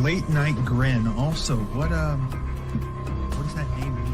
Late Night Grin. Also, what does that name mean?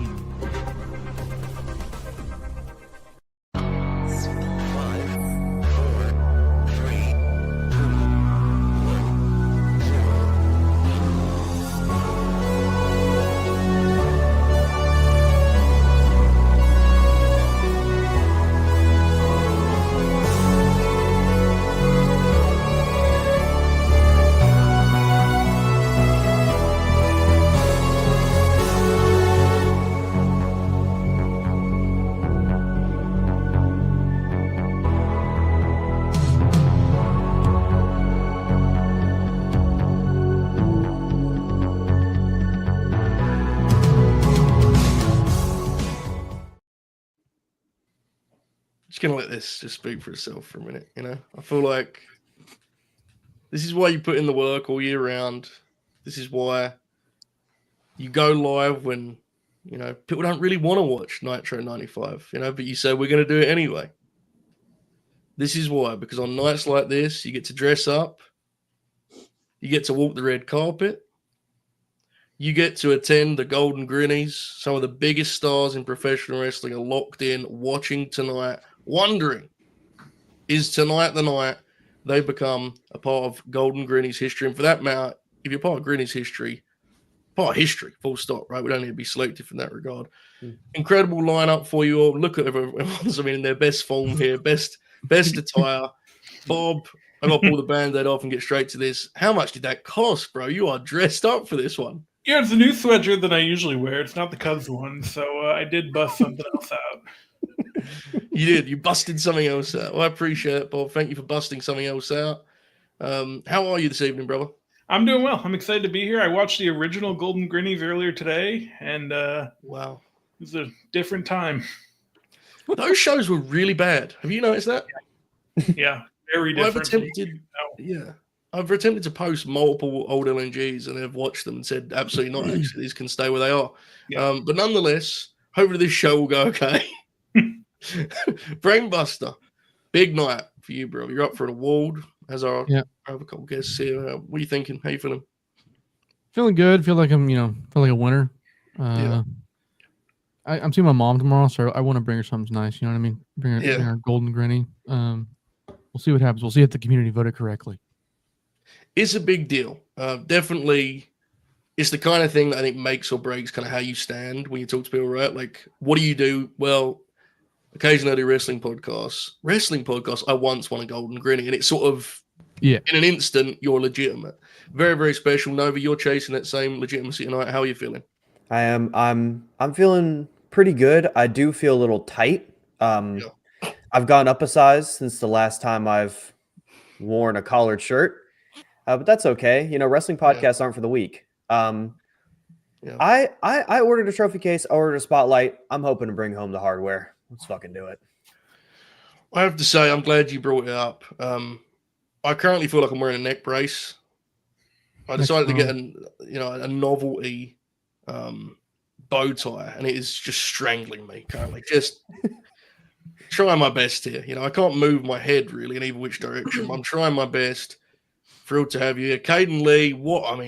Gonna let this just speak for itself for a minute. I feel like this is why you put in the work all year round. This is why you go live when people don't really want to watch Nitro 95, but you say we're going to do it anyway. This is why, because on nights like this, you get to dress up, you get to walk the red carpet, you get to attend the Golden Grinnies. Some of the biggest stars in professional wrestling are locked in, watching tonight, wondering, is tonight the night they become a part of Golden Grinnies history? And for that matter, if you're part of Grinnies history, part of history, full stop, right? We don't need to be selective in that regard. Incredible lineup for you all. Look at everyone's, in their best form here, best attire. Bob, I got to pull the band-aid off and get straight to this. How much did that cost, bro? You are dressed up for this one. Yeah, it's a new sweatshirt than I usually wear. It's not the Cubs one, so I did bust something else out. You did. You busted something else out. Well, I appreciate it, Bob. Thank you for busting something else out. How are you this evening, brother? I'm doing well. I'm excited to be here. I watched the original Golden Grinnies earlier today, and wow, it was a different time. Those shows were really bad. Have you noticed that? Yeah, very different. I've attempted to post multiple old LNGs, and they've watched them and said, absolutely not. Actually, these can stay where they are. Yeah. But nonetheless, hopefully this show will go okay. Brainbuster, big night for you, bro. You're up for an award, as I have a couple guests here. What are you thinking? How you feeling? Feeling good. Feel like I'm, feel like a winner. I'm seeing my mom tomorrow, so I want to bring her something nice. You know what I mean? Bring her a Golden Grinny. We'll see what happens. We'll see if the community voted correctly. It's a big deal. Definitely, it's the kind of thing that I think makes or breaks kind of how you stand when you talk to people, right? Like, what do you do? Well, occasionally I do wrestling podcasts. I once won a Golden Grinny, and it's sort of, in an instant, you're legitimate. Very, very special. Nova, you're chasing that same legitimacy tonight. How are you feeling? I am. I'm feeling pretty good. I do feel a little tight. I've gone up a size since the last time I've worn a collared shirt. But that's okay. Wrestling podcasts aren't for the weak. I ordered a trophy case. I ordered a spotlight. I'm hoping to bring home the hardware. Let's fucking do it. I have to say, I'm glad you brought it up. I currently feel like I'm wearing a neck brace. I decided to get a novelty bow tie, and it is just strangling me currently. Just trying my best here. I can't move my head really in either which direction. I'm trying my best. Thrilled to have you here. Caden Lee,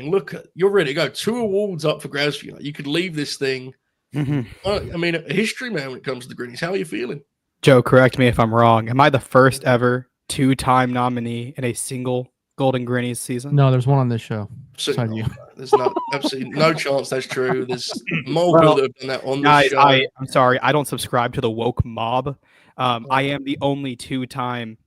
look at, you're ready to go. 2 awards up for grabs for you. You could leave this thing. A history man when it comes to the Grinnies. How are you feeling? Joe, correct me if I'm wrong. Am I the first ever 2-time nominee in a single Golden Grinnies season? No, there's one on this show. There's absolutely no chance that's true. There's more people that have done that on this show. I'm sorry. I don't subscribe to the woke mob. I am the only 2-time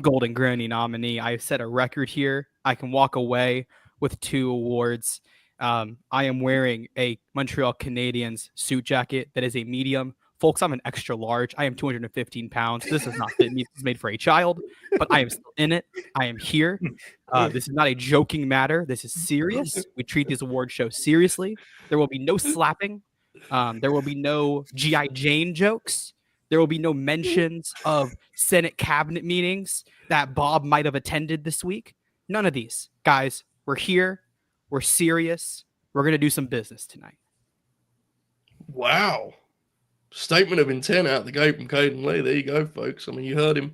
Golden Grinny nominee. I set a record here. I can walk away with 2 awards. I am wearing a Montreal Canadiens suit jacket that is a medium. Folks, I'm an extra large. I am 215 pounds. This does not fit me. This is made for a child, but I am still in it. I am here. This is not a joking matter. This is serious. We treat these award shows seriously. There will be no slapping. There will be no G.I. Jane jokes. There will be no mentions of Senate cabinet meetings that Bob might have attended this week. None of these. Guys, we're here. We're serious. We're going to do some business tonight. Wow. Statement of intent out the gate from Caden Lee. There you go, folks. You heard him.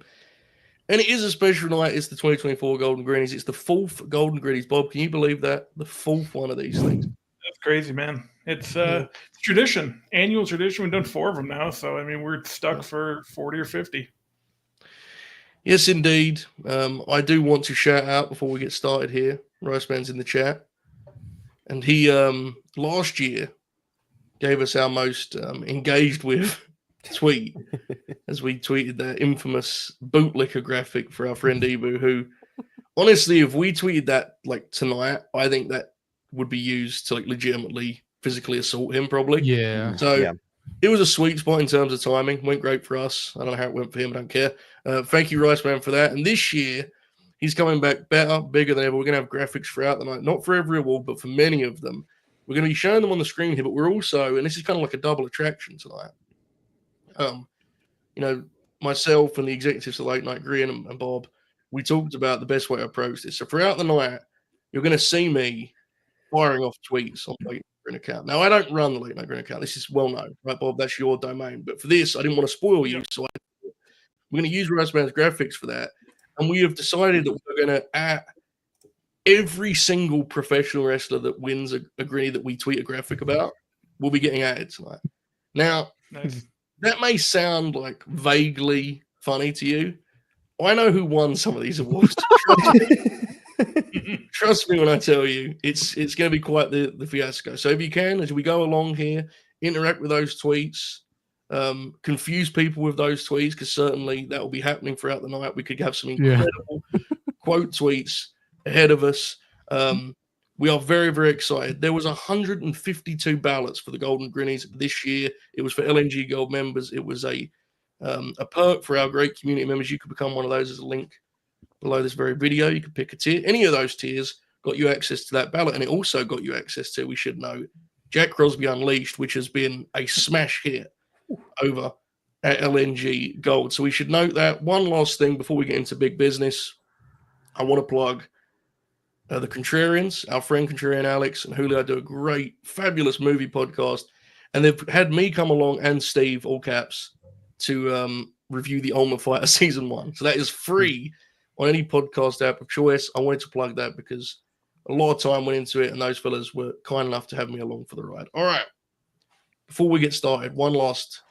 And it is a special night. It's the 2024 Golden Grinnies. It's the 4th Golden Grinnies. Bob, can you believe that? The 4th one of these things. That's crazy, man. It's tradition, annual tradition. We've done 4 of them now. So, I mean, we're stuck for 40 or 50. Yes, indeed. I do want to shout out before we get started here. Riceman's in the chat. And he, last year, gave us our most engaged with tweet as we tweeted that infamous bootlicker graphic for our friend Ibu, who, honestly, if we tweeted that like tonight, I think that would be used to like legitimately physically assault him, probably. Yeah. So it was a sweet spot in terms of timing. Went great for us. I don't know how it went for him. I don't care. Thank you, Riceman, for that. And this year, he's coming back better, bigger than ever. We're going to have graphics throughout the night, not for every award, but for many of them. We're going to be showing them on the screen here, but we're also, and this is kind of like a double attraction tonight. You know, myself and the executives of Late Night Grin and Bob, we talked about the best way to approach this. So throughout the night, you're going to see me firing off tweets on the Late Night Grin account. Now, I don't run the Late Night Grin account. This is well known, right, Bob? That's your domain. But for this, I didn't want to spoil you, so we're going to use Riceman's graphics for that. And we have decided that we're going to at every single professional wrestler that wins a Grinny that we tweet a graphic about will be getting added tonight. Now, that may sound like vaguely funny to you. I know who won some of these awards. Trust me when I tell you, it's going to be quite the fiasco. So if you can, as we go along here, interact with those tweets, confuse people with those tweets, because certainly that will be happening throughout the night. We could have some incredible quote tweets ahead of us. We are very, very excited. There was 152 ballots for the Golden Grinnies this year. It was for LNG Gold members. It was a perk for our great community members. You could become one of those. There's a link below this very video. You could pick a tier. Any of those tiers got you access to that ballot, and it also got you access to, we should know, Jack Crosby Unleashed, which has been a smash hit over at LNG Gold. So we should note that. One last thing before we get into big business, I want to plug the Contrarians, our friend Contrarian Alex and Julio do a great, fabulous movie podcast. And they've had me come along and Steve, all caps, to review The Ultimate Fighter Season 1. So that is free on any podcast app of choice. I wanted to plug that because a lot of time went into it, and those fellas were kind enough to have me along for the ride. All right. Before we get started, one last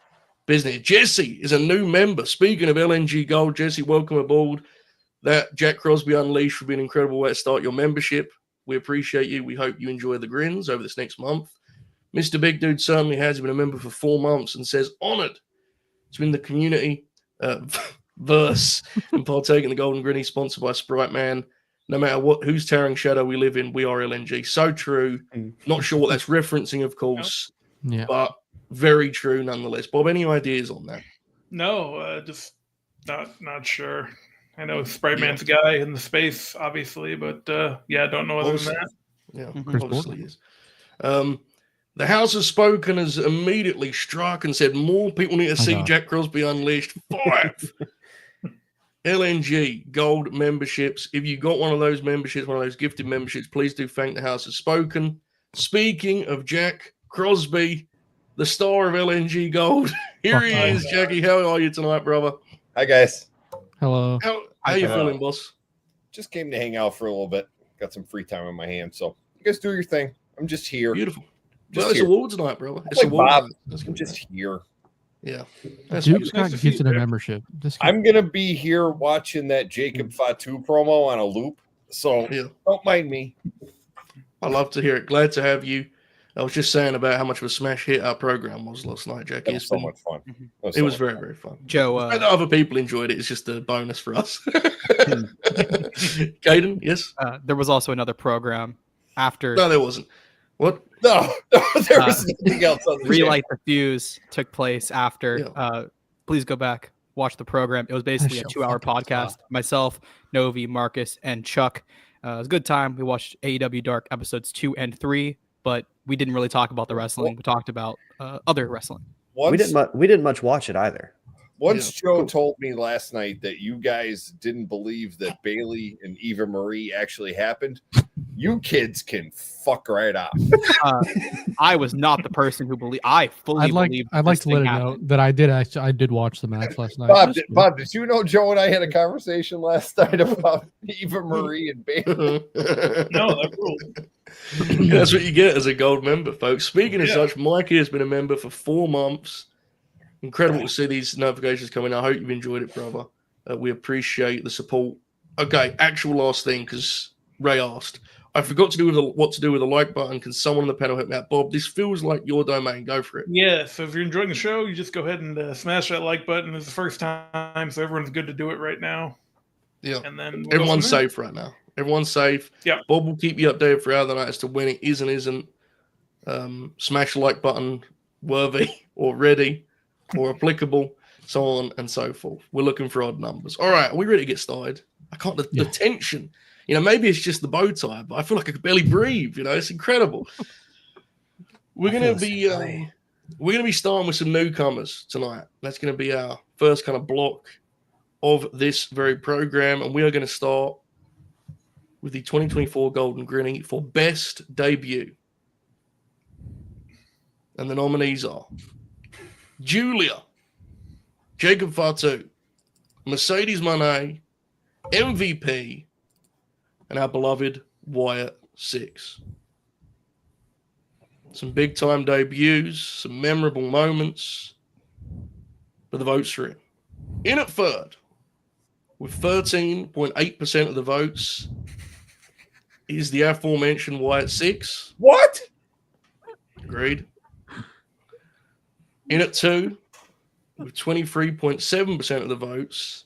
business. Jesse is a new member. Speaking of LNG Gold, Jesse, welcome aboard. That Jack Crosby Unleashed would be an incredible way to start your membership. We appreciate you. We hope you enjoy the grins over this next month. Mr. Big Dude certainly has been a member for 4 months and says, honored to be in the community verse and partake in the Golden Grinny, sponsored by Sprite Man. No matter whose towering shadow we live in, we are LNG. So true. Not sure what that's referencing, of course, but very true nonetheless. Bob, any ideas on that? No, just not sure. I know Sprite Man's a guy in the space, obviously, but I don't know other than that. Yeah, obviously is. The House has spoken, has immediately struck and said more people need to see Jack Crosby Unleashed. 5 LNG Gold memberships. If you got one of those memberships, one of those gifted memberships, please do thank the House has spoken. Speaking of Jack Crosby, the star of LNG Gold, here he is. Jackie, how are you tonight, brother? Hi, guys. Hello. How you feeling, boss? Just came to hang out for a little bit. Got some free time on my hands, so you guys do your thing. I'm just here. Beautiful. Just it's here. awards night, brother. It's Like awards Bob, night. I'm just here. Yeah. Duke's got gifted a membership. I'm gonna be here watching that Jacob Fatu promo on a loop, so don't mind me. I love to hear it. Glad to have you. I was just saying about how much of a smash hit our program was last night, Jackie. It was so much fun. It was very, very fun. Joe, other people enjoyed it. It's just a bonus for us. Caden, yes? There was also another program after. No, there wasn't. What? No, there was nothing else on the Relight the Fuse took place after. Please go back, watch the program. It was basically a 2-hour podcast. Myself, Novi, Marcus, and Chuck. It was a good time. We watched AEW Dark episodes 2 and 3. But we didn't really talk about the wrestling. We talked about other wrestling. We didn't much watch it either. Once Joe told me last night that you guys didn't believe that Bailey and Eva Marie actually happened, You kids can fuck right off. I was not the person who believed. I fully believe. I'd like to let it know that I did watch the match last night. Bob, did you know Joe and I had a conversation last night about Eva Marie and Bailey? No, that ruled. Yeah, that's what you get as a gold member, folks. Speaking of such, Mikey has been a member for 4 months. Incredible to see these notifications coming. I hope you've enjoyed it, brother. We appreciate the support. Okay, actual last thing, because Ray asked. I forgot to do what to do with the like button. Can someone on the panel help me out? Bob, this feels like your domain. Go for it. Yeah, so if you're enjoying the show, you just go ahead and smash that like button. It's the first time, so everyone's good to do it right now. Yeah. And then everyone's safe right now. Everyone's safe. Yeah. Bob will keep you updated throughout the night as to when it is and isn't. Smash the like button worthy or ready or applicable, so on and so forth. We're looking for odd numbers. All right, are we ready to get started? I can't. The tension. You know, maybe it's just the bow tie, but I feel like I could barely breathe. You know, it's incredible. We're gonna be starting with some newcomers tonight. That's gonna be our first kind of block of this very program, and we are going to start with the 2024 Golden Grinnie for best debut. And the nominees are Julia, Jacob Fatu, Mercedes Monet, MVP, and our beloved Wyatt 6. Some big-time debuts, some memorable moments, but the votes are in. In at third, with 13.8% of the votes, is the aforementioned Wyatt 6. What? Agreed. In at 2, with 23.7% of the votes,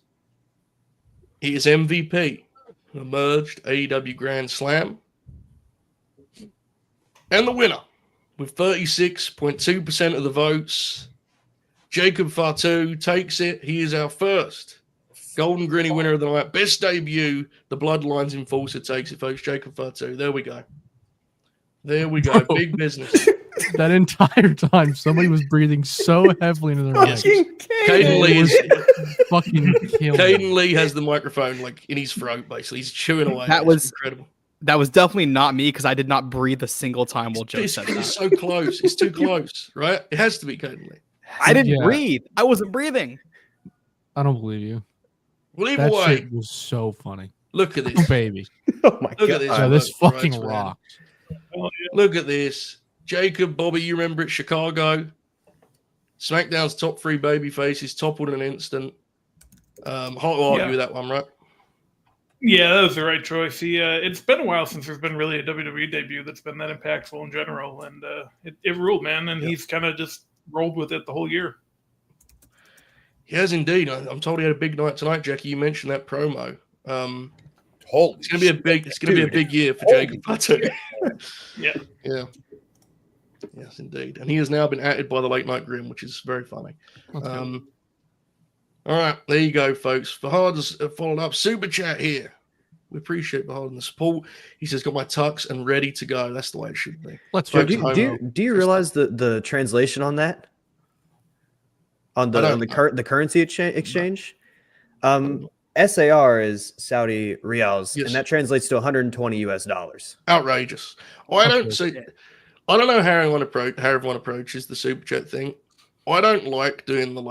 he is MVP, who emerged AEW Grand Slam. And the winner, with 36.2% of the votes, Jacob Fatu takes it. He is our first Golden Grinnie winner of the night. Best debut, the Bloodlines Enforcer takes it, folks. Jacob Fatu. There we go. There we go. Bro. Big business. That entire time, somebody was breathing so heavily into their mic. Caden Lee is fucking killing. Caden Lee has the microphone like in his throat, basically. He's chewing away. That was incredible. That was definitely not me because I did not breathe a single time while Joe said that. It's so close. It's too close, right? It has to be Caden Lee. I didn't breathe. I wasn't breathing. I don't believe you. Well, either that way, shit was so funny. Look at this, baby. Oh my Look god! at this. Oh, this fucking Right, rocked. Look at this. Jacob, Bobby, you remember it, Chicago. SmackDown's top 3 baby faces toppled in an instant. Hard to argue with that one, right? Yeah, that was the right choice. It's been a while since there's been really a WWE debut that's been that impactful in general, and it ruled, man. And he's kind of just rolled with it the whole year. He has indeed. I'm told he had a big night tonight, Jackie. You mentioned that promo. Holy it's gonna be a big. It's gonna be a big year for Jacob Fatu. Yeah. Yeah. Yes, indeed. And he has now been added by the Late Night Grim, which is very funny. All right, there you go, folks. Fahad has followed up. Super chat here. We appreciate Fahad and the support. He says, got my tux and ready to go. That's the way it should be. Let's do you realize the translation on that? On the currency exchange? SAR is Saudi Riyals, and that translates to 120 US dollars. Outrageous. I don't see. I don't know how everyone approaches the super chat thing. I don't like doing the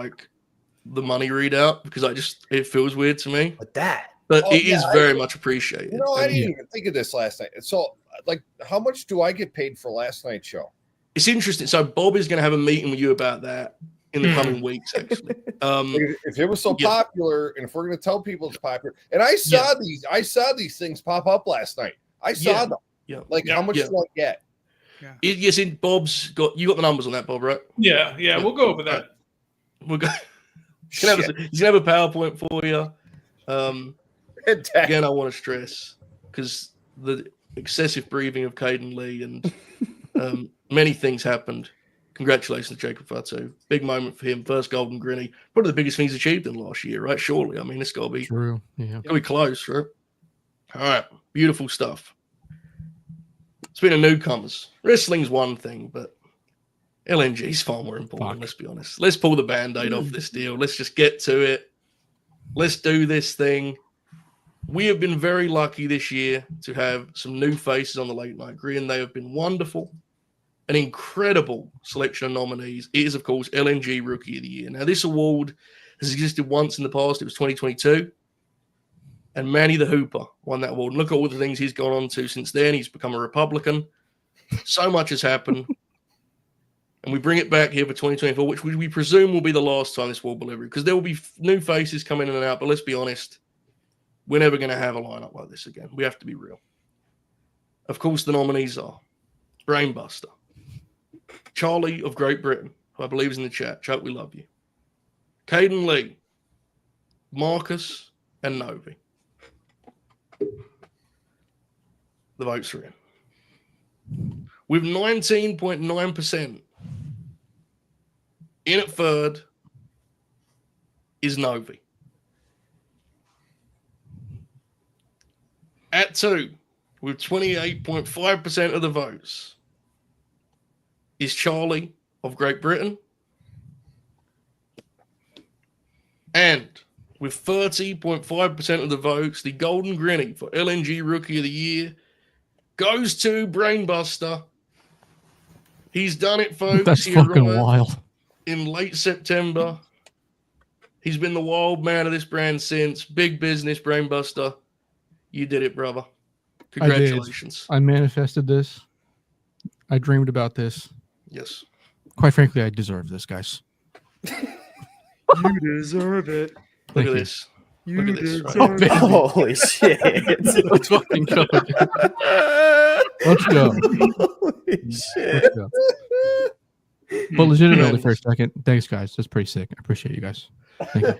money readout because it feels weird to me. But it is very much appreciated. You know, I didn't even think of this last night. So, how much do I get paid for last night's show? It's interesting. So Bob is going to have a meeting with you about that in the coming weeks, actually. If it was so popular, and if we're going to tell people it's popular, and I saw these things pop up last night. I saw them. Yeah. How much do I get? Yeah. Yes, Bob's got the numbers on that, Bob, right? Yeah, we'll go over that. We'll go. He's gonna have a PowerPoint for you. Again, I want to stress because the excessive breathing of Caden Lee and many things happened. Congratulations to Jacob Fatu. Big moment for him. First Golden Grinnie. Probably the biggest thing he's achieved in last year, right? Surely. I mean, it's got to be true. Yeah. Got to be close, right? All right. Beautiful stuff. Speaking of newcomers, wrestling's one thing, but LNG's far more important, let's be honest. Let's pull the Band-Aid off this deal. Let's just get to it. Let's do this thing. We have been very lucky this year to have some new faces on the late night Grin. They have been wonderful. An incredible selection of nominees. It is, of course, LNG Rookie of the Year. Now, this award has existed once in the past. It was 2022. And Manny the Hooper won that award. And look at all the things he's gone on to since then. He's become a Republican. So much has happened. And we bring it back here for 2024, which we presume will be the last time this award will ever, because there will be new faces coming in and out. But let's be honest, we're never going to have a lineup like this again. We have to be real. Of course, the nominees are Brainbuster, Charlie of Great Britain, who I believe is in the chat. Chuck, we love you. Caden Lee, Marcus, and Novi. The votes are in. With 19.9%, in at third is Novi. At two, with 28.5% of the votes, is Charlie of Great Britain. And with 30.5% of the votes, the Golden Grinnie for LNG Rookie of the Year goes to Brainbuster. He's done it, folks. That's He fucking arrived wild. in late September. He's been the wild man of this brand since. Big business, Brainbuster. You did it, brother. Congratulations. I manifested this. I dreamed about this. Yes. Quite frankly, I deserve this, guys. You deserve it. Look Thank at you. this. Look at this. Oh, baby. Holy shit. Let's fucking go. Let's go. Holy shit. Let's go. But legitimately, for a second, thanks, guys. That's pretty sick. I appreciate you guys. Thank you.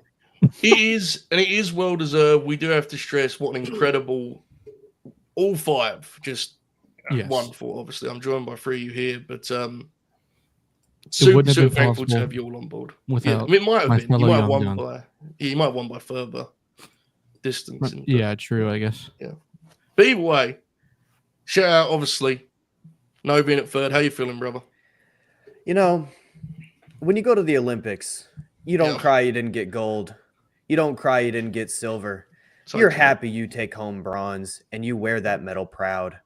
It is well deserved. We do have to stress what an incredible, all five, just Yes. wonderful. Obviously, I'm joined by three of you here, but wouldn't super have been thankful to possible have you all on board. without it might have my been. You fellow might have young won guns. you might have won by further distance. Yeah, true, I guess. But either way, shout out, obviously, no being at third. How you feeling, brother? You know, when you go to the Olympics, you don't Yeah. cry you didn't get gold. You don't cry you didn't get silver. So You're okay. happy you take home bronze and you wear that medal proud.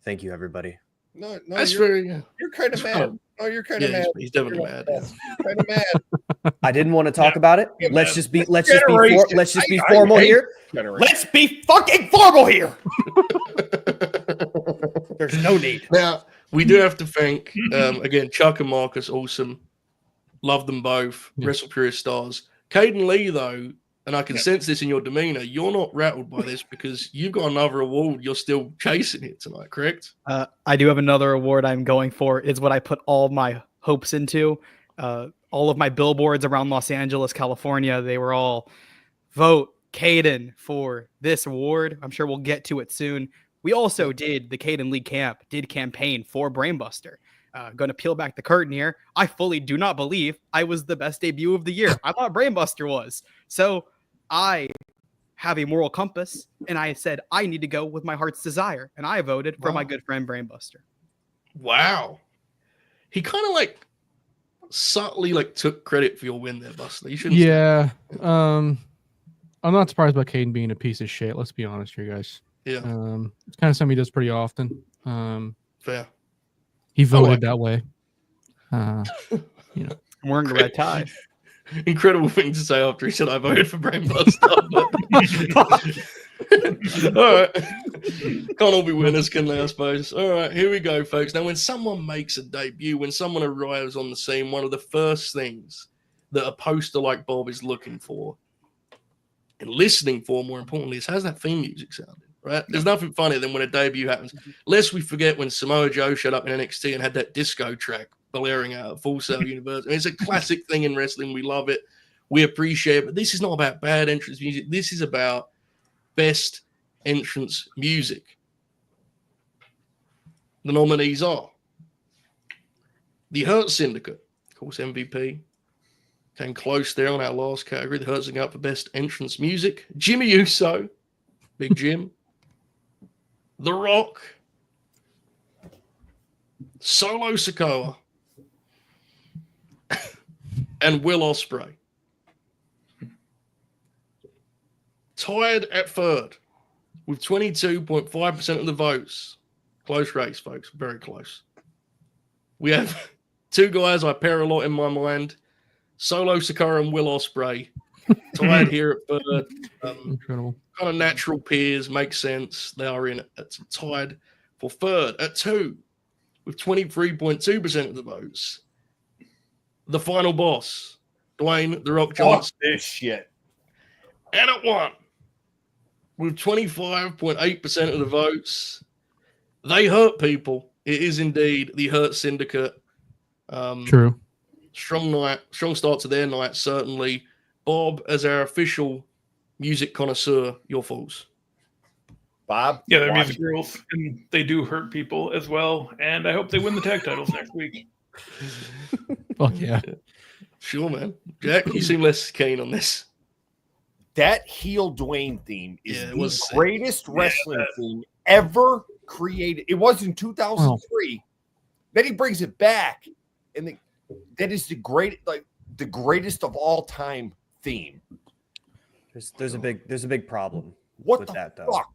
Thank you, everybody. No, That's you're, very. you're kind of mad. No, you're kind Yeah, of mad. he's definitely mad. Yeah. Kind of mad. I didn't want to talk about it. Yeah, Let's man. just be Generation. I formal hate here. generation. Let's be fucking formal here. There's no need. Now, we do have to thank, again, Chuck and Marcus, awesome. Love them both. Yeah. Wrestle Purist stars. Caden Lee, though, and I can sense this in your demeanor, you're not rattled by this because you've got another award you're still chasing here tonight, correct? I do have another award I'm going for. It's what I put all my hopes into. All of my billboards around Los Angeles, California, they were all vote Caden for this award. I'm sure we'll get to it soon. We also did the Caden Lee camp, did campaign for Brainbuster. Going to peel back the curtain here. I fully do not believe I was the best debut of the year. I thought Brainbuster was. So I have a moral compass, and I said I need to go with my heart's desire, and I voted for my good friend Brainbuster. Wow. He kind of like subtly like took credit for your win there, Buster. You shouldn't. Yeah. I'm not surprised about Caden being a piece of shit. Let's be honest here, guys. Yeah. It's kind of something he does pretty often. Fair. He voted like that way. I'm wearing the red tie. Incredible thing to say after he said I voted for Brainbuster. All right. Can't all be winners, can they, I suppose? All right, here we go, folks. Now, when someone makes a debut, when someone arrives on the scene, one of the first things that a poster like Bob is looking for and listening for, more importantly, is how's that theme music sounding? Right? There's nothing funnier than when a debut happens. Lest we forget when Samoa Joe showed up in NXT and had that disco track blaring out at Full Sail Universe. I mean, it's a classic thing in wrestling. We love it. We appreciate it. But this is not about bad entrance music. This is about best entrance music. The nominees are the Hurt Syndicate, of course, MVP. Came close there on our last category. The Hurts are up for best entrance music. Jimmy Uso, Big Jim. The Rock, Solo Sikoa, and Will Ospreay. Tied at third with 22.5% of the votes. Close race, folks. Very close. We have two guys I pair a lot in my mind. Solo Sakura and Will Ospreay. Tied here at third. Incredible. Kind of natural peers. Makes sense. They are in it. It's tied for third at 2 with 23.2% of the votes. The final boss, Dwayne The Rock Johnson. This shit. And at 1 with 25.8% of the votes. They hurt people. It is indeed the Hurt Syndicate. True. Strong night, strong start to their night, certainly. Bob, as our official music connoisseur, your thoughts. Bob? Yeah, they're watch music rules, and they do hurt people as well. And I hope they win the tag titles next week. Fuck yeah. Sure, man. Jack, you seem less keen on this. That heel Dwayne theme is Yeah, it the was sick. greatest wrestling theme ever created. It was in 2003. Then he brings it back, and that is the greatest of all time theme. There's a big problem What with the that though. fuck?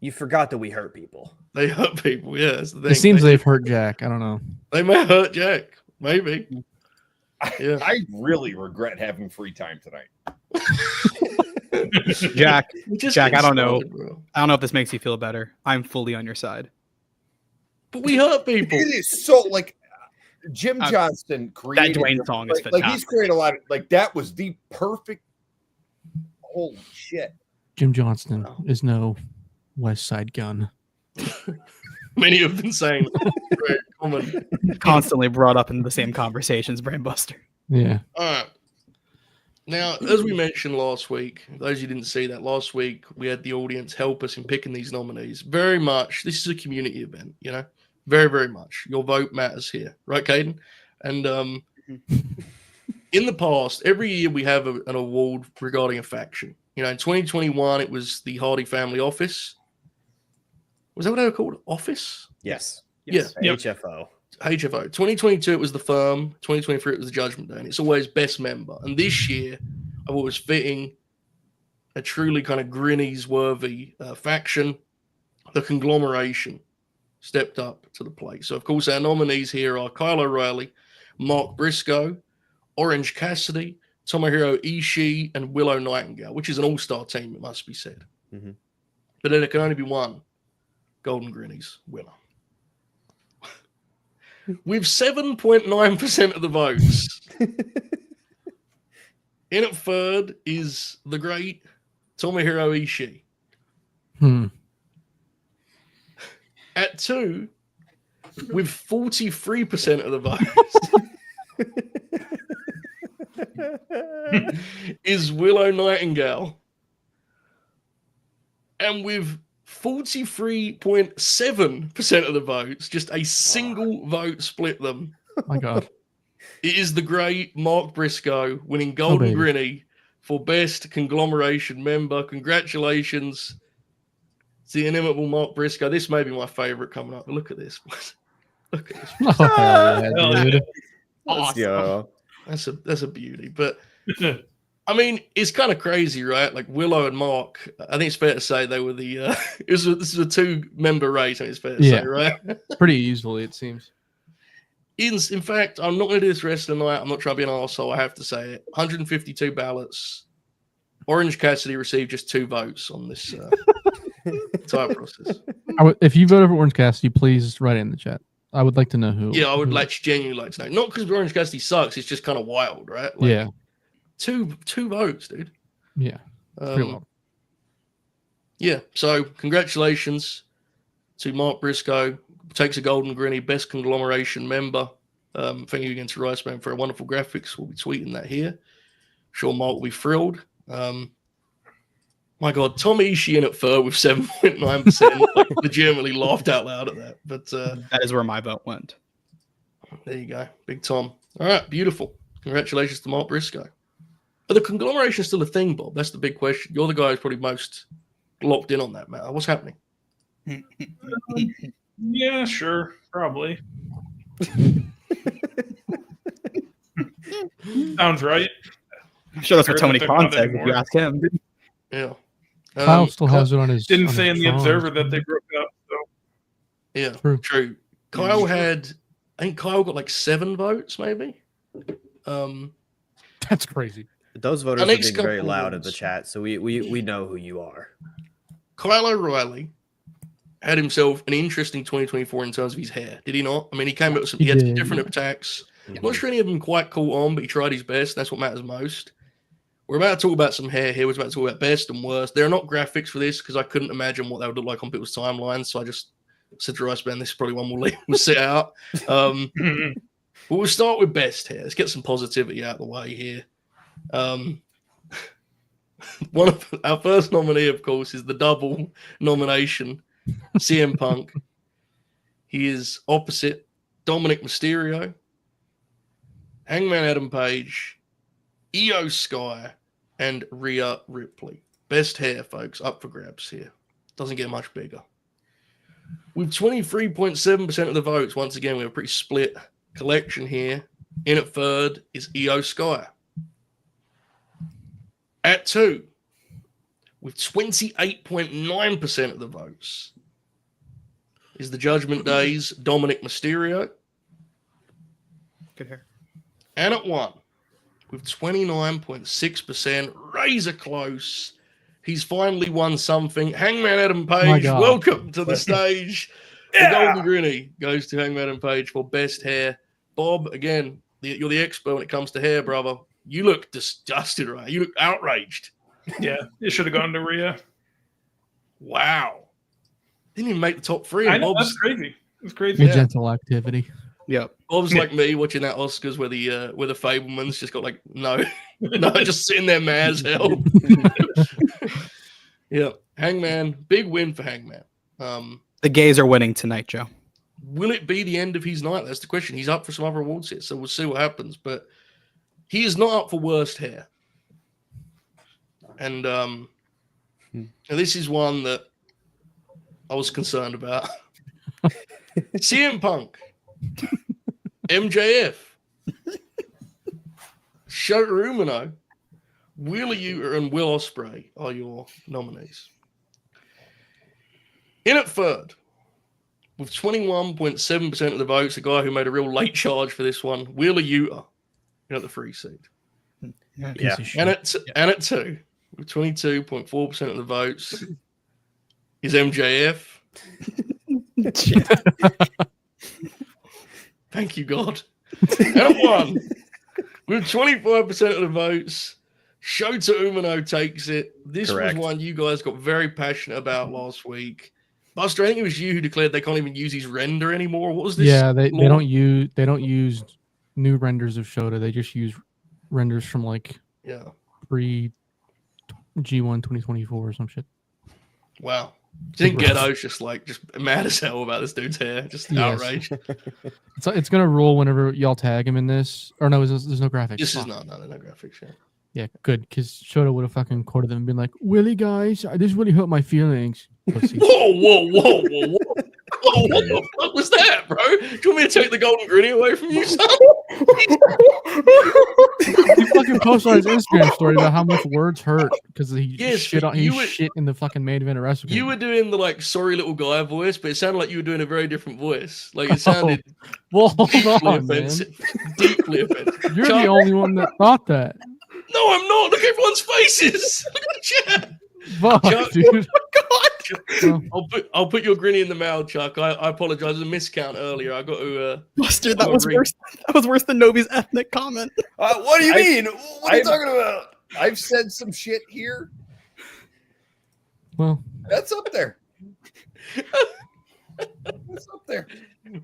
You forgot that we hurt people. They hurt people, yeah. That's the thing. It seems they've hurt Jack. I don't know. They may hurt Jack. Maybe. Yeah. I really regret having free time tonight. Jack, We're just Jack, I getting don't know. started, bro. I don't know if this makes you feel better. I'm fully on your side. But we hurt people. It is so like Jim Johnston created That Dwayne song is like he's fantastic. created a lot of like that was the perfect. Holy shit! Jim Johnston is no West Side Gun. Many have been saying very common. Constantly brought up in the same conversations, Brainbuster. Yeah. All right. Now, as we mentioned last week, those who didn't see that last week, we had the audience help us in picking these nominees. Very much, this is a community event, you know, very, very much. Your vote matters here, right, Caden? And in the past, every year we have an award regarding a faction. You know, in 2021, it was the Hardy Family Office. Was that what they were called? Office? Yes. Yes. Yeah. HFO. HFO. 2022, it was the Firm. 2023, it was the Judgment Day. And it's always best member. And this year, I thought it was fitting a truly kind of Grinnies worthy faction. The Conglomeration stepped up to the plate. So, of course, our nominees here are Kyle O'Reilly, Mark Briscoe, Orange Cassidy, Tomohiro Ishii, and Willow Nightingale, which is an all-star team, it must be said. Mm-hmm. But then there can only be one Golden Grinnies winner. With 7.9% of the votes. In at third is the great Tomohiro Ishii. At 2, with 43% of the votes, is Willow Nightingale. And with 43.7% of the votes, just a single vote split them. My God. It is the great Mark Briscoe winning Golden Grinny for Best Conglomeration Member. Congratulations to the inimitable Mark Briscoe. This may be my favorite coming up. Look at this. Look at this. Oh, hell yeah, dude. Let's go. That's a beauty. But I mean, it's kind of crazy, right? Like Willow and Mark, I think it's fair to say they were the this is a 2-member race, I think it's fair to say, right? Pretty easily, it seems. In fact, I'm not going to do this the rest of the night. I'm not trying to be an arsehole, I have to say it. 152 ballots. Orange Cassidy received just 2 votes on this entire process. If you voted for Orange Cassidy, please write it in the chat. I would like to know who. Yeah, I would genuinely like to know. Not because Orange Cassidy sucks, it's just kind of wild, right? Like, yeah. Two votes, dude. Yeah. Pretty well. Yeah, so congratulations to Mark Briscoe. Takes a Golden Grinny, Best Conglomeration Member. Thank you again to Riceman for a wonderful graphics. We'll be tweeting that here. I'm sure Mark will be thrilled. My God, Tom Ishii in at third with 7.9%. Like, legitimately laughed out loud at that. But that is where my vote went. There you go. Big Tom. All right, beautiful. Congratulations to Mark Briscoe. Are the Conglomeration still a thing, Bob? That's the big question. You're the guy who's probably most locked in on that matter. What's happening? Yeah, sure. Probably. Sounds right. I'm sure that's what Tony They're Khan not said if you anymore. ask him. Yeah. Kyle still has it on his. Didn't on say his in the drawings. Observer that they broke it up. So Yeah, true. Kyle Sure. I think Kyle got like 7 votes, maybe. That's crazy. Those voters Our are next being very couple loud in the ones. chat, so we know who you are. Kyle O'Reilly had himself an interesting 2024 in terms of his hair, did he not? I mean, he came up with some, He he had some did, different yeah. attacks. I'm not sure any of them quite caught on, but he tried his best. That's what matters most. We're about to talk about some hair here. We're about to talk about best and worst. There are not graphics for this because I couldn't imagine what that would look like on people's timelines. So I just said to Rice Band, this is probably one we'll sit out. But we'll start with best hair. Let's get some positivity out of the way here. One of our first nominee, of course, is the double nomination, CM Punk. He is opposite Dominic Mysterio, Hangman Adam Page, Io Sky, and Rhea Ripley. Best hair, folks, up for grabs here. Doesn't get much bigger. With 23.7% of the votes, once again, we have a pretty split collection here. In at third is Io Sky. At 2, with 28.9% of the votes, is the Judgment Day's Dominic Mysterio. Good hair. And at 1, with 29.6%, razor close, he's finally won something. Hangman Adam Page, God. welcome to the stage. The Golden Grinny goes to Hangman Adam Page for best hair. Bob, again, you're the expert when it comes to hair, brother. You look disgusted, right? You look outraged. yeah, it should have gone to Rhea. Wow. Didn't even make the top 3. I And know, Bob's, that's crazy. It's crazy. Yeah. Gentle activity. Yep. Bob's like me watching that Oscars where the Fableman's just got like, no, just sitting there mad as hell. Yeah. Hangman, big win for Hangman. The gays are winning tonight, Joe. Will it be the end of his night? That's the question. He's up for some other awards here, so we'll see what happens. But he is not up for worst hair. And this is one that I was concerned about. CM Punk, MJF, Shota Umino, Wheeler Yuta, and Will Ospreay are your nominees. In at third, with 21.7% of the votes, a guy who made a real late charge for this one, Wheeler Yuta, at the 3 seed. Yeah. And at 2, with 22.4% of the votes, is MJF. Thank you, God. And at 1, with 25% of the votes, Shota Umino takes it. This Correct. was one you guys got very passionate about last week. Buster, I think it was you who declared they can't even use his render anymore. What was this? Yeah, they law? don't use new renders of Shota. They just use renders from like pre G1 2024 or some shit. Wow. Do you think Ghetto's just mad as hell about this dude's hair? Just outraged. It's gonna roll whenever y'all tag him in this. Or no, there's no graphics. This is no graphics. Yeah, good, because Shota would have fucking quoted them and been like, "Willie, guys, this really hurt my feelings." Pussy. Whoa! What the fuck was that, bro? Do you want me to take the Golden Grinny away from you, son? He fucking posted on his Instagram story about how much words hurt because he shit in the fucking main event of wrestling. You were doing the sorry little guy voice, but it sounded like you were doing a very different voice. Like it sounded deeply offensive. Deeply offensive. You're the only one that thought that. No, I'm not. Look at everyone's faces. Look at the chat. Fuck, dude. I'll put your Grinny in the mail, Chuck. I apologize. There's a miscount earlier. I got to. Buster, that was worse. That was worse than Nobi's ethnic comment. What do you mean? What are you talking about? I've said some shit here. Well, that's up there. That's up there.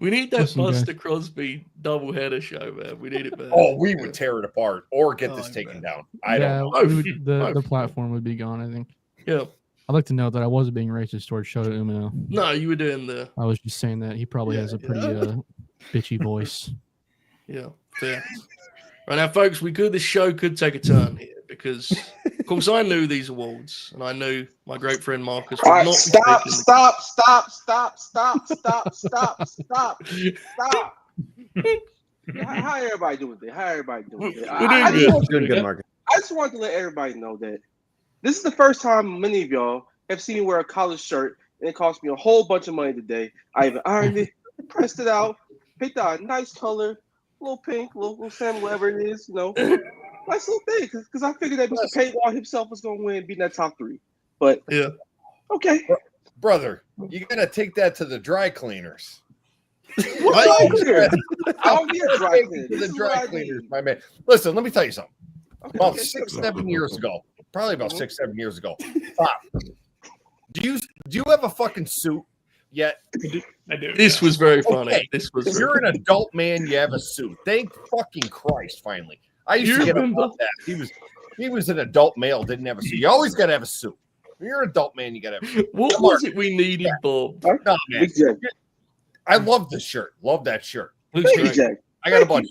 We need that Buster Crosby doubleheader show, man. We need it, man. Oh, we would tear it apart or get this taken down. I don't know. The platform would be gone, I think. Yeah. I'd like to note that I wasn't being racist towards Shota Umino. No, you were doing the. I was just saying that he probably has a pretty bitchy voice. Yeah, fair. Right now, folks, this show could take a turn here because, of course, I knew these awards and I knew my great friend Marcus would not. Stop. How everybody doing it? We're doing good. Doing good, Marcus. I just wanted to let everybody know that This is the first time many of y'all have seen me wear a collared shirt, and it cost me a whole bunch of money today. I even ironed it, pressed it out, picked out a nice color, little pink, little salmon, whatever it is, nice little thing. Because I figured that Mr. Paywall himself was going to win, being that top 3. But yeah, okay, brother, you gotta take that to the dry cleaners. What dry cleaners? I don't need a dry cleaner. The dry cleaners, my man. Listen, let me tell you something. About 6-7 years ago, probably about 6-7 years ago. Pop, do you have a fucking suit yet? I do. This was very funny. Okay. This was. You're an adult man. You have a suit. Thank fucking Christ! Finally, I used to get about that. He was an adult male. Didn't have a suit. You always got to have a suit. When you're an adult man, you got to have a suit. What was it we needed, Bob? No, man. I love this shirt. Love that shirt. Jack. I got a bunch.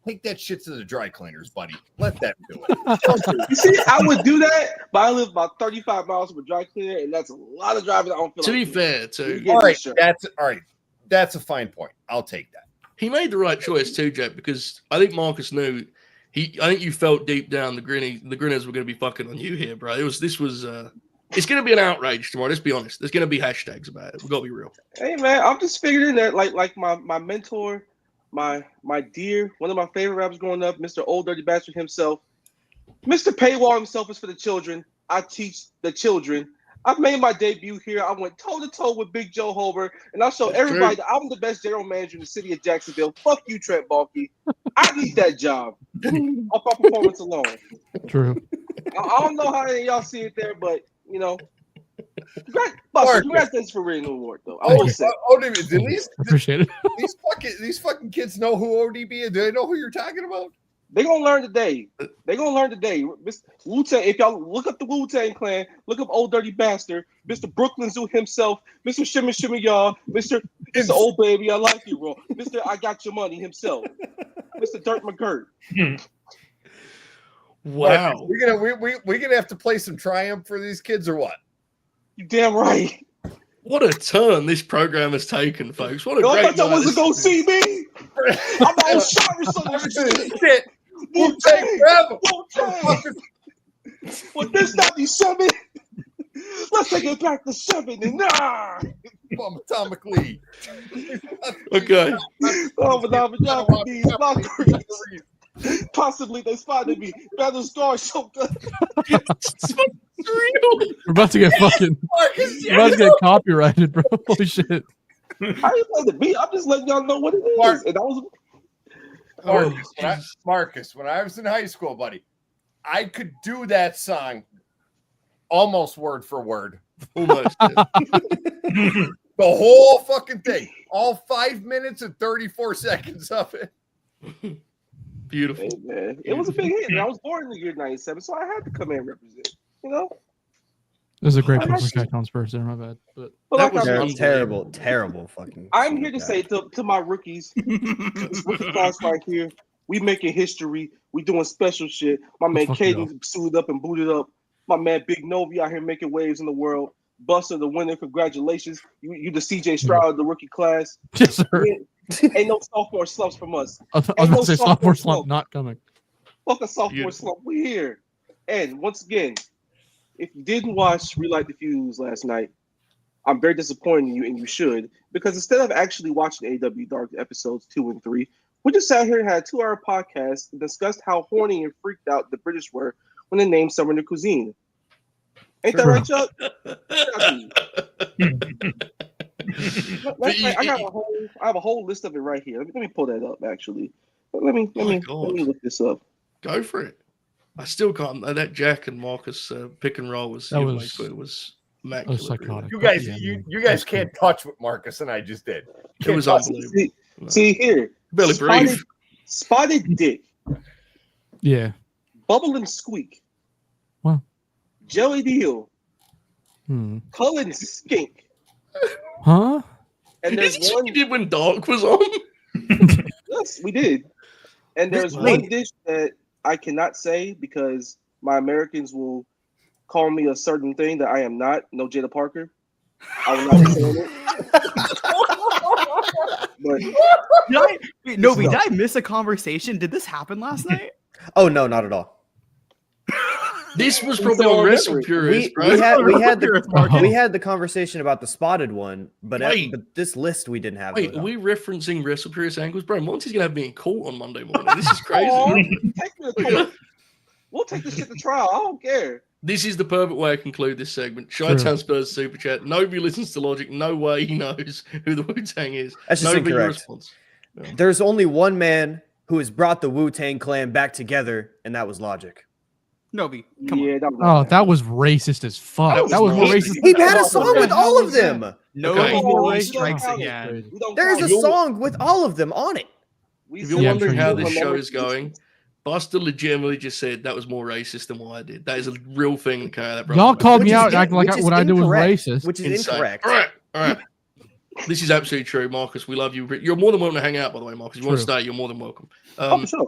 Take that shit to the dry cleaners, buddy. Let that do it. You see, I would do that, but I live about 35 miles from a dry cleaner, and that's a lot of driving. I don't feel To like be fair, too. All right. That's a fine point. I'll take that. He made the right choice too, Jack, because I think Marcus knew. I think you felt deep down the Grinners were going to be fucking on you here, bro. It's going to be an outrage tomorrow. Let's be honest. There's going to be hashtags about it. We've got to be real. Hey man, I'm just figuring that like my mentor, my dear, one of my favorite rappers growing up, Mr. Old Dirty Bastard himself, Mr. Paywall himself is for the children. I teach the children. I've made my debut here. I went toe to toe with Big Joe Holbert, and I show everybody that I'm the best general manager in the city of Jacksonville. Fuck you, Trent Baalke. I need that job off my performance alone. True. I don't know how any of y'all see it there, but congratulations for winning the award, though. I will say. Appreciate it. These fucking kids know who ODB is. Do they know who you're talking about? They're gonna learn today. Wu-Tang, if y'all look up the Wu-Tang Clan, look up Old Dirty Bastard, Mr. Brooklyn Zoo himself, Mr. Shimmy Shimmy Y'all, Mr. Old Baby, I like you, bro. Mr. I Got Your Money himself, Mr. Dirt McGirt. Wow. We're gonna have to play some Triumph for these kids or what? You damn right. What a turn this program has taken, folks. What a I great thought y'all wasn't gonna see me. I'm the Osiris on this shit. Wu-Tang forever. Well, this 97. Let's take it back to 7 and 9. Atomic League. Okay. Possibly they spotted me. Battle Star so good. We're about to get copyrighted, bro. Holy shit. How you play the beat? I'm just letting y'all know what it is. And that was Marcus, when I was in high school, buddy, I could do that song almost word for word. Almost. The whole fucking thing. All 5 minutes and 34 seconds of it. Beautiful. Hey, man. It was a big hit. And I was born in the year 97, so I had to come in and represent. It was a great pick for Cat Spurs there, my bad. But that was terrible fucking. I'm here to say to my rookies, this rookie class right here, we making history. We doing special shit. My man Caden suited up and booted up. My man Big Novi out here making waves in the world. Buster, the winner, congratulations. You the CJ Stroud of the rookie class. Yes, sir. Ain't no sophomore slumps from us. I was going to say sophomore slump not coming. Fuck a sophomore slump. We here. And once again, if you didn't watch Relight the Fuse last night, I'm very disappointed in you, and you should, because instead of actually watching AW Dark episodes 2 and 3, we just sat here and had a 2-hour podcast and discussed how horny and freaked out the British were when they named some of their cuisine. Ain't that right, Chuck? I have a whole list of it right here. Let me pull that up. Actually, let me look this up. Go for it. I still can't. That Jack and Marcus pick and roll was immaculate. Psychotic. You guys can't touch what Marcus and I just did. It was unbelievable. See here, barely breathe. Spotted Dick. Yeah. Bubble and Squeak. Wow. Jelly Deal. Cullen Skink. Huh? And there's one you did when Dark was on. Yes, we did. And there's one dish that I cannot say because my Americans will call me a certain thing that I am not. No Jada Parker. I will not be saying it. But did I miss a conversation? Did this happen last night? Oh no, not at all. This was probably on Wrestle Purist, we had bro. the conversation about the spotted one, but this list we didn't have. Wait, are we referencing Wrestle Purist angles, bro? Monty's gonna have me in court on Monday morning. This is crazy. We'll take this shit to trial. I don't care. This is the perfect way to conclude this segment. Chi-Town Spurs Super Chat. Nobody listens to Logic. No way he knows who the Wu-Tang is. That's just incorrect. Yeah. There's only one man who has brought the Wu-Tang Clan back together, and that was Logic. Nobi, come on. That was racist as fuck. That was more racist. He had a song with all of them. Nobi strikes again. There's a song with all of them on it. If you're wondering how this show is going, Buster legitimately just said that was more racist than what I did. That is a real thing. Y'all called me out acting like what I did was racist. Which is incorrect. All right. This is absolutely true, Marcus. We love you. You're more than welcome to hang out, by the way, Marcus. If you want to stay, you're more than welcome. For sure.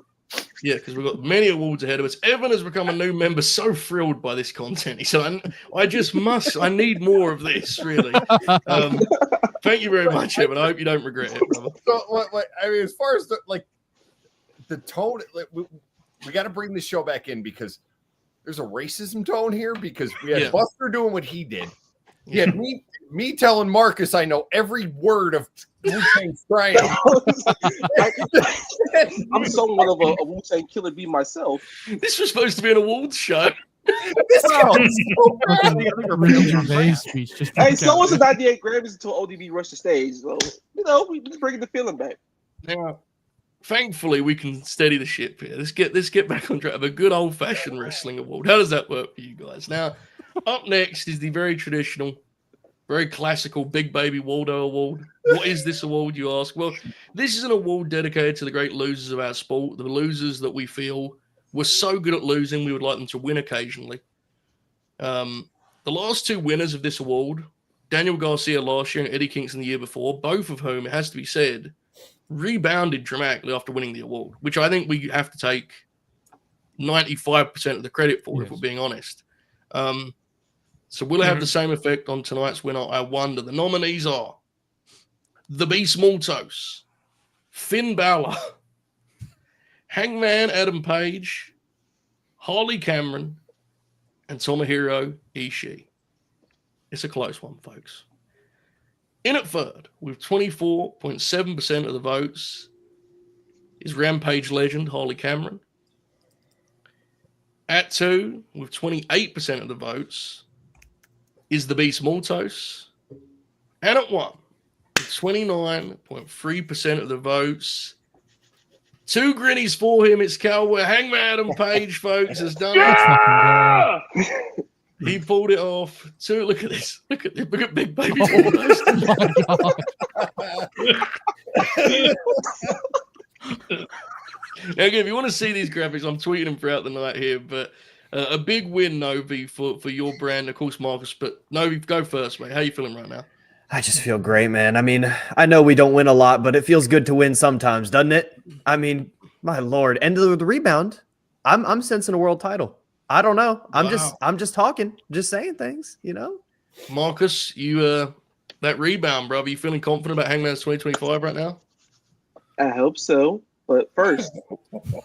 Yeah, because we've got many awards ahead of us. Evan has become a new member, so thrilled by this content. He said, I need more of this, really. Thank you very much, Evan. I hope you don't regret it, brother. So, I mean, as far as the tone, we got to bring this show back in because there's a racism tone here because we had Buster doing what he did. Yeah, me telling Marcus I know every word of Wu-Tang Triumph. I'm somewhat of a Wu-Tang killer bee myself. This was supposed to be an awards show. This sounds so bad. Hey, so was the 98 Grammys until ODB rushed the stage. So, we just bringing the feeling back. Yeah. Thankfully, we can steady the ship here. Let's get back on track of a good old-fashioned wrestling award. How does that work for you guys? Now, up next is the very traditional, very classical Big Baby Waldo Award. What is this award, you ask? Well, this is an award dedicated to the great losers of our sport, the losers that we feel were so good at losing we would like them to win occasionally. The last two winners of this award, Daniel Garcia last year and Eddie Kingston the year before, both of whom, it has to be said, rebounded dramatically after winning the award, which I think we have to take 95% of the credit for, if we're being honest. So will it have the same effect on tonight's winner? I wonder. The nominees are The Beast Maltos, Finn Balor, Hangman Adam Page, Harley Cameron, and Tomohiro Ishii. It's a close one, folks. In at third, with 24.7% of the votes, is Rampage legend Harley Cameron. At two, with 28% of the votes, is the Beast Maltos. And at one, with 29.3% of the votes, two Grinnies for him. It's Cowboy Hangman Adam Page, folks, has done it. He pulled it off. Two, look at this. Look at Big Baby. Now, again, if you want to see these graphics, I'm tweeting them throughout the night here. But a big win, Novi, for your brand, of course, Marcus. But Novi, go first, mate. How are you feeling right now? I just feel great, man. I mean, I know we don't win a lot, but it feels good to win sometimes, doesn't it? I mean, my Lord. And the rebound, I'm sensing a world title. I don't know. I'm just talking, just saying things, Marcus, you that rebound, bro. Are you feeling confident about Hangman's 2025 right now? I hope so. But first,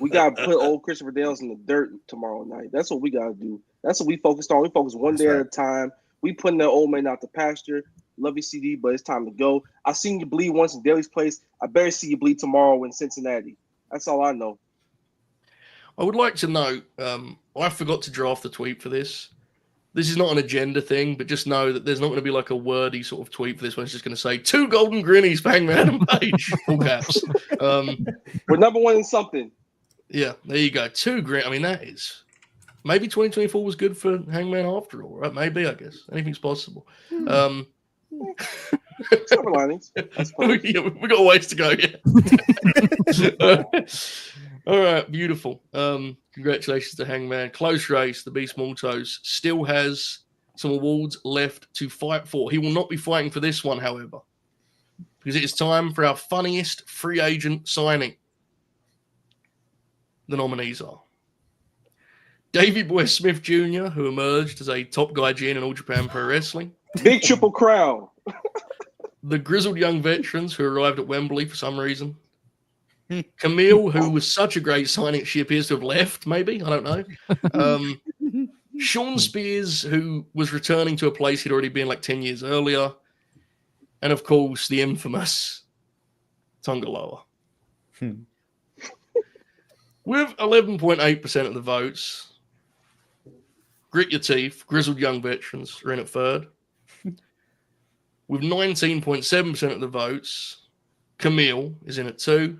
we gotta put old Christopher Dales in the dirt tomorrow night. That's what we gotta do. That's what we focused on. We focus one day at a time. We putting that old man out the pasture. Love your CD, but it's time to go. I seen you bleed once in Daly's place. I better see you bleed tomorrow in Cincinnati. That's all I know. I would like to note, I forgot to draft the tweet for this. This is not an agenda thing, but just know that there's not going to be like a wordy sort of tweet for this one. It's just going to say 2 Golden Grinnies for Hangman Adam Page, full caps. We're number one in something. Yeah, there you go. 2 Grin. I mean, that is maybe 2024 was good for Hangman after all, right? Maybe, I guess anything's possible. Silver linings. We got a ways to go. Yeah. All right, beautiful. Congratulations to Hangman. Close race. The Beast Maltos still has some awards left to fight for. He will not be fighting for this one, however, because it is time for our funniest free agent signing. The nominees are Davey Boy Smith Jr., who emerged as a top guy in All Japan Pro Wrestling. Big Triple Crown. The grizzled young veterans who arrived at Wembley for some reason. Camille, who was such a great signing, she appears to have left, maybe. I don't know. Sean Spears, who was returning to a place he'd already been like 10 years earlier. And of course, the infamous Tonga Loa. With 11.8% of the votes, Grit Your Teeth, Grizzled Young Veterans are in at third. With 19.7% of the votes, Cameo is in at 2.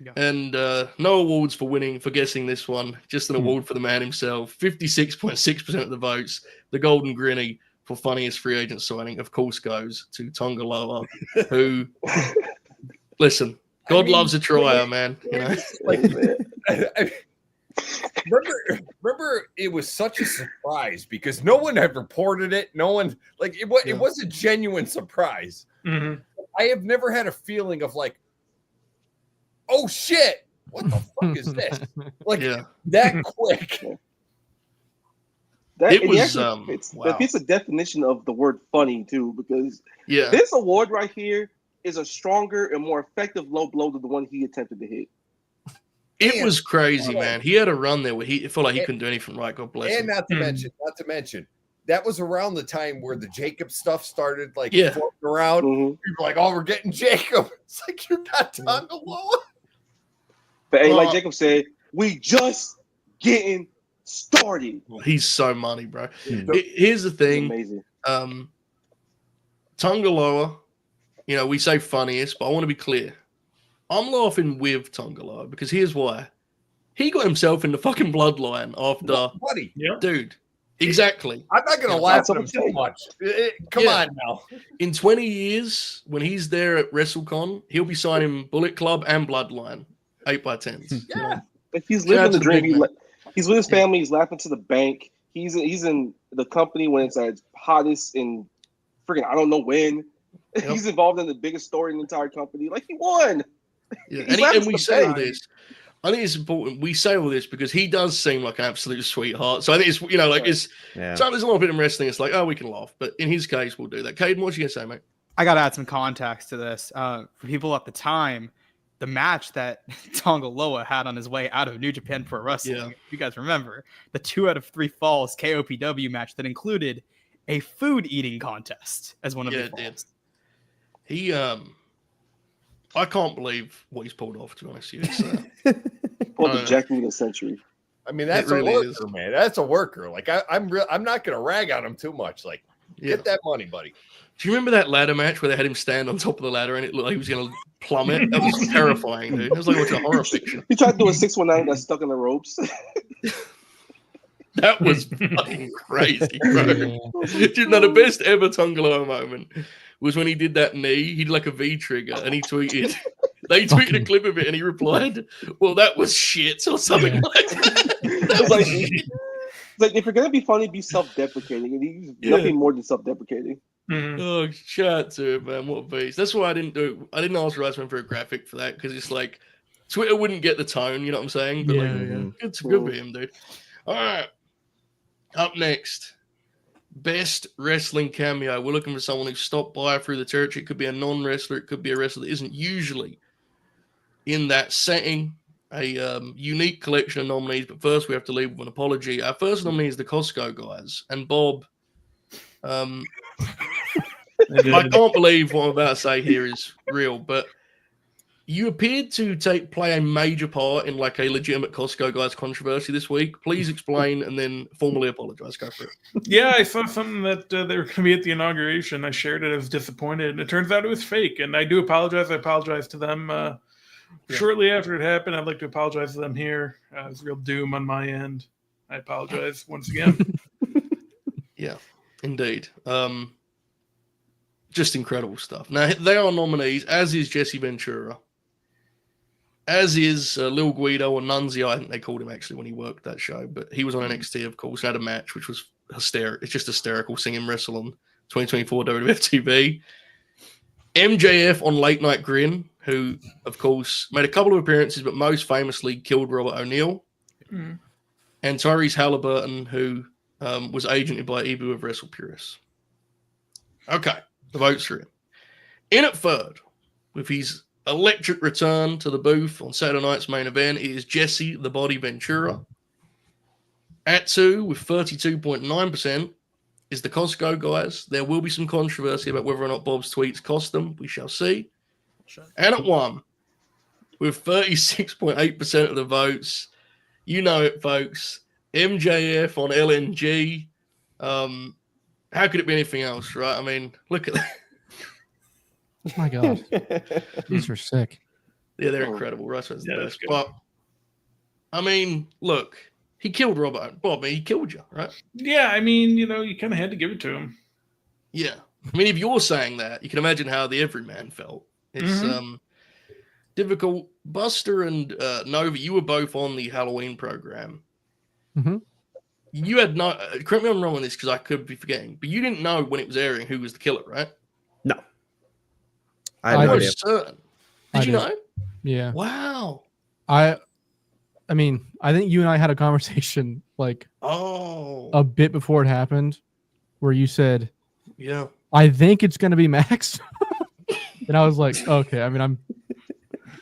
Yeah. And no awards for guessing this one, just an award for the man himself. 56.6% of the votes, the Golden Grinny for funniest free agent signing, of course, goes to Tonga Loa, who, listen, God loves a trier, man. You know, remember, it was such a surprise because no one had reported it. No one it was a genuine surprise. Mm-hmm. I have never had a feeling of like, oh shit, what the fuck is this? Like that quick. It's a definition of the word funny too, because this award right here is a stronger and more effective low blow than the one he attempted to hit. It was crazy, man. He had a run there where he felt like he couldn't do anything right. God bless him. And not to mention, that was around the time where the Jacob stuff started floating around. Mm-hmm. People were like, oh, we're getting Jacob. It's like, you're not Tonga Loa. But hey, like Jacob said, we just getting started. He's so money, bro. Here's the thing. Amazing. Tonga Loa, you know, we say funniest, but I want to be clear. I'm laughing with Tonga Loa because here's why. He got himself in the fucking bloodline after... Buddy. Dude, exactly. I'm not going to laugh at him so much. Come on now. In 20 years, when he's there at WrestleCon, he'll be signing Bullet Club and Bloodline. 8x10s. Yeah. But he's living the dream. He's with his family. He's laughing to the bank. He's in the company when it's at its hottest in freaking I don't know when. Yep. He's involved in the biggest story in the entire company. Like, he won. Yeah. And we say all this. I think it's important. We say all this because he does seem like an absolute sweetheart. So I think it's, you know, like it's, so there's a lot of it in wrestling. It's like, oh, we can laugh. But in his case, we'll do that. Caden, what you going to say, mate? I got to add some context to this. For people at the time, the match that Tonga Loa had on his way out of New Japan Pro Wrestling, if you guys remember, the 2 out of 3 falls KOPW match that included a food eating contest as one of the falls. He, I can't believe what he's pulled off, to be honest with you. Pulled the Jack Meat of the century. I mean, that's really a worker, man. That's a worker. Like, I'm not going to rag on him too much. Like, get that money, buddy. Do you remember that ladder match where they had him stand on top of the ladder and it looked like he was going to plummet? That was terrifying, dude. It was like watching a horror picture. He tried to do a 619 got stuck in the ropes. That was fucking crazy, bro. Dude, no, the best ever Tonga Loa moment was when he did that knee. He did like a V trigger and he tweeted. They tweeted a clip of it and he replied, well, that was shit or something like that. It's like, if you're going to be funny, be self-deprecating. And he's nothing more than self-deprecating. Mm-hmm. Oh, shout out to it, man. What a beast. That's why I didn't ask Riceman for a graphic for that because it's like Twitter wouldn't get the tone, you know what I'm saying? But it's good for him, dude. All right. Up next, best wrestling cameo. We're looking for someone who stopped by through the territory. It could be a non-wrestler. It could be a wrestler that isn't usually in that setting. A unique collection of nominees. But first, we have to leave with an apology. Our first nominee is the Costco guys. And Bob, I can't believe what I'm about to say here is real, but you appeared to play a major part in like a legitimate Costco guys controversy this week. Please explain and then formally apologize. Go for it. Yeah, I saw something that they were going to be at the inauguration. I shared it. I was disappointed. And it turns out it was fake. And I do apologize. I apologize to them shortly after it happened. I'd like to apologize to them here. It was real doom on my end. I apologize once again. Yeah, indeed. Just incredible stuff. Now, they are nominees, as is Jesse Ventura, as is Lil Guido or Nunzio. I think they called him actually when he worked that show, but he was on NXT, of course, had a match, which was hysterical. It's just hysterical seeing him wrestle on 2024 WWF TV. MJF on Late Night Grin, who, of course, made a couple of appearances, but most famously killed Robert O'Neill. Mm. And Tyrese Halliburton, who was agented by Ibu of Wrestle Purists. Okay. The votes are in. In at third, with his electric return to the booth on Saturday night's main event, is Jesse the Body Ventura. At 2 with 32.9% is the Costco guys. There will be some controversy about whether or not Bob's tweets cost them. We shall see. And at 1 with 36.8% of the votes, you know it, folks. MJF on LNG. How could it be anything else, right? I mean, look at that. Oh my God. These are sick. Yeah, they're incredible. Russell's the Yeah, best. that's good. But, I mean, look, he killed Robert. Bob, he killed you, right? Yeah, I mean, you kind of had to give it to him. Yeah. I mean, if you're saying that, you can imagine how the everyman felt. It's difficult. Buster and Nova, you were both on the Halloween program. Mm-hmm. You had no, correct me if I'm wrong on this because I could be forgetting, but you didn't know when it was airing who was the killer, right? No. I had no was idea. certain. I Did you did. know? Yeah. Wow. I mean, I think you and I had a conversation like Oh. a bit before it happened where you said, Yeah. I think it's going to be Max. And I was like, okay. I mean,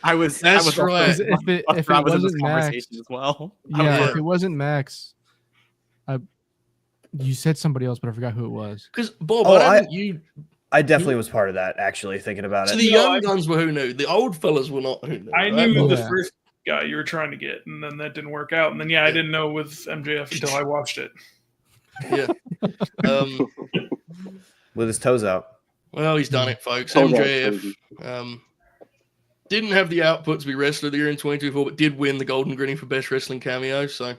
That's right. if it I was in this wasn't Max, conversation as well. yeah, if it wasn't Max, you said somebody else, but I forgot who it was. Because, Bob, Oh, I don't think you. I definitely was part of that, actually, thinking about So it. the young guns were who knew. The old fellas were not who knew. I right? knew the Yeah. first guy you were trying to get, and then that didn't work out. And then, I didn't know with MJF until I watched it. Yeah. With his toes out. Well, he's done it, folks. Toes out, MJF crazy. didn't have the output to be Wrestler of the Year in 2024, but did win the Golden Grinnie for Best Wrestling Cameo. So,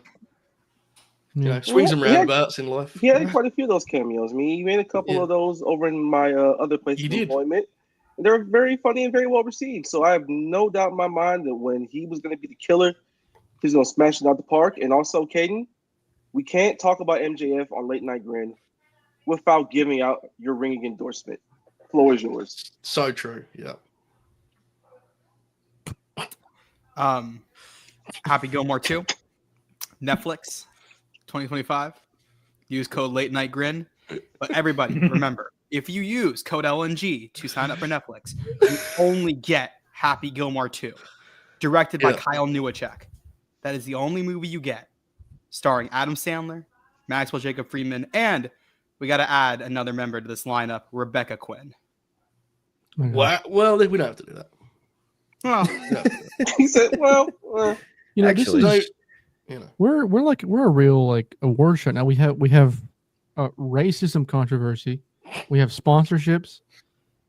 swings and Yeah, yeah. roundabouts in life. He had quite a few of those cameos. I mean, he made a couple of those over in my other place He of did. employment. They're very funny and very well received. So I have no doubt in my mind that when he was going to be the killer, he's going to smash it out the park. And also, Caden, we can't talk about MJF on Late Night Grin without giving out your ringing endorsement. Floor is yours. So true. Yeah. Happy Gilmore 2, Netflix, 2025. Use code Late Night Grin. But everybody, remember, if you use code LNG to sign up for Netflix, you only get Happy Gilmore 2, directed by Kyle Newacek. That is the only movie you get, starring Adam Sandler, Maxwell Jacob Freeman, and we got to add another member to this lineup, Rebecca Quinn. Well, we don't have to do that. Well, He said, well, Actually, this is, we're a real award show now. We have racism controversy, we have sponsorships,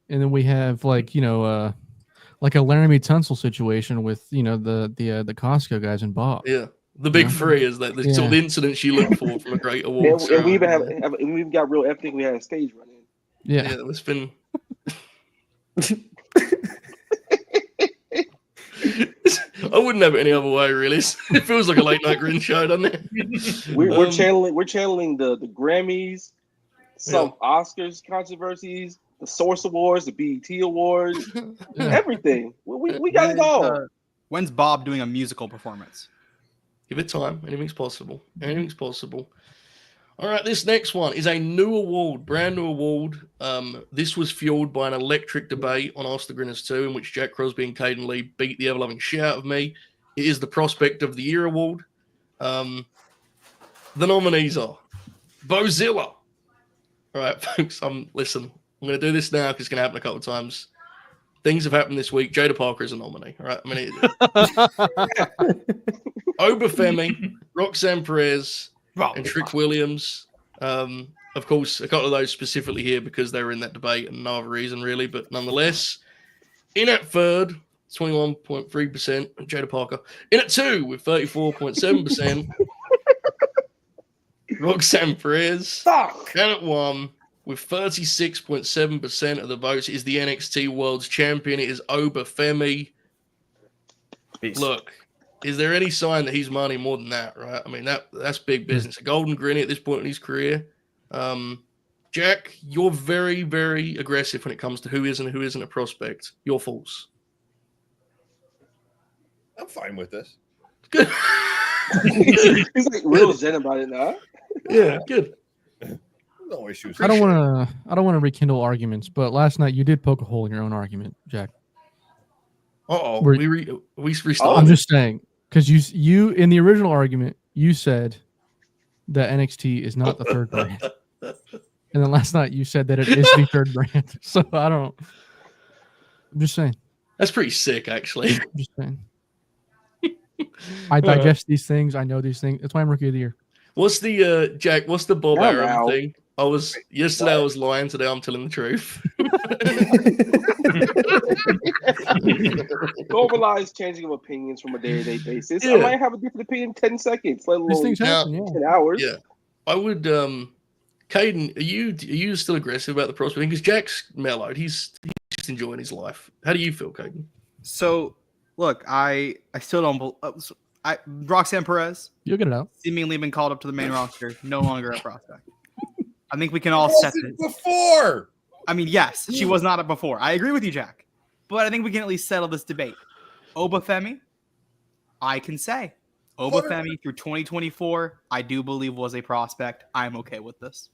and then we have like a Laramie Tunsil situation with the Costco guys and Bob. Yeah, the big three is that the sort of incidents you look for from a great award. and we even we've got real epic. We had a stage run in. Yeah, it's been. I wouldn't have it any other way, really. It feels like a late night Grin show, doesn't it? We're channeling the Grammys, some Oscars controversies, the Source Awards, the BET Awards, everything. We got it all. When's Bob doing a musical performance? Give it time. Anything's possible. Anything's possible. All right, this next one is a new award, brand new award. This was fueled by an electric debate on Ask the Grinners 2, in which Jack Crosby and Caden Lee beat the ever-loving shit out of me. It is the Prospect of the Year award. The nominees are Bozilla. All right, folks, listen, I'm going to do this now because it's going to happen a couple of times. Things have happened this week. Jada Parker is a nominee. All right, I mean, Obafemi, Roxanne Perez, and Trick Williams. Of course, a couple of those specifically here because they were in that debate and no other reason really, but nonetheless. In at third, 21.3%, Jada Parker. In at 2 with 34.7%, Roxanne Perez. Fuck. And at 1 with 36.7% of the votes is the NXT World's Champion. It is Obafemi. Look, is there any sign that he's money more than that, right? I mean, that's big business. A Golden Grinnie at this point in his career. Jack, you're very, very aggressive when it comes to who is and who isn't a prospect. You're false. I'm fine with this. Good. He's like real zen about it now. Yeah, good. No issues. I don't want to rekindle arguments, but last night you did poke a hole in your own argument, Jack. Uh-oh. We're- We restarted. I'm just saying because you in the original argument you said that NXT is not the third brand. And then last night you said that it is the third brand. So I'm just saying. That's pretty sick, actually. I'm just saying. I digest these things. I know these things. That's why I'm Rookie of the Year. What's the Jack? What's the Bob Now, Arum now. thing? Yesterday I was lying. Today I'm telling the truth. Normalize changing of opinions from a day-to-day basis. I Yeah. might have a different opinion in 10 seconds, let These alone things happen, yeah. 10 hours. Yeah, I would. Caden, are you still aggressive about the prospect? Because Jack's mellowed. He's just enjoying his life. How do you feel, Caden? So, look, I still don't. Roxanne Perez You'll get it out. seemingly been called up to the main roster, no longer a prospect. I think we can all set Wasn't this. before. I mean, yes, she was not up before. I agree with you, Jack. But I think we can at least settle this debate. Obafemi, I can say. Obafemi through 2024, I do believe was a prospect. I'm okay with this.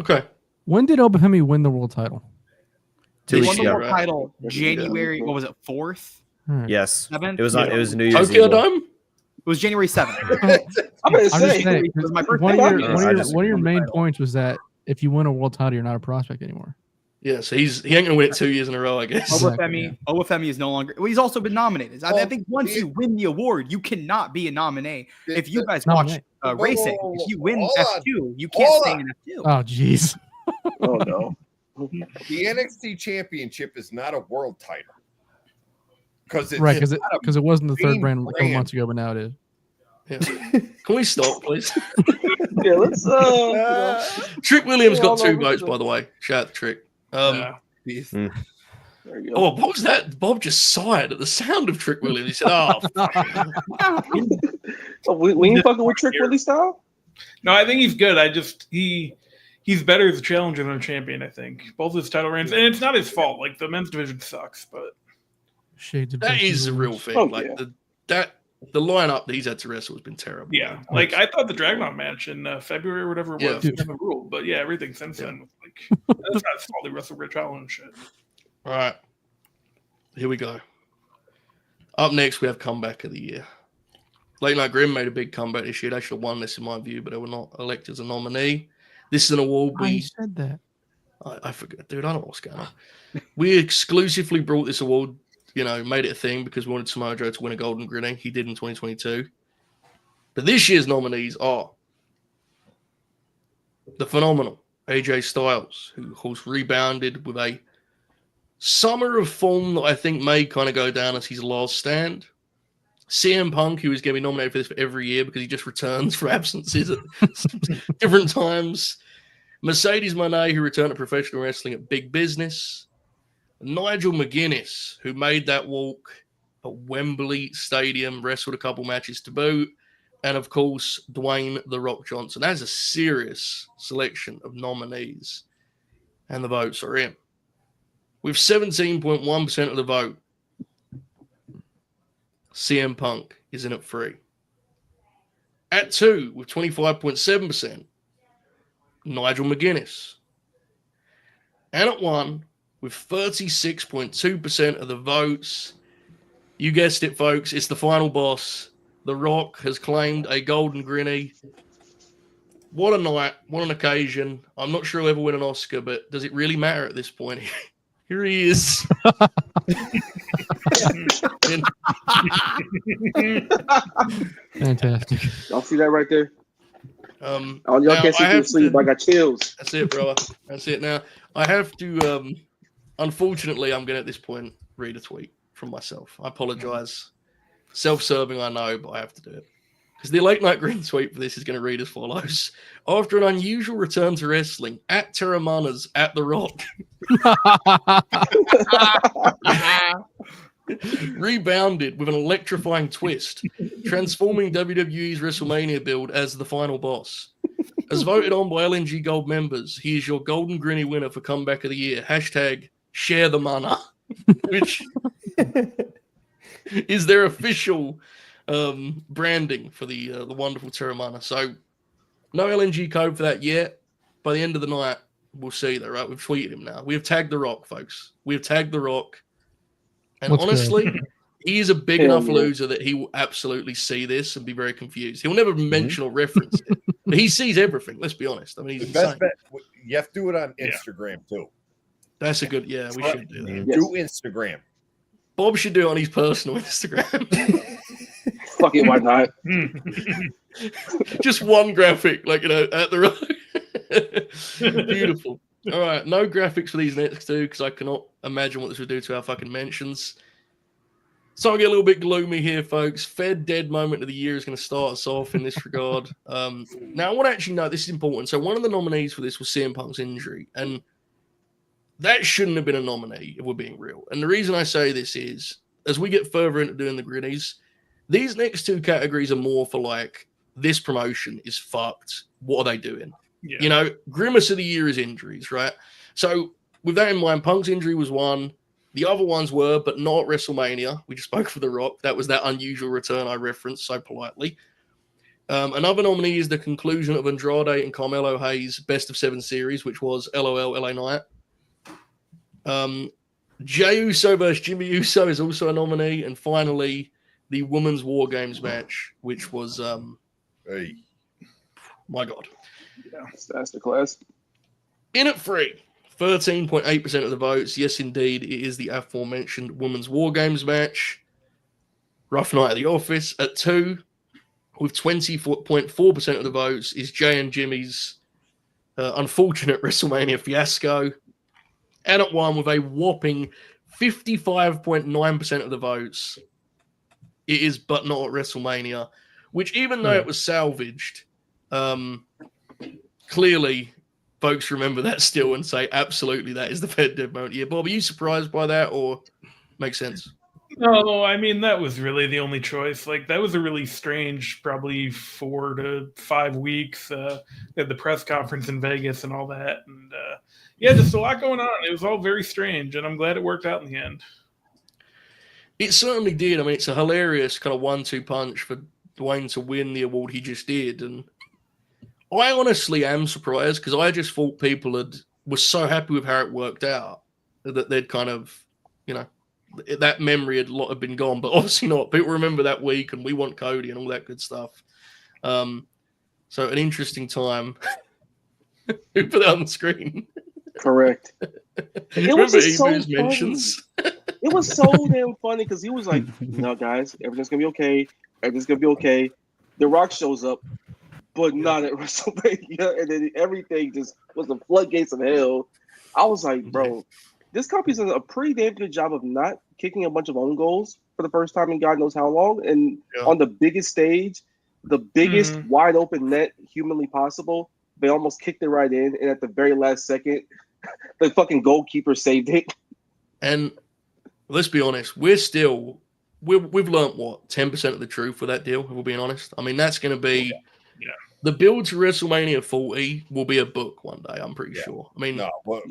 Okay. When did Obafemi win the world title? 2 He weeks won the ago. world title January, what was it, 4th? All right. Yes. 7th? It was on. It was New Year's Tokyo Eve. Dome? It was January 7th. I'm going to I'm say, just saying, it was my one birthday. of your main points was that if you win a world title, you're not a prospect anymore. Yeah, so he ain't gonna win it 2 years in a row, I guess. Exactly, Obafemi is no longer. Well, he's also been nominated. I think once you win the award, you cannot be a nominee. If you guys watch racing, if you win F2, you can't stay in F2. Oh, jeez. oh, no. The NXT Championship is not a world title. Because it's Right, because it wasn't the third main brand a couple months ago, but now it is. Yeah. Can we stop, please? Yeah, let's. Trick Williams Yeah, got all 2 over votes, the- by the way. Shout out to Trick. Yeah. There you go. Oh, what was that? Bob just sighed at the sound of Trick Williams. He said, "Oh, Oh, we ain't fucking with Trick Willie style? No, I think he's good. He's better as a challenger than a champion, I think. Both his title reigns, and it's not his fault. Like, the men's division sucks, but Shades of that Jesse is a real Williams. thing." Oh, Like yeah. the lineup that he's had to wrestle has been terrible. yeah. Like, I thought the Dragunov match in February or whatever it Yeah. was never ruled, but yeah, everything since then was like, that's not his fault. They wrestled Rich Allen and shit. All right, here we go. Up next, we have comeback of the year. Late Night Grin made a big comeback this year. They should have won this in my view, but they were not elected as a nominee. This is an award I said that. I forget, dude. I don't know what's going on. We exclusively brought this award, made it a thing because we wanted Samoa Joe to win a Golden Grinnie. He did in 2022. But this year's nominees are the phenomenal AJ Styles, who of course rebounded with a summer of form that I think may kind of go down as his last stand. CM Punk, who is going to be nominated for this for every year because he just returns from absences at different times. Mercedes Moné, who returned to professional wrestling at Big Business. Nigel McGuinness, who made that walk at Wembley Stadium, wrestled a couple matches to boot. And, of course, Dwayne "The Rock" Johnson. That's a serious selection of nominees. And the votes are in. With 17.1% of the vote, CM Punk is in at 3. At 2, with 25.7%, Nigel McGuinness. And at 1, with 36.2% of the votes, you guessed it, folks, it's the final boss. The Rock has claimed a Golden Grinnie. What a night. What an occasion. I'm not sure he'll ever win an Oscar, but does it really matter at this point? Here he is. Fantastic. Y'all see that right there? Y'all Y'all can't see through sleep, but I got chills. That's it, brother. That's it. Now, I have to, unfortunately, I'm going to at this point read a tweet from myself. I apologize. Self-serving, I know, but I have to do it. Because the Late Night Grin tweet for this is going to read as follows. After an unusual return to wrestling, at Terramana's at The Rock rebounded with an electrifying twist, transforming WWE's WrestleMania build as the final boss. As voted on by LNG Gold members, he is your Golden Grinnie winner for Comeback of the Year. Hashtag share the mana, which is their official branding for the wonderful Terramana. So no LNG code for that yet. By the end of the night, we'll see though, right? We've tweeted him now. We have tagged The Rock, folks. We have tagged The Rock. And Let's honestly, he is a big Hell enough yeah. loser that he will absolutely see this and be very confused. He'll never mention or reference it, but he sees everything. Let's be honest. I mean, he's The best insane. bet. You have to do it on Yeah. Instagram too. That's a good. Yeah, we should do that. Yes. Do Instagram. Bob should do it on his personal Instagram. Fuck it, why not? Just one graphic, like, at the right. Beautiful. All right, no graphics for these next two because I cannot imagine what this would do to our fucking mentions. So I get a little bit gloomy here, folks. Fed dead moment of the year is going to start us off in this regard. Now, I want to actually know this is important. So one of the nominees for this was CM Punk's injury, and that shouldn't have been a nominee if we're being real. And the reason I say this is, as we get further into doing the Grinnies, these next two categories are more for like, this promotion is fucked. What are they doing? Yeah. Grimace of the year is injuries, right? So with that in mind, Punk's injury was one. The other ones were, but not WrestleMania. We just spoke for The Rock. That was that unusual return I referenced so politely. Another nominee is the conclusion of Andrade and Carmelo Hayes' Best of 7 series, which was LOL LA Knight. Jey Uso versus Jimmy Uso is also a nominee. And finally, the Women's War Games match, which was, Hey. my God. Yeah, that's the class. In at 3, 13.8% of the votes. Yes, indeed, it is the aforementioned Women's War Games match. Rough night at the office. At 2, with 20.4% of the votes, is Jay and Jimmy's unfortunate WrestleMania fiasco. And at 1, with a whopping 55.9% of the votes, it is But Not at WrestleMania, which even though it was salvaged, clearly folks remember that still and say, absolutely, that is the Fed Dead moment. Yeah, Bob, are you surprised by that or makes sense? No, I mean, that was really the only choice. Like, that was a really strange, probably 4 to 5 weeks. They had the press conference in Vegas and all that. And yeah, just a lot going on. It was all very strange, and I'm glad it worked out in the end. It certainly did. I mean, it's a hilarious kind of 1-2 punch for Dwayne to win the award he just did. And I honestly am surprised because I just thought people were so happy with how it worked out that they'd kind of, that memory had been gone, but obviously not. People remember that week and we want Cody and all that good stuff. So an interesting time. Who put that on the screen? Correct. It was just so funny. Mentions? It was so damn funny because he was like, guys, everything's going to be okay. Everything's going to be okay. The Rock shows up, but not at WrestleMania. And then everything just was the floodgates of hell. I was like, bro, this company's done a pretty damn good job of not kicking a bunch of own goals for the first time in God knows how long. And on the biggest stage, the biggest wide open net humanly possible, they almost kicked it right in. And at the very last second, the fucking goalkeeper saved it. And let's be honest, we've learned what, 10% of the truth with that deal, if we're being honest. I mean, that's going to be the build to WrestleMania 40 will be a book one day, I'm pretty sure. I mean, we'll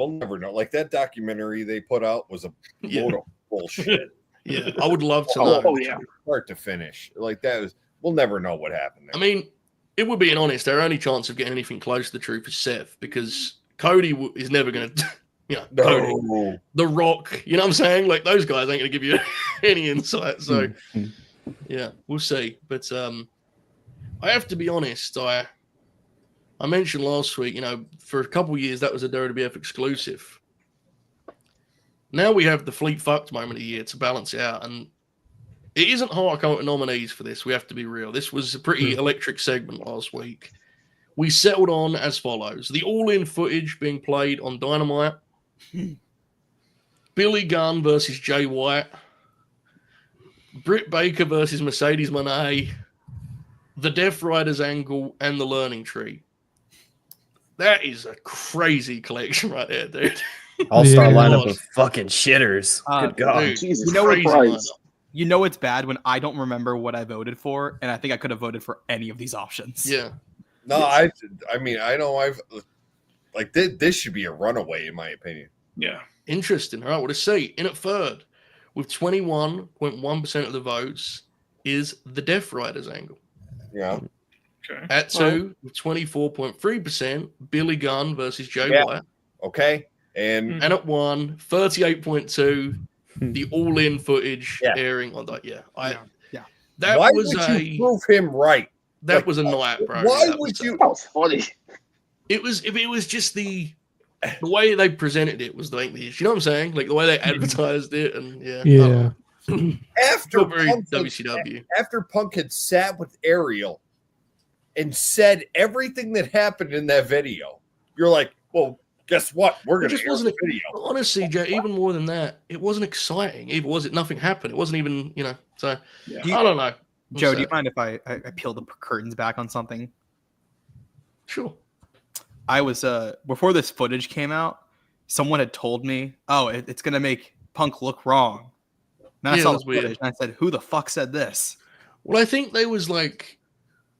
never know. Like that documentary they put out was a load of bullshit. Yeah, I would love to know. Start to finish. Like we'll never know what happened there. I mean, if we're being honest, our only chance of getting anything close to the truth is Seth, because Cody is never going to, Cody, The Rock, you know what I'm saying? Like, those guys ain't going to give you any insight. So, yeah, we'll see. But I have to be honest, I mentioned last week, for a couple of years, that was a WWF exclusive. Now we have the Fleet Fucked moment of the year to balance it out. And it isn't hard to come up with nominees for this. We have to be real. This was a pretty electric segment last week. We settled on as follows. The all-in footage being played on Dynamite. Billy Gunn versus Jay White. Britt Baker versus Mercedes Moné. The Death Riders angle and the Learning Tree. That is a crazy collection right there, dude. All-star lineup of fucking shitters. Good God. Dude, Jesus crazy Christ. lineup. You know it's bad when I don't remember what I voted for, and I think I could have voted for any of these options. Yeah. No, I mean, I know this should be a runaway in my opinion. Yeah. Interesting. All right, well, to see. In at third, with 21.1% of the votes, is the Death Riders angle. Yeah. Okay. At 2, with 24.3%, Billy Gunn versus Jay White. Okay. And at 1, 38.2, the all-in footage Yeah. airing on that. Yeah, Yeah. that Why was would a you prove him right? that like, was a night, bro. Why That would was you? That was funny. It was if it was just the way they presented it was like this. You know what I'm saying? Like the way they advertised it, and Yeah. After very Punk had- WCW. after Punk had sat with Ariel and said everything that happened in that video, you're like, well, guess what? We're It going to just air wasn't the video. honestly, Jay. Even more than that, it wasn't exciting. Even was it? Nothing happened. It wasn't even So Yeah. I don't know. Joe, do you mind if I peel the curtains back on something? Sure. I was before this footage came out, someone had told me, "Oh, it's gonna make Punk look wrong." And I Yeah, saw it the was weird. footage and I said, "Who the fuck said this?" Well, I think they was like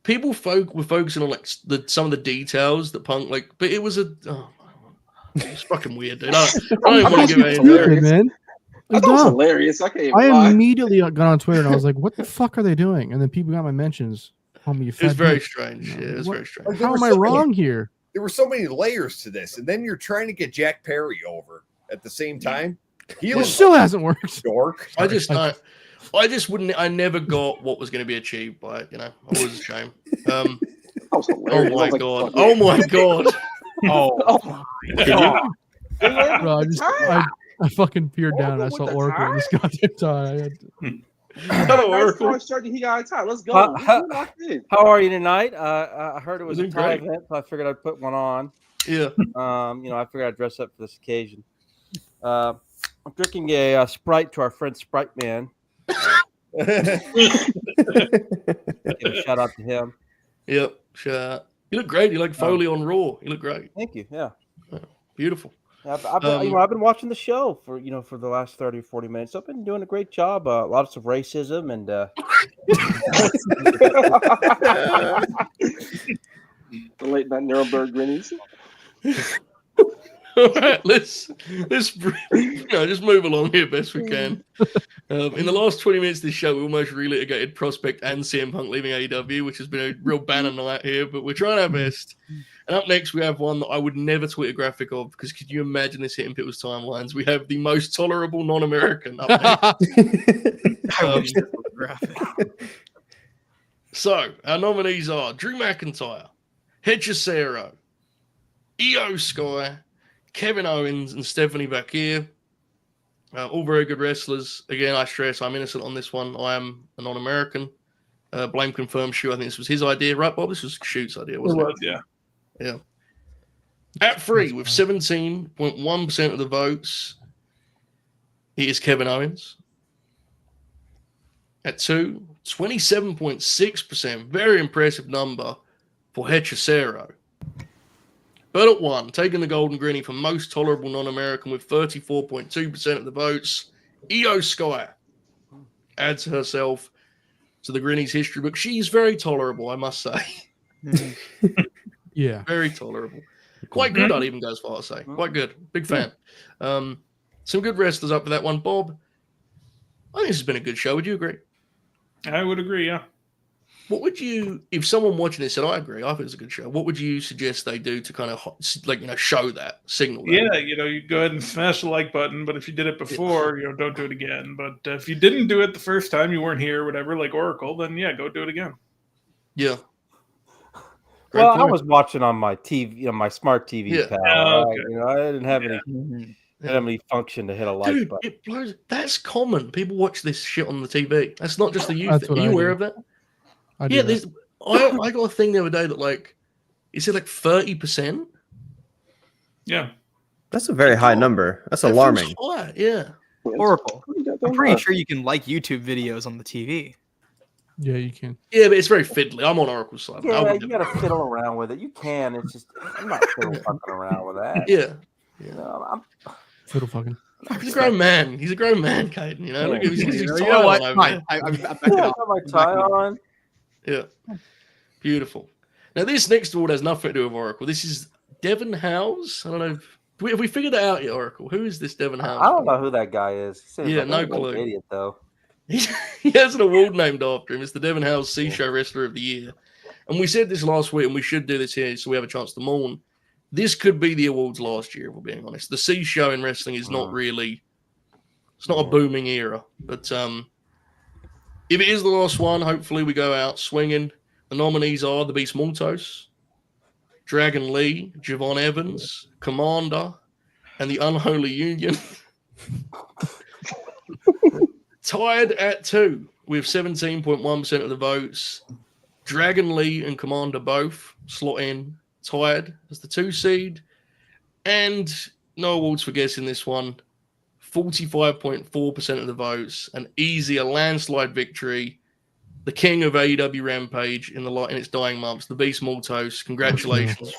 people were focusing on like some of the details that Punk but it was it's fucking weird, dude. I don't even want to give it Stupid, man. I It's thought it was dumb. hilarious. I can't even I lie. immediately got on Twitter and I was like, "What the fuck are they doing?" And then people got my mentions. Homie, you It was fat very bitch. strange. You know, Yeah, it was what- very strange. Like, there How were am I so many- wrong here? There were so many layers to this, and then you're trying to get Jack Perry over at the same time. He It was still hasn't worked. dork. I just wouldn't. I never got what was going to be achieved by it. I was ashamed. That was Oh hilarious. I my was like, god! fuck Oh my god! Oh, yeah. Bro, I fucking peered down and I Oracle saw with the Oracle in this goddamn tie. Hello, Oracle. He got time. Let's go. Huh? We locked in. How are you tonight? I heard it was a Doing tie great. event, so I figured I'd put one on. Yeah. I figured I'd dress up for this occasion. I'm drinking a Sprite to our friend Sprite Man. Give a shout out to him. Yep. Sure. You look great. You look Foley on Raw. You look great. Thank you. Yeah. Beautiful. I've been, I've been watching the show for the last 30 or 40 minutes. I've been doing a great job. Lots of racism and The late night Nuremberg Grinnies. All right, let's just move along here best we can. In the last 20 minutes of this show, we almost relitigated Prospect and CM Punk leaving AEW, which has been a real banner night here, but we're trying our best. And up next, we have one that I would never tweet a graphic of, because could you imagine this hitting people's timelines? We have the most tolerable non-American up next. I wish that was graphic. So, our nominees are Drew McIntyre, Hechicero, Io Sky, Kevin Owens, and Stephanie Bakir. All very good wrestlers. Again, I stress I'm innocent on this one. I am a non-American. Blame confirmed. Shoot, I think this was his idea, right, Bob? This was Shoot's idea, wasn't it? Yeah. Yeah. At 3, with 17.1% of the votes, he is Kevin Owens. At 2, 27.6%, very impressive number for Hechicero. But at 1, taking the Golden Grinnie for most tolerable non-American with 34.2% of the votes, Io Sky adds herself to the Grinnies history book. She's very tolerable, I must say. Yeah. Very tolerable. Quite good, I'd even go as far as say. Quite good. Big fan. Some good wrestlers up for that one. Bob, I think this has been a good show. Would you agree? I would agree, yeah. What would you, if someone watching this said, I agree, I think it's a good show, what would you suggest they do to kind of, show that, signal that? Yeah, you go ahead and smash the like button, but if you did it before, don't do it again. But if you didn't do it the first time, you weren't here, whatever, like Oracle, then yeah, go do it again. Yeah. Great Well, I point. was watching on my TV, my smart TV Yeah. pal. Oh, okay. I didn't have any Yeah. have any function to hit a like Dude, button. it blows. That's common. People watch this shit on the TV. That's not just the youth. That's Are what you I aware do. of that? I do Yeah, that. I got a thing the other day that is it 30%? Yeah. That's a very high number. That's That feels alarming. high, yeah. Oracle. I'm pretty sure you can like YouTube videos on the TV. Yeah, you can. Yeah, but it's very fiddly. I'm on Oracle's side. I Yeah, would you never- got to fiddle around with it. You can. It's just I'm not fiddle fucking around with that. Yeah. Fiddle fucking. He's a grown man. He's a grown man, Caden. Look at his You know tie what? on over Fine. there. I'm back Yeah, it I off. got my tie on. Yeah. Beautiful. Now, this next award has nothing to do with Oracle. This is Devon Hales. I don't know. Have we figured it out yet, Oracle? Who is this Devon Hales? I don't know who that guy is. He seems Yeah, like no a little clue. Idiot though. He has an award named after him. It's the Devon Hales C-Show Wrestler of the Year. And we said this last week, and we should do this here so we have a chance to mourn. This could be the awards last year, if we're being honest. The C-Show in wrestling is not really It's not a booming era, but if it is the last one, hopefully we go out swinging. The nominees are the Beast Mortos, Dragon Lee, Javon Evans, Commander, and the Unholy Union. Tied at 2 with 17.1% of the votes. Dragon Lee and Commander both slot in tied as the 2 seed. And no awards for guessing this one. 45.4% of the votes. An easy, a landslide victory. The king of AEW Rampage in its dying months, the Beast Mortos. Congratulations.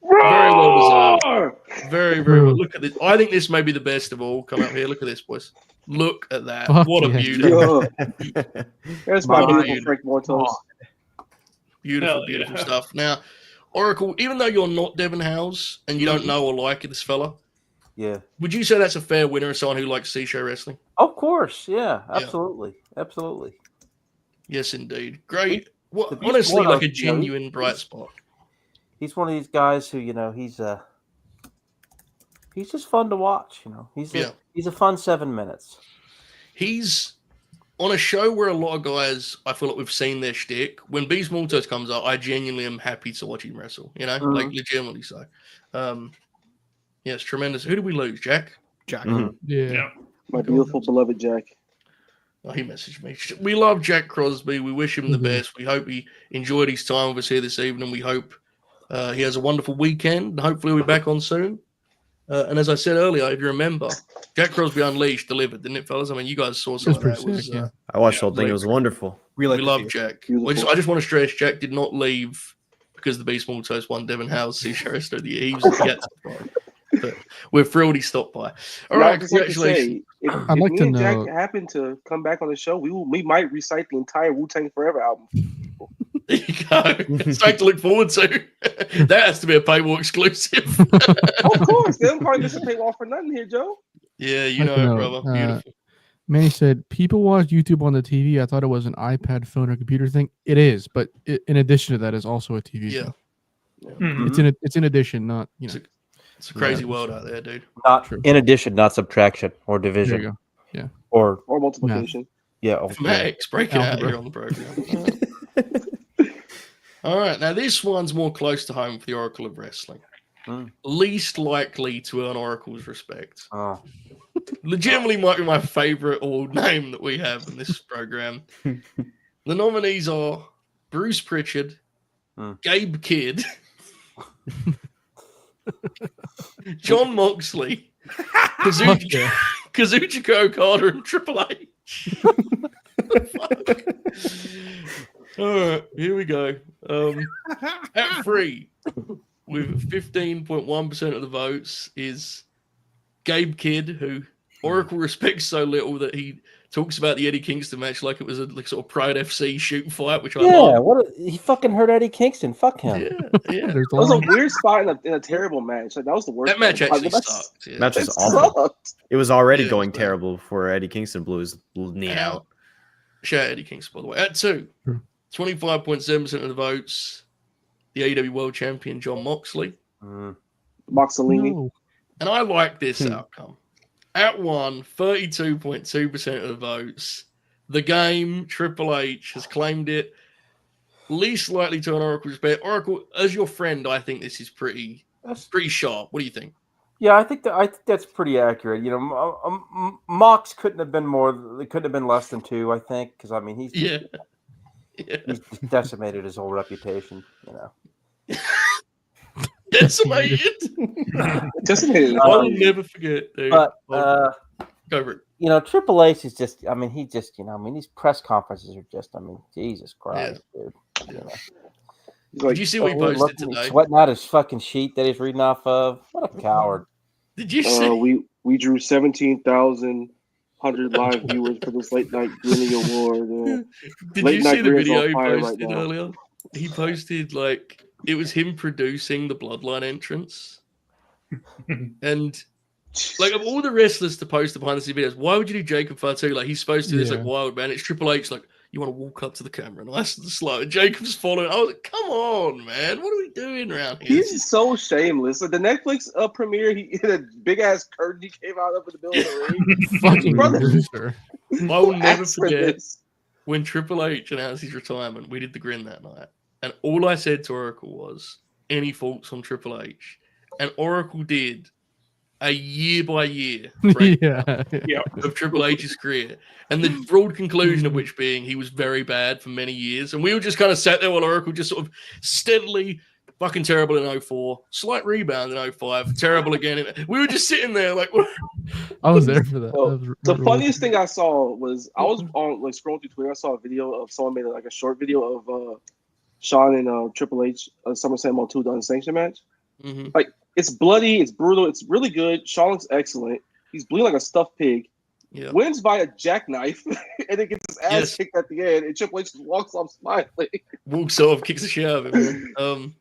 Very well deserved. Very, very well. Look at this. I think this may be the best of all. Come up here. Look at this, boys. Look at that. What a beauty. There's my beautiful Frank Mortos. Beautiful, beautiful stuff. Now, Oracle, even though you're not Devon Hales and you don't know or like this fella, would you say that's a fair winner of someone who likes C-show wrestling? Of course, yeah, absolutely, absolutely. Yes, indeed. Great. Honestly, like a genuine bright spot. He's one of these guys who, he's just fun to watch. He's a fun 7 minutes. He's on a show where a lot of guys, I feel like we've seen their shtick. When Beast Mortos comes up, I genuinely am happy to watch him wrestle. Like legitimately so. Yeah, it's tremendous. Who did we lose, Jack? Jack. Mm-hmm. Yeah. My beautiful beloved Jack. Oh, he messaged me. We love Jack Crosby. We wish him the best. We hope he enjoyed his time with us here this evening. We hope he has a wonderful weekend. Hopefully we'll be back on soon. And as I said earlier, if you remember, Jack Crosby Unleashed delivered, didn't it, fellas? I mean, you guys saw some of that. I watched the whole thing. It was wonderful. We love Jack. I just want to stress, Jack did not leave because the Beast Mortos won Devon Hales C-show wrestler of the year. He was but we're thrilled he stopped by. All right, congratulations. If me and Jack happen to come back on the show, we might recite the entire Wu-Tang Forever album. There you go. It's something to look forward to. That has to be a paywall exclusive. Of course. They don't probably miss a paywall for nothing here, Joe. Yeah, you know it, brother. Beautiful. Manny said, people watch YouTube on the TV. I thought it was an iPad, phone, or computer thing. It is, but in addition to that, is also a TV show. Mm-hmm. It's in addition, not, It's a crazy world out there, dude. Not true. In addition, not subtraction or division. There you go. Yeah. Or multiplication. Yeah. Max, break it out here on the program. All right. Now, this one's more close to home for the Oracle of Wrestling. Least likely to earn Oracle's respect. Legitimately might be my favorite old name that we have in this program. The nominees are Bruce Pritchard, Gabe Kidd, John Moxley, Kazuchika Okada, and Triple H. All right, here we go. At 3, with 15.1% of the votes, is Gabe Kidd, who Oracle respects so little that he talks about the Eddie Kingston match like it was a sort of Pride FC shoot fight, which I love. He fucking hurt Eddie Kingston. Fuck him. Yeah. That was a weird spot in a terrible match. Like, that was the worst. That match actually sucked. Yeah. Match was awful. It was already going terrible before Eddie Kingston blew his knee out. Shout out Eddie Kingston, by the way. At 2, 25.7% of the votes, the AEW World Champion John Moxley. Moxolini. No. And I like this outcome. At 1, 32.2% of the votes. The Game, Triple H, has claimed it. Least likely to an Oracle respect. Oracle, as your friend, I think this is pretty sharp. What do you think? Yeah, I think that's pretty accurate. Mox couldn't have been more. It couldn't have been less than 2. I think because he's he's decimated his whole reputation. Decimated. Decimated. I'll never forget, dude. But go over it. Triple H is just. These press conferences are just. Jesus Christ, dude. Did you see what he posted today? Sweating out his fucking sheet that he's reading off of. What a coward. Did you see? We drew 17,100 live viewers for this late night Grinny Award. Did you see the video he posted earlier? He posted it was him producing the Bloodline entrance, and of all the wrestlers to post the behind the scenes videos, why would you do Jacob Fatu? He's supposed to do this wild man. It's Triple H. you want to walk up to the camera nice and slow. Jacob's following. I was like, come on, man. What are we doing around here? He's so shameless. Like the Netflix premiere, he hit a big ass curtain. He came out up in the middle of the ring. Fucking Brother. loser. I will never Asked for forget this. when Triple H announced his retirement. We did the Grin that night. And all I said to Oracle was, any thoughts on Triple H? And Oracle did a year-by-year breakdown of Triple H's career. And the broad conclusion of which being he was very bad for many years. And we were just kind of sat there while Oracle just sort of steadily fucking terrible in 04, slight rebound in 05, terrible again. We were just sitting there like... I was there for that. So, That was the really funniest thing I saw was I was on like scrolling through Twitter. I saw a video of someone made like a short video of Shawn and Triple H SummerSlam 02 unsanctioned match. Mm-hmm. Like it's bloody, it's brutal, it's really good. Shawn looks excellent. He's bleeding like a stuffed pig. Yeah. Wins by a jackknife and then gets his ass kicked at the end. And Triple H just walks off smiling. Walks off, kicks the shit out of him. Man.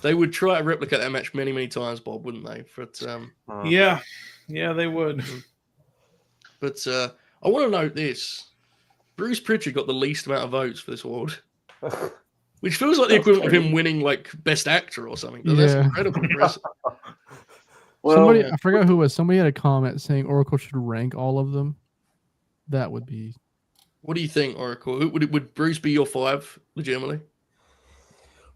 They would try to replicate that match many, many times, Bob, wouldn't they? But yeah, they would. But I want to note this: Bruce Pritchard got the least amount of votes for this award, which feels like the equivalent of him winning like Best Actor or something. That's incredibly impressive. Well, somebody, I forgot who it was. Somebody had a comment saying Oracle should rank all of them. That would be. What do you think, Oracle? Would Bruce be your 5 legitimately?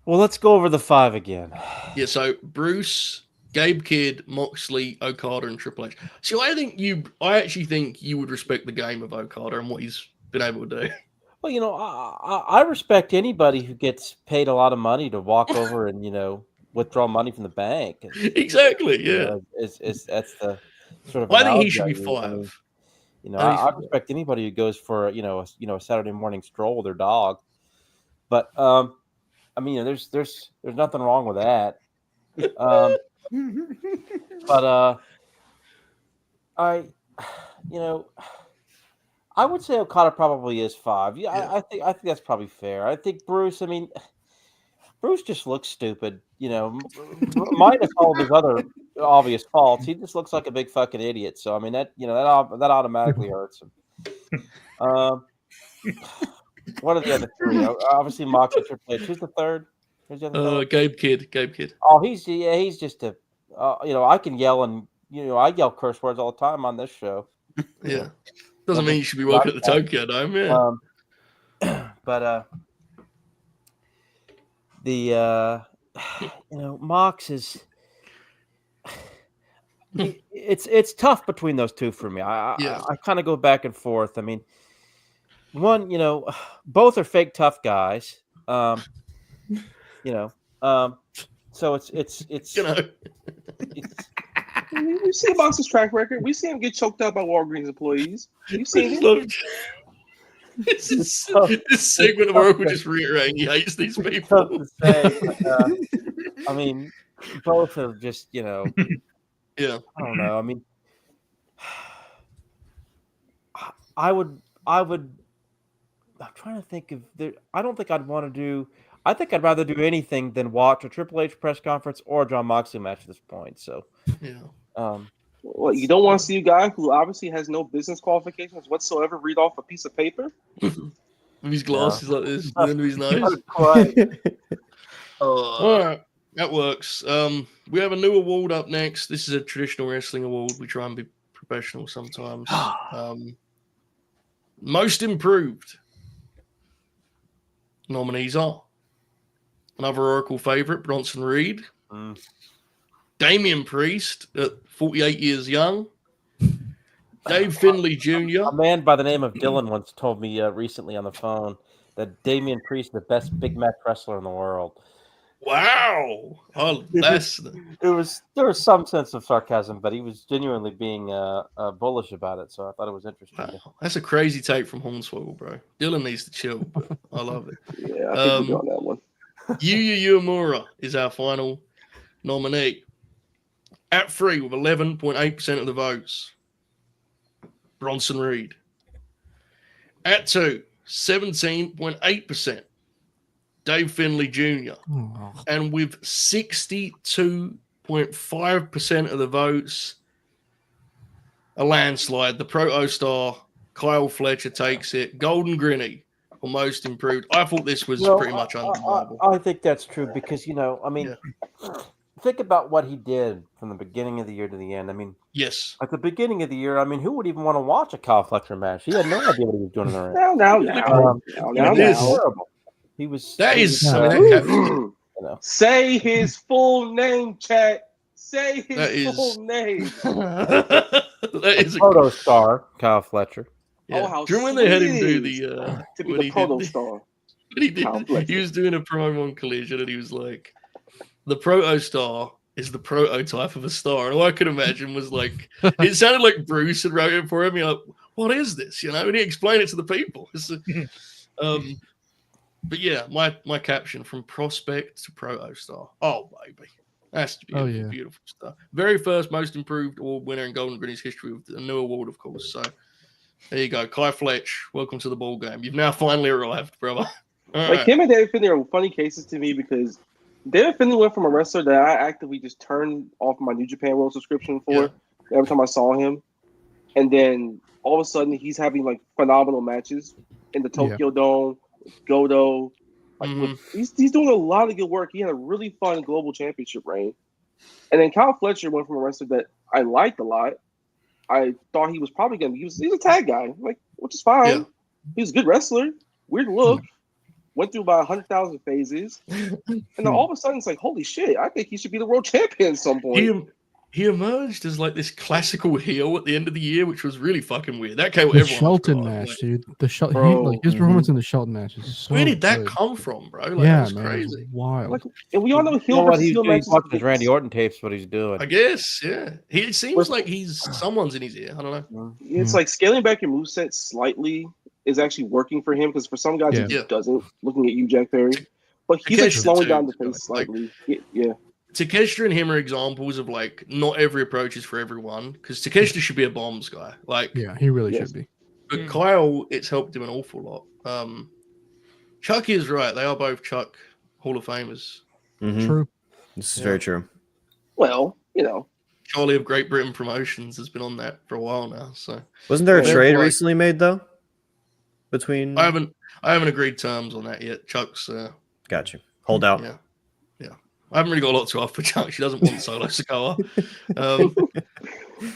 Well, let's go over the 5 again. Yeah, so Bruce, Gabe Kidd, Moxley, Okada, and Triple H. See, I actually think you would respect the game of Okada and what he's been able to do. Well, you know, I respect anybody who gets paid a lot of money to walk over and, you know, withdraw money from the bank. Exactly, yeah. You know, that's the sort of. I think he should be 5. I mean, you know, I respect anybody who goes for a Saturday morning stroll with their dog, but I mean, there's nothing wrong with that. But I would say Okada probably is 5. Yeah, I think that's probably fair. I think Bruce. I mean, Bruce just looks stupid. You know, minus all of his other obvious faults, he just looks like a big fucking idiot. So I mean, that automatically hurts him. What are the other 3? Obviously, Mox and Triple H. Who's the 3rd? Who's the other Gabe Kidd. Oh, he's just a. I can yell and I yell curse words all the time on this show. Yeah, doesn't mean you should be working at the Tokyo Dome. Yeah, but Mox is. It's tough between those 2 for me. I kind of go back and forth. I mean. One, both are fake tough guys. So it's we've seen Mox's track record. We've seen him get choked out by Walgreens employees. You've seen it. This segment of Oracle just reiterating he hates these people. I mean, both are just Yeah. I don't know. I mean, I would. I'm trying to think of I don't think I'd want to do. I think I'd rather do anything than watch a Triple H press conference or a John Moxley match at this point. So, yeah. Well, you don't want to see a guy who obviously has no business qualifications whatsoever read off a piece of paper with his glasses like this under his nose. All right, that works. We have a new award up next. This is a traditional wrestling award. We try and be professional sometimes. Most improved nominees are another Oracle favorite, Bronson Reed, Damian Priest at 48 years young, Dave Finlay Jr. A man by the name of Dylan once told me recently on the phone that Damian Priest is the best big match wrestler in the world. Wow. Oh, there was some sense of sarcasm, but he was genuinely being bullish about it. So I thought it was interesting. Wow. That's a crazy take from Hornswoggle, bro. Dylan needs to chill, but I love it. Yeah, I think we're on that one. Yuya Uemura is our final nominee. At 3 with 11.8% of the votes, Bronson Reed. At 2, 17.8%. Dave Finlay Jr. And with 62.5% of the votes, a landslide. The Proto Star, Kyle Fletcher, takes it. Golden Grinny, or most improved. I thought this was No, pretty much undeniable. I think that's true because I mean, think about what he did from the beginning of the year to the end. I mean, yes, at the beginning of the year, I mean, who would even want to watch a Kyle Fletcher match? He had no idea what he was doing in the ring. Now. He was. That he is. was, I mean, that captures it. Say his full name, chat. Say his That full name. That is a proto star, Kyle Fletcher. Yeah. Oh, how do you remember when they had him do sweet the to be when the he proto did, star? he was doing a promo on Collision and he was like, the proto star is the prototype of a star. And all I could imagine was like, it sounded like Bruce had wrote it for him. You're like, what is this? You know, and he explained it to the people. But yeah, my caption from prospect to proto star. Oh baby, that's beautiful, beautiful stuff. Very first most improved award winner in Golden Grinnies history with a new award, of course. So there you go, Kai Fletch. Welcome to the ball game. You've now finally arrived, brother. Him and David Finley are funny cases to me because David Finley went from a wrestler that I actively just turned off my New Japan World subscription for every time I saw him, and then all of a sudden he's having like phenomenal matches in the Tokyo Dome, Godo. Like he's doing a lot of good work. He had a really fun global championship reign, and then Kyle Fletcher went from a wrestler that I liked a lot. I thought he was probably gonna. He's a tag guy, like, which is fine. Yeah. He's a good wrestler. Weird look. Went through about 100,000 phases, and then all of a sudden it's like, holy shit! I think he should be the world champion at some point. He emerged as like this classical heel at the end of the year, which was really fucking weird. That came with the everyone. Shelton match, dude. The his performance in the Shelton match is so where did that good. come from, bro? Like, yeah, that was crazy. Wild. Like, and we all know heel what versus he's heel doing. matches. Watching his Randy Orton tapes, what he's doing. I guess, yeah. He seems like he's someone's in his ear. I don't know. It's like scaling back your moveset slightly is actually working for him because for some guys it just doesn't. Looking at you, Jack Perry, but he's like slowing down the pace slightly. Yeah. Takeshita and him are examples of like not every approach is for everyone because Takeshita should be a bombs guy. Like, yeah, he really should be. But Kyle, it's helped him an awful lot. Chuck is right. They are both Chuck Hall of Famers. True. This is very true. Well, Charlie of Great Britain Promotions has been on that for a while now. So wasn't there a trade recently made though? Between I haven't agreed terms on that yet. Chuck's got you. Hold out. Yeah. I haven't really got a lot to offer Chuck. She doesn't want Solo Sikoa.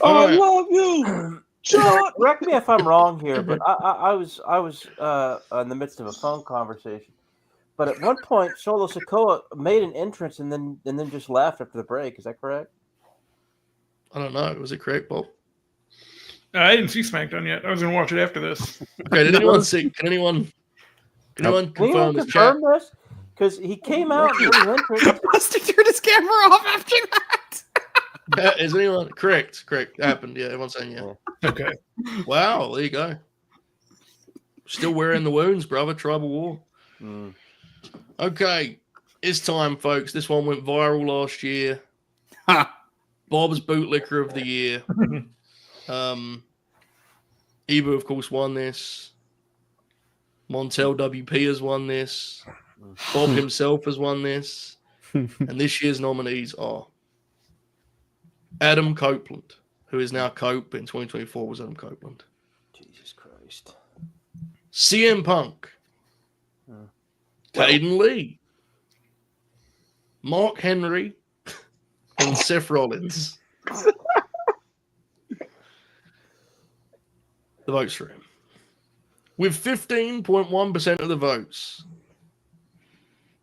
I love you, Chuck. Correct me if I'm wrong here, but I was in the midst of a phone conversation. But at one point, Solo Sikoa made an entrance and then just left after the break. Is that correct? I don't know. Was it correct, Bob? I didn't see SmackDown yet. I was going to watch it after this. Okay. Did anyone see? Can anyone confirm this? Confirm this? Because he came out and Busty turned his camera off after that. Is anyone correct? Correct. It happened. Yeah, everyone's saying yeah. Okay. Wow, there you go. Still wearing the wounds, brother. Tribal War. Okay, it's time, folks. This one went viral last year. Bob's Bootlicker of the year. Ibu, of course, won this. Montel WP has won this. Bob himself has won this. And this year's nominees are Adam Copeland, who is now Cope, but in 2024 was Adam Copeland. Jesus Christ. CM Punk. Caden Lee. Mark Henry. And Seth Rollins. The votes for him. With 15.1% of the votes,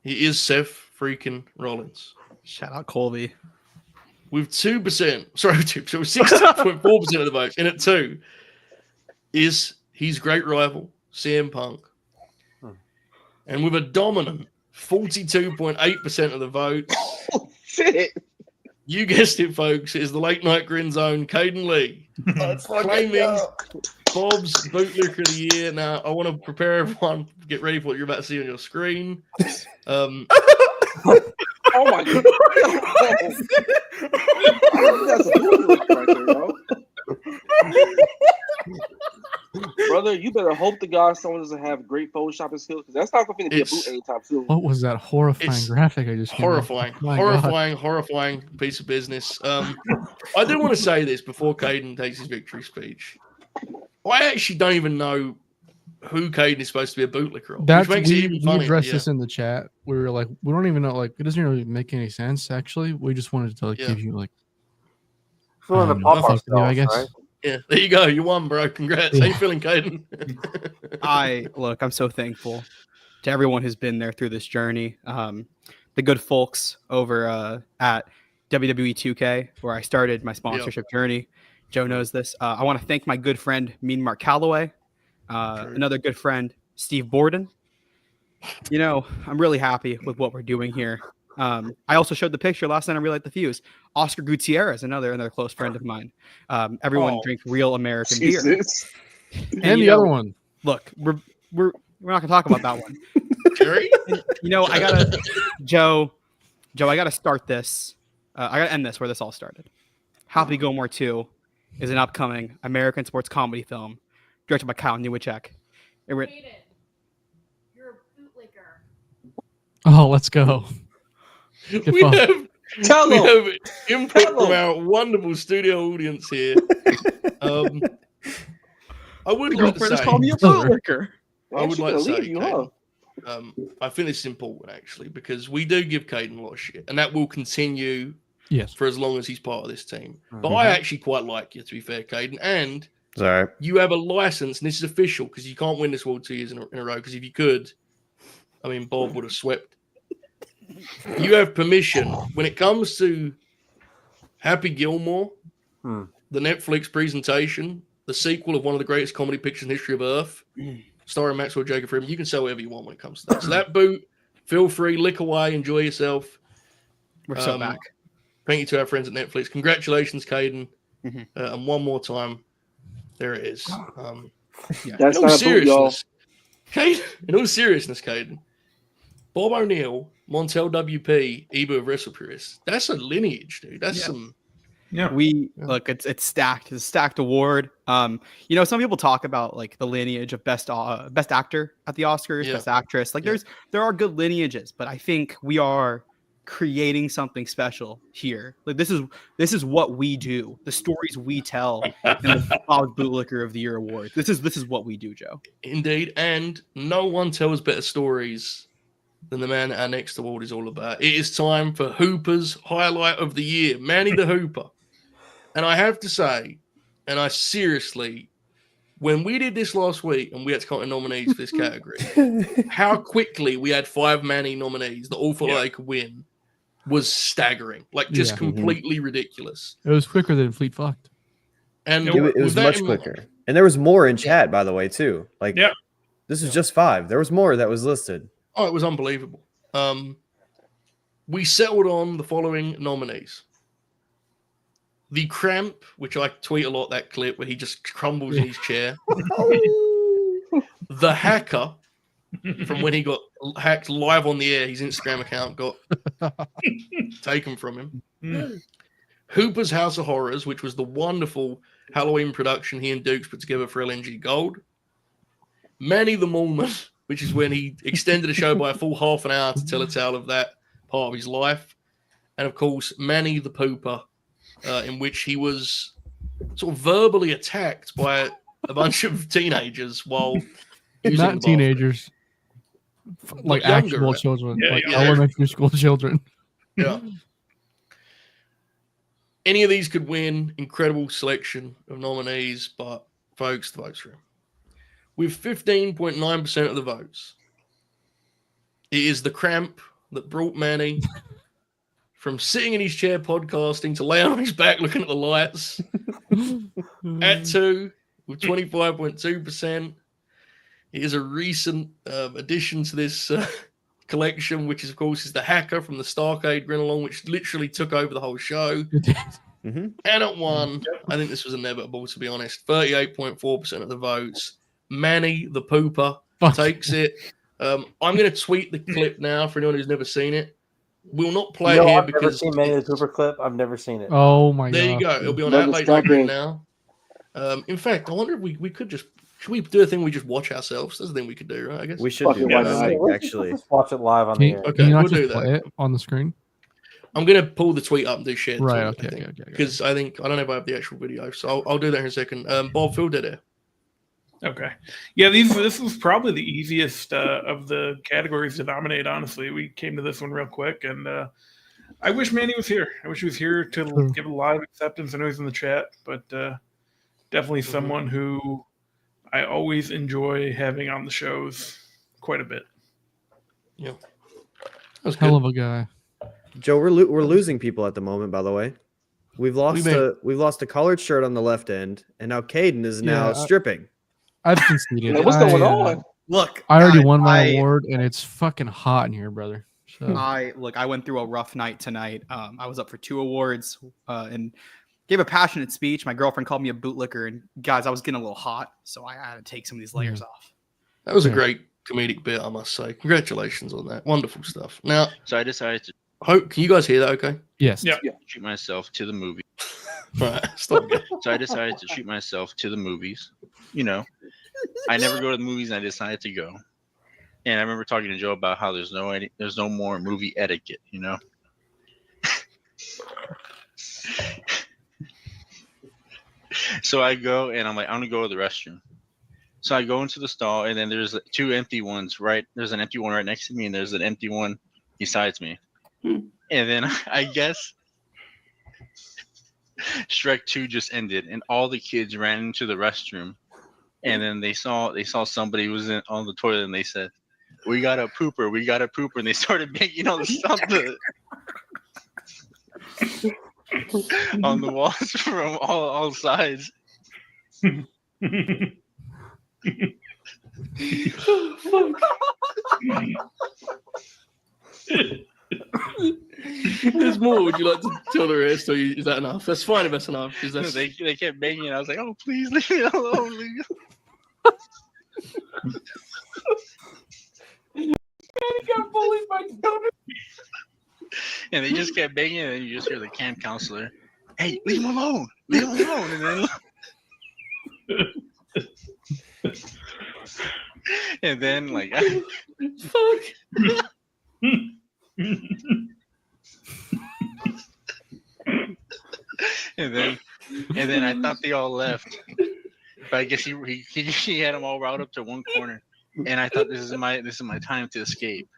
he is Seth freaking Rollins. Shout out Colby. With 2%, sorry, 60.4% of the votes, and at 2 is his great rival, CM Punk. And with a dominant 42.8% of the votes, oh, shit. You guessed it, folks, it is the late night grin zone, Caden Lee, claiming Bob's Bootlicker of the year. Now, I want to prepare everyone, get ready for what you're about to see on your screen. Oh my god! That's a bootlick right there, bro. Brother, you better hope to God someone doesn't have great photoshopping skills because that's not going to be a boot anytime soon. What was that horrifying graphic I just horrifying piece of business. I do want to say this before Caden takes his victory speech. I actually don't even know who Caden is supposed to be a bootlicker of. That's which makes it even we funnier. addressed Yeah. this in the chat. We were like, we don't even know. Like, it doesn't really make any sense. Actually, we just wanted to like Yeah. give you like. We're I gonna don't pop know, fuck with you, I ourselves, guess. right? Yeah, there you go. You won, bro. Congrats. How you Yeah. feeling, Caden? I'm so thankful to everyone who's been there through this journey. The good folks over at WWE 2K, where I started my sponsorship journey. Joe knows this. I want to thank my good friend, Mean Mark Calloway, another good friend, Steve Borden. You know, I'm really happy with what we're doing here. I also showed the picture last night. I really liked the views. Oscar Gutierrez, another close friend of mine. Everyone drink real American beer. Jesus. And the other one. Look, we're not gonna talk about that one. Jerry? You know, I gotta Joe, I gotta start this. I gotta end this where this all started. Happy Gilmore 2 is an upcoming American sports comedy film directed by Kyle Newacek. You're a bootlicker. Oh, let's go. Get We fucked. have Tell we them. have input Tell from them. our wonderful studio audience here. I would like to say, called me a bootlicker. I would She's like to gonna say, leave you, huh? I think this is important actually because we do give Caden a lot of shit, and that will continue Yes. for as long as he's part of this team. But I actually quite like you, to be fair, Caden, and Sorry. you have a license, and this is official because you can't win this world 2 years in a row. Because if you could, I mean, Bob would have swept. You have permission when it comes to Happy Gilmore, the Netflix presentation, the sequel of one of the greatest comedy pictures in the history of Earth, starring Maxwell Jacob Freeman. You can say whatever you want when it comes to that. So that boot, feel free, lick away, enjoy yourself. We're so back. Thank you to our friends at Netflix. Congratulations, Caden. And one more time, there it is. That's not a boot, y'all. Caden, in all seriousness, Caden, Bob O'Neill, Montel WP, Eber of Wrestle Purists. That's a lineage, dude. That's some. Yeah. Look, it's stacked. It's a stacked award. You know, some people talk about like the lineage of best actor at the Oscars, best actress. Like there are good lineages, but I think we are creating something special here. Like this is what we do. The stories we tell in the Bob Bootlicker of the Year award. This is what we do, Joe. Indeed, and no one tells better stories than the man that our next award is all about. It is time for Hooper's highlight of the year, Manny the Hooper. And I have to say, and I seriously, when we did this last week and we had to count the nominees for this category, how quickly we had 5 Manny nominees that all thought they could win was staggering. Like just completely ridiculous. It was quicker than Fleet Fucked. And It was much quicker. And there was more in chat, by the way, too. Like, this is just 5. There was more that was listed. Oh, it was unbelievable. We settled on the following nominees. The Cramp, which I tweet a lot, that clip where he just crumbles in his chair. The Hacker, from when he got hacked live on the air, his Instagram account got taken from him. Hooper's House of Horrors, which was the wonderful Halloween production he and Dukes put together for LNG Gold. Manny the Mormon, which is when he extended the show by a full half an hour to tell a tale of that part of his life. And of course, Manny the Pooper, in which he was sort of verbally attacked by a bunch of teenagers while using Not teenagers, like younger, actual right? children, Yeah, like yeah. elementary school children. Yeah. Any of these could win. Incredible selection of nominees, but folks, the votes for him. With 15.9% of the votes, it is the Cramp that brought Manny from sitting in his chair podcasting to laying on his back looking at the lights. At 2, with 25.2%. It is a recent addition to this collection, which is, of course, is the Hacker from the Starcade Grin Along, which literally took over the whole show. And at 1, I think this was inevitable, to be honest. 38.4% of the votes. Manny the Pooper takes it. I'm going to tweet the clip now for anyone who's never seen it. We'll not play it here I've never because seen Manny the Cooper clip. I've never seen it. Oh my god! there you go. It'll be on Never Adelaide stop right it. now. In fact, I wonder if we could just should we do a thing we just watch ourselves? That's a thing we could do, right? I guess We should Fucking do why that, not? I think, Let's actually. just watch it live on the air. Okay, Can you not we'll just do play that. it on the screen? I'm gonna pull the tweet up and do share. Right. to it, Okay. Okay. Because I don't know if I have the actual video, so I'll do that in a second. Bob, Phil did it. Okay. Yeah, this was probably the easiest of the categories to nominate, honestly. We came to this one real quick, and I wish Manny was here. I wish he was here to give a live acceptance. I know he's in the chat, but definitely someone who I always enjoy having on the shows quite a bit. Yeah. That's Hell good. of a guy. Joe, we're losing people at the moment. By the way, we've lost a collared shirt on the left end, and now Caden is now stripping. I've conceded. What's going on? Look, I already guys, won my award, and it's fucking hot in here, brother. So I went through a rough night tonight. I was up for 2 awards and gave a passionate speech. My girlfriend called me a bootlicker, and guys, I was getting a little hot, so I had to take some of these layers off. That was a great comedic bit, I must say. Congratulations on that. Wonderful stuff. Now, so I decided to can you guys hear that okay? Yes. Yeah. treat myself to the movie. Right, stop. So I decided to treat myself to the movies. You know, I never go to the movies, and I decided to go. And I remember talking to Joe about how there's no more movie etiquette, you know. So I go, and I'm like, I'm gonna go to the restroom. So I go into the stall, and then there's 2 empty ones. Right, there's an empty one right next to me, and there's an empty one besides me. And then I guess Shrek 2 just ended, and all the kids ran into the restroom, and then they saw somebody was on the toilet, and they said, "We got a pooper, we got a pooper," and they started making all the stuff on the walls from all sides. There's more. Would you like to tell the rest, or is that enough? That's fine if that's enough. That's... They kept banging. I was like, "Oh, please leave me alone." Leave me Manny got bullied by children. And they just kept banging, and then you just hear the camp counselor, "Hey, leave him alone! Leave him alone!" And then like, fuck. and then I thought they all left, but I guess he had them all routed up to one corner, and I thought this is my time to escape.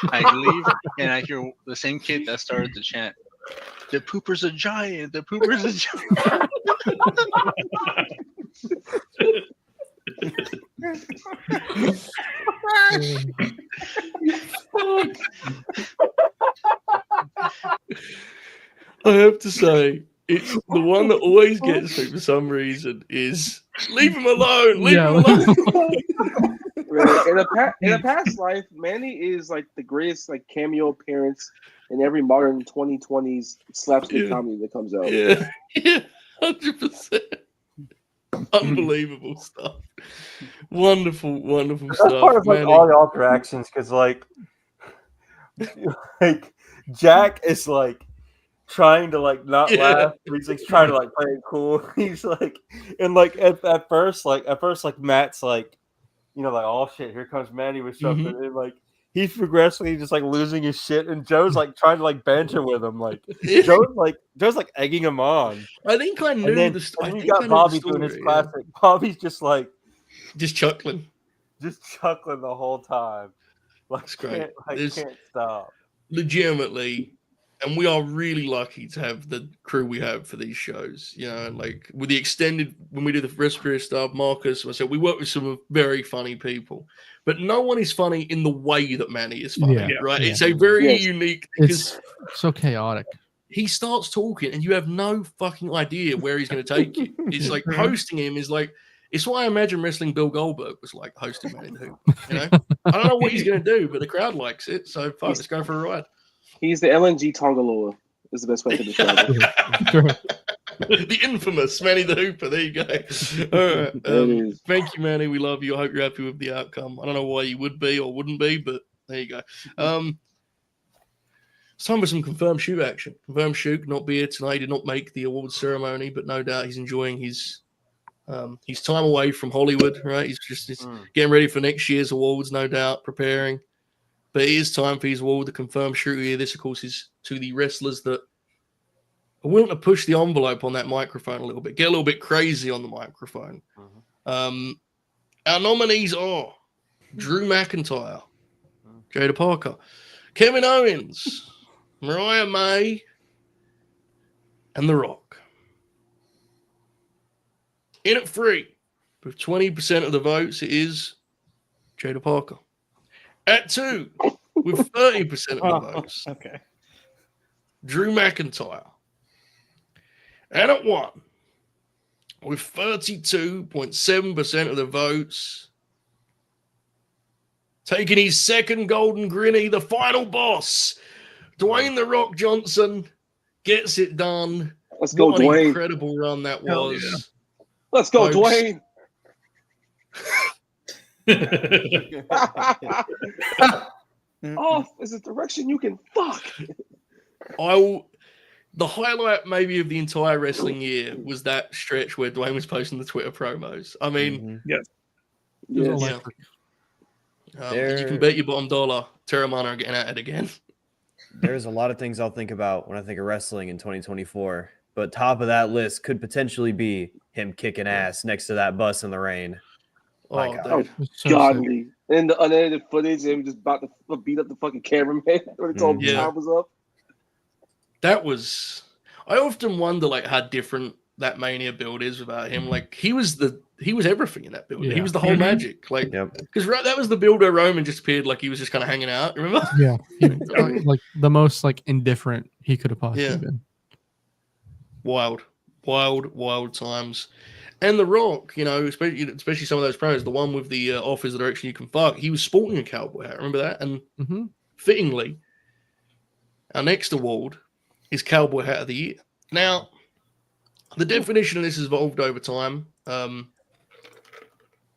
I leave, and I hear the same kid that started to chant, "The pooper's a giant! The pooper's a giant!" I have to say, it's the one that always gets me for some reason is leave him alone, leave him alone. In a past life, Manny is like the greatest like cameo appearance in every modern 2020s slapstick comedy that comes out. Yeah, 100%. Unbelievable stuff. Wonderful stuff. That's part of like all the interactions because like Jack is like trying to like not laugh. He's like trying to like play it cool. He's like, and like at first Matt's like, you know, like, oh shit, here comes Manny with something, and like he's progressively just like losing his shit, and Joe's like trying to like banter with him, like Joe's like egging him on. I think I knew the story. And you got Bobby doing his classic. Bobby's just like chuckling the whole time. Like, that's great. Can't stop. Legitimately, and we are really lucky to have the crew we have for these shows. You know, like with the extended, when we do the respiratory stuff, Marcus, myself, we work with some very funny people, but no one is funny in the way that Manny is funny, right? It's a very unique, it's so chaotic. He starts talking and you have no fucking idea where he's going to take you. It's like hosting him is like, it's why I imagine wrestling Bill Goldberg was like hosting Manny the Hoop. You know, I don't know what he's going to do, but the crowd likes it. So fuck, let's go for a ride. He's the LNG Tongaloa. Is the best way to describe it. The infamous Manny the Hooper. There you go. All right. Thank you, Manny. We love you. I hope you're happy with the outcome. I don't know why you would be or wouldn't be, but there you go. It's time for some confirmed shoot action. Confirmed shoot, not be here tonight. He did not make the awards ceremony, but no doubt he's enjoying his time away from Hollywood, right? He's getting ready for next year's awards, no doubt, preparing. But it is time for his award, the confirmed shooter here. This, of course, is to the wrestlers that are willing to push the envelope on that microphone a little bit, get a little bit crazy on the microphone. Our nominees are Drew McIntyre, Jada Parker, Kevin Owens, Mariah May, and The Rock. In at 3, with 20% of the votes, it is Jada Parker. At 2, with 30% of the votes, Okay. Drew McIntyre. And at 1, with 32.7% of the votes, taking his second Golden Grinny, the final boss, Dwayne "The Rock" Johnson, gets it done. Let's go, What an Dwayne. incredible run that was. Let's go, Folks. Dwayne. Off is a direction you can fuck. The highlight maybe of the entire wrestling year was that stretch where Dwayne was posting the Twitter promos. I mean, Yes. It was Yes. electric. you can bet your bottom dollar Terramana are getting at it again. There's a lot of things I'll think about when I think of wrestling in 2024, but top of that list could potentially be him kicking ass next to that bus in the rain. My Oh, God. dude. It was so Godly. And the unedited footage, him just about to beat up the fucking cameraman when he told him Yeah. time was up. That was. I often wonder like how different that Mania build is without him. Like he was everything in that build. He Yeah. was the whole magic. Like Yep. because that was the build where Roman just appeared like he was just kind of hanging out. Remember? Yeah, like the most like indifferent he could have possibly Yeah. been. Wild times. And The Rock, you know, especially some of those promos, the one with the offers the direction you can fuck, he was sporting a cowboy hat. Remember that? And fittingly, our next award is Cowboy Hat of the Year. Now, the definition of this has evolved over time.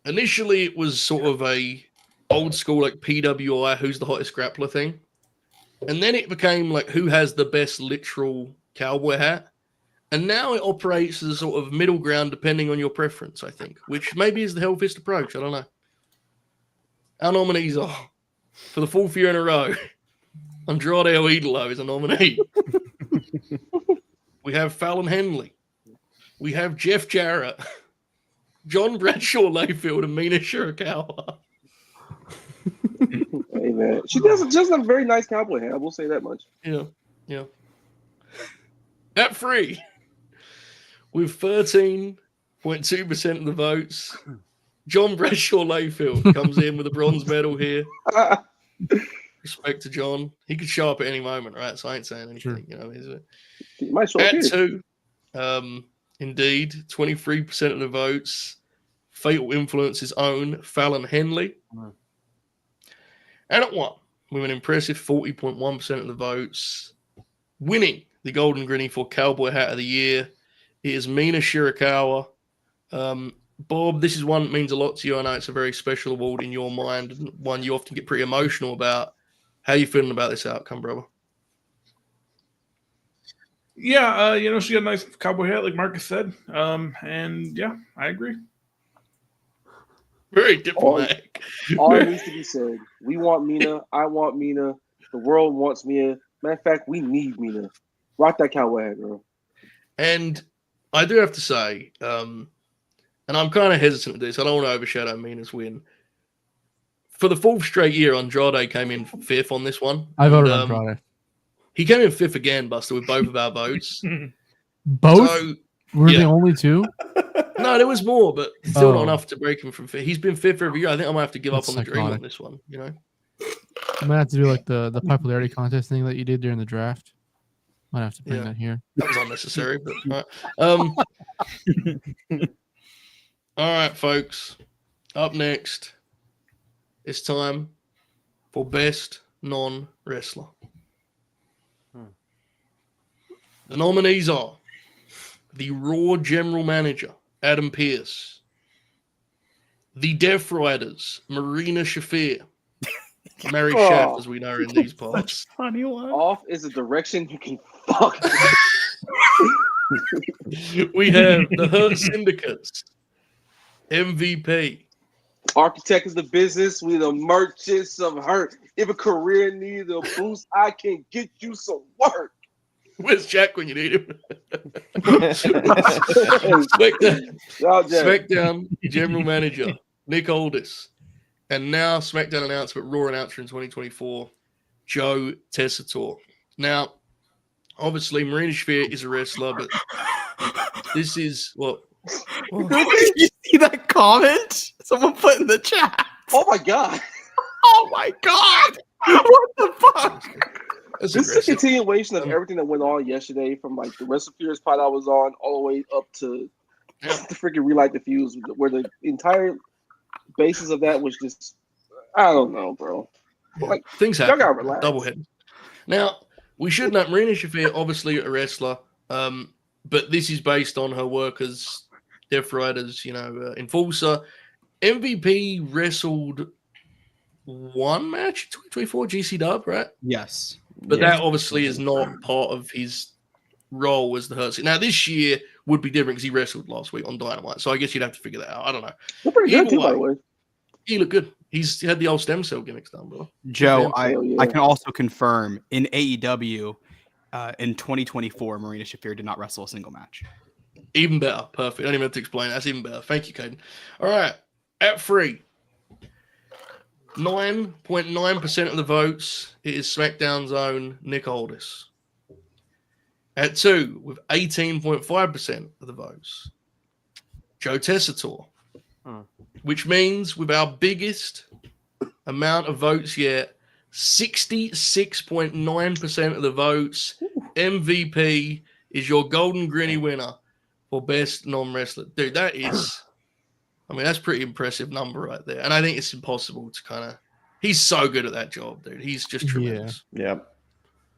Initially, it was sort of a old school like PWI, who's the hottest grappler thing. And then it became like who has the best literal cowboy hat. And now it operates as a sort of middle ground depending on your preference, I think, which maybe is the healthiest approach. I don't know. Our nominees are, for the 4th year in a row, Andrade El Idolo is a nominee. We have Fallon Henley. We have Jeff Jarrett, John Bradshaw Layfield, and Mina Shirakawa. Hey, man. She does a very nice cowboy hat. I will say that much. Yeah. At 3, with 13.2% of the votes, John Bradshaw Layfield comes in with a bronze medal here. Respect to John. He could show up at any moment, right? So I ain't saying anything, you know. Is it? He might show up At here. 2, indeed, 23% of the votes, Fatal Influence's own Fallon Henley. And at 1, with an impressive 40.1% of the votes, winning the Golden Grinny for Cowboy Hat of the Year, it is Mina Shirakawa. Bob, this is one that means a lot to you. I know it's a very special award in your mind, and one you often get pretty emotional about. How are you feeling about this outcome, brother? Yeah, she got a nice cowboy hat, like Marcus said. And yeah, I agree. Very diplomatic. All needs to be said. We want Mina. I want Mina. The world wants Mina. Matter of fact, we need Mina. Rock that cowboy hat, girl. And I do have to say, and I'm kind of hesitant to this. I don't want to overshadow Mina's win. For the 4th straight year, Andrade came in 5th on this one. I voted Andrade. He came in 5th again, Buster, with both of our votes. Both? So, We're yeah. the only 2? No, there was more, but still not Oh. enough to break him from 5th. He's been 5th every year. I think I might have to give That's up on the dream on psychotic. this one, you know? I might have to do like the popularity contest thing that you did during the draft. Might have to bring Yeah. that here. That was unnecessary, but all right. All right, folks. Up next, it's time for Best Non-Wrestler. The nominees are the Raw General Manager, Adam Pearce, the Death Riders, Marina Shafir, Mary Shaft, as we know her in these parts. Funny one. Off is a direction you can fuck. We have the Hurt Syndicates, MVP, Architect is the business. We the merchants of hurt. If a career needs a boost, I can get you some work. Where's Jack when you need him? SmackDown General Manager Nick Aldis, and now SmackDown announcement, Raw announcer in 2024, Joe Tessitore. Now, obviously, Marina Shafir is a wrestler, but this is what. Did you see that comment someone put in the chat? Oh my god! Oh my god! What the fuck? This is a continuation of everything that went on yesterday, from like the WrestleFears pod I was on, all the way up to the freaking Relight the Fuse, where the entire basis of that was just, I don't know, bro. Like, things happen. Y'all gotta relax. Double head. Now, we should know Marina Shafir, obviously a wrestler, but this is based on her work as Death Rider's, enforcer. MVP wrestled one match in 2024, GC Dub, right? Yes. But that obviously is not part of his role as the Hurt. Now, this year would be different because he wrestled last week on Dynamite. So I guess you'd have to figure that out. I don't know. They're pretty good, too, by the way. He looked good. He's had the old stem cell gimmicks done, bro. Joe, I can also confirm in AEW in 2024, Marina Shafir did not wrestle a single match. Even better. Perfect. I don't even have to explain. That's even better. Thank you, Caden. All right. At 3, 9.9% of the votes, it is SmackDown's own Nick Aldis. At 2, with 18.5% of the votes, Joe Tessitore. Which means with our biggest amount of votes yet, 66.9% of the votes, MVP is your Golden Grinny winner for best non-wrestler. Dude, that is... that's pretty impressive number right there. And I think it's impossible to he's so good at that job, dude. He's just tremendous. Yeah.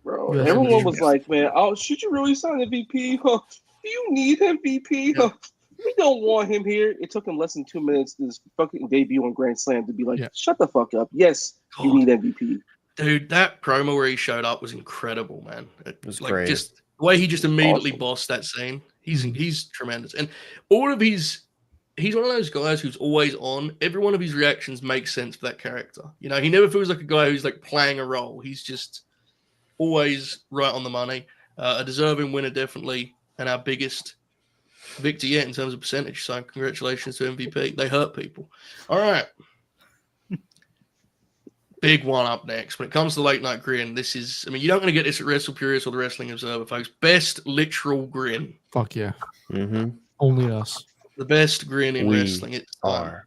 Bro, everyone was like, man, should you really sign MVP? Huh? Do you need MVP? Huh? We don't want him here. It took him less than 2 minutes to this fucking debut on Grand Slam to be like, shut the fuck up. Yes, you need MVP. Dude, that promo where he showed up was incredible, man. It was great. Just the way he just immediately bossed that scene. He's tremendous. And all of he's one of those guys who's always on. Every one of his reactions makes sense for that character. He never feels like a guy who's like playing a role. He's just always right on the money. A deserving winner, definitely, and our biggest victor yet in terms of percentage. So congratulations to MVP. They hurt people. All right. Big one up next. When it comes to Late Night Grin, this is, you're not going to get this at Wrestle Purists or the Wrestling Observer, folks. Best literal grin. Fuck yeah. Mm-hmm. Only us. The best grin in wrestling. It's are.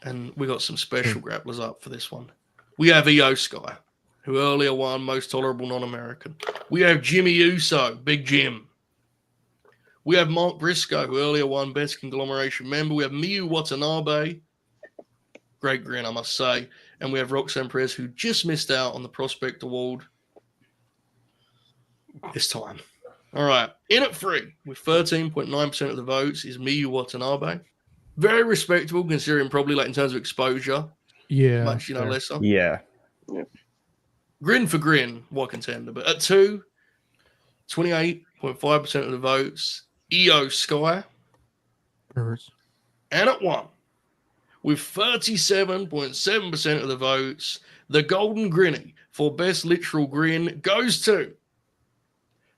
And we got some special grapplers up for this one. We have EO Sky, who earlier won Most Tolerable Non-American. We have Jimmy Uso, Big Jim. We have Mark Briscoe, who earlier won Best Conglomeration Member. We have Miyu Watanabe. Great grin, I must say. And we have Roxanne Perez, who just missed out on the Prospect Award this time. All right. In at 3, with 13.9% of the votes, is Miyu Watanabe. Very respectable, considering probably in terms of exposure. Yeah. Much, lesser. Yeah. Grin for Grin, what contender. But at 2, 28.5% of the votes, EO Sky. Perverse. And at 1, with 37.7% of the votes, the Golden Grinny for best literal grin goes to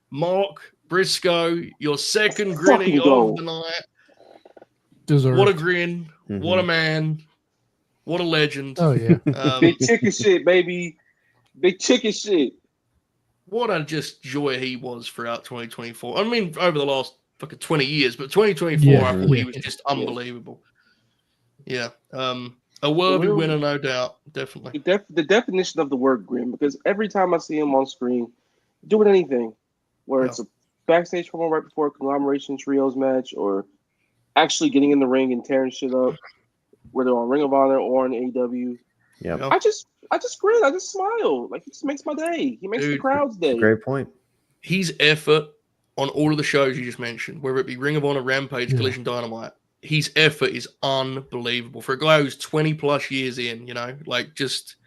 Mark Briscoe, your second Grinny of the night. Deserved. What a grin. Mm-hmm. What a man. What a legend. Oh, yeah. Big chicken shit, baby. Big chicken shit. What a just joy he was throughout 2024. Over the last fucking 20 years, but 2024, I thought he was just unbelievable. Yeah. A worthy winner, no doubt. Definitely. The definition of the word grin, because every time I see him on screen doing anything, where it's a backstage promo right before a Conglomeration Trios match, or actually getting in the ring and tearing shit up, whether on Ring of Honor or on AEW. Yeah. I just grin. I just smile. Like, he just makes my day. He makes the crowd's day. Great point. His effort on all of the shows you just mentioned, whether it be Ring of Honor, Rampage, Collision, Dynamite, his effort is unbelievable for a guy who's 20 plus years in, just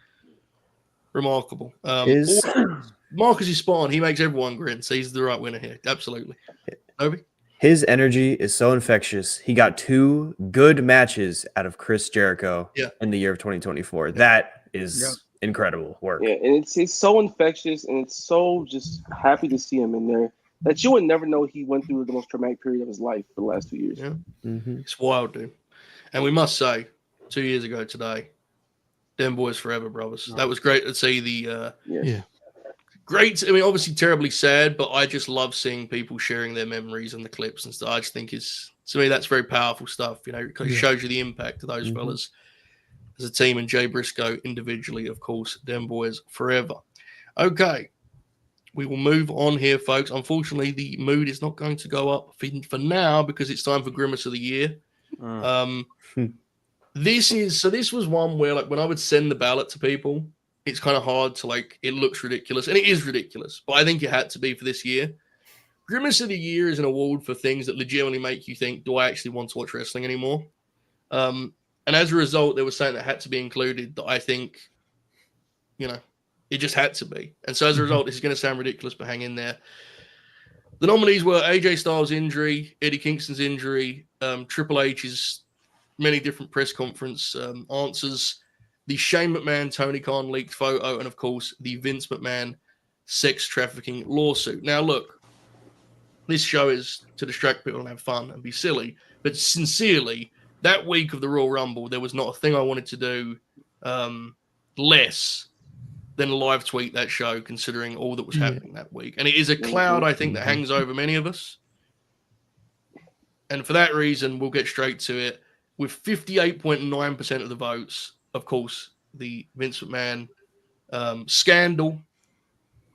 remarkable. Marcus is spot on. He makes everyone grin, so he's the right winner here. Absolutely. Obi? His energy is so infectious. He got 2 good matches out of Chris Jericho in the year of 2024. Yeah. That is incredible work. Yeah, and it's so infectious, and it's so just happy to see him in there. that you would never know he went through the most traumatic period of his life for the last 2 years. Yeah. Mm-hmm. It's wild, dude. And we must say, 2 years ago today, them boys forever, brothers. That was great to see the great. I mean, obviously terribly sad, but I just love seeing people sharing their memories and the clips and stuff. I just think to me, that's very powerful stuff. You know, because it shows you the impact of those fellas as a team, and Jay Briscoe individually, of course, them boys forever. Okay. We will move on here, folks. Unfortunately, the mood is not going to go up for now because it's time for Grimace of the Year. This was one where, like, when I would send the ballot to people, it's kind of hard to, like, it looks ridiculous, and it is ridiculous, but I think it had to be for this year. Grimace of the Year is an award for things that legitimately make you think, do I actually want to watch wrestling anymore? And as a result, there was something that had to be included that I think, you know, it just had to be. And so as a result, this is going to sound ridiculous, but hang in there. The nominees were AJ Styles' injury, Eddie Kingston's injury, Triple H's many different press conference answers, the Shane McMahon, Tony Khan leaked photo, and of course, the Vince McMahon sex trafficking lawsuit. Now, look, this show is to distract people and have fun and be silly, but sincerely, that week of the Royal Rumble, there was not a thing I wanted to do less than live tweet that show, considering all that was happening that week. And it is a cloud, I think, that hangs over many of us. And for that reason, we'll get straight to it. With 58.9% of the votes, of course, the Vince McMahon scandal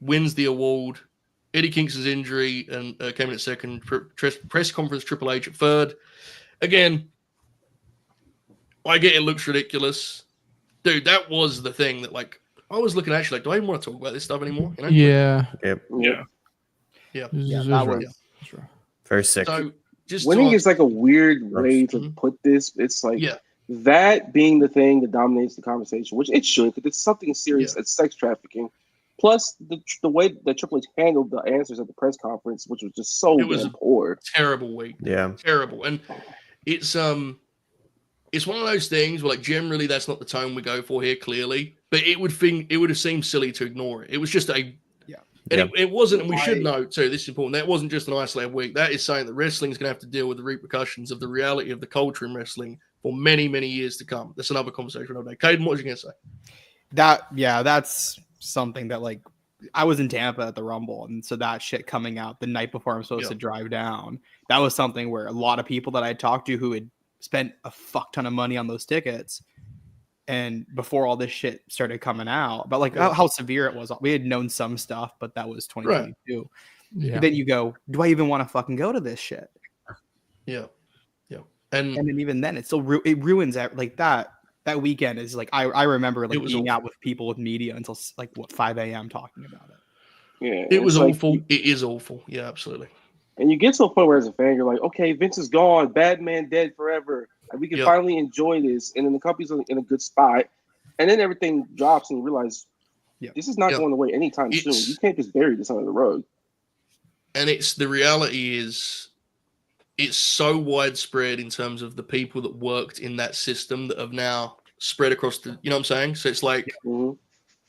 wins the award. Eddie Kingston's injury and came in at second. Press conference, Triple H at third. Again, I get it looks ridiculous. Dude, that was the thing that, like, I was looking actually like, do I even want to talk about this stuff anymore? You know? Yeah. That was very sick. So just winning is like a weird way to put this. It's like that being the thing that dominates the conversation, which it should, because it's something serious. It's sex trafficking. Plus the way that Triple H handled the answers at the press conference, which was just so damn poor. Terrible week. Yeah. Terrible. And it's one of those things where, like, generally that's not the tone we go for here, clearly. But it would have seemed silly to ignore it. It was just it wasn't, and we should note too, this is important, that wasn't just an isolated week. That is saying that wrestling is going to have to deal with the repercussions of the reality of the culture in wrestling for many, many years to come. That's another conversation another day. Caden, what was you going to say? That's something that, like, I was in Tampa at the Rumble, and so that shit coming out the night before I'm supposed to drive down, that was something where a lot of people that I talked to who had spent a fuck ton of money on those tickets, and before all this shit started coming out, but like how severe it was, we had known some stuff, but that was 2022. Right. Yeah. Then you go, do I even want to fucking go to this shit? Yeah. And then even then, it still it ruins it. Like that weekend is like, I remember like being out with people with media until like 5 a.m. talking about it. Yeah, it was awful. It is awful. Yeah, absolutely. And you get to a point where, as a fan, you're like, okay, Vince is gone, Batman dead forever. We can finally enjoy this, and then the company's in a good spot. And then everything drops, and you realize this is not going away anytime soon. You can't just bury this under the rug. And the reality is, it's so widespread in terms of the people that worked in that system that have now spread across the, you know what I'm saying? So it's like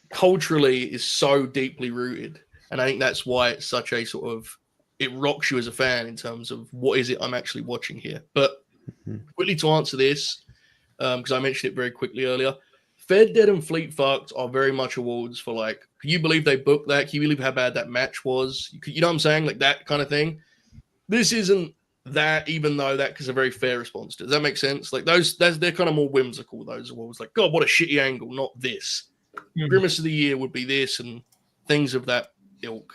culturally is so deeply rooted. And I think that's why it's such a sort of, it rocks you as a fan in terms of what is it I'm actually watching here. But quickly to answer this, because I mentioned it very quickly earlier, Fed, Dead, and Fleet Fucked are very much awards for, like, can you believe they booked that? Can you believe how bad that match was? You know what I'm saying? Like that kind of thing. This isn't that, even though that is a very fair response. Does that make sense? Like they're kind of more whimsical, those awards. Like, God, what a shitty angle, not this. Grimace of the Year would be this, and things of that ilk.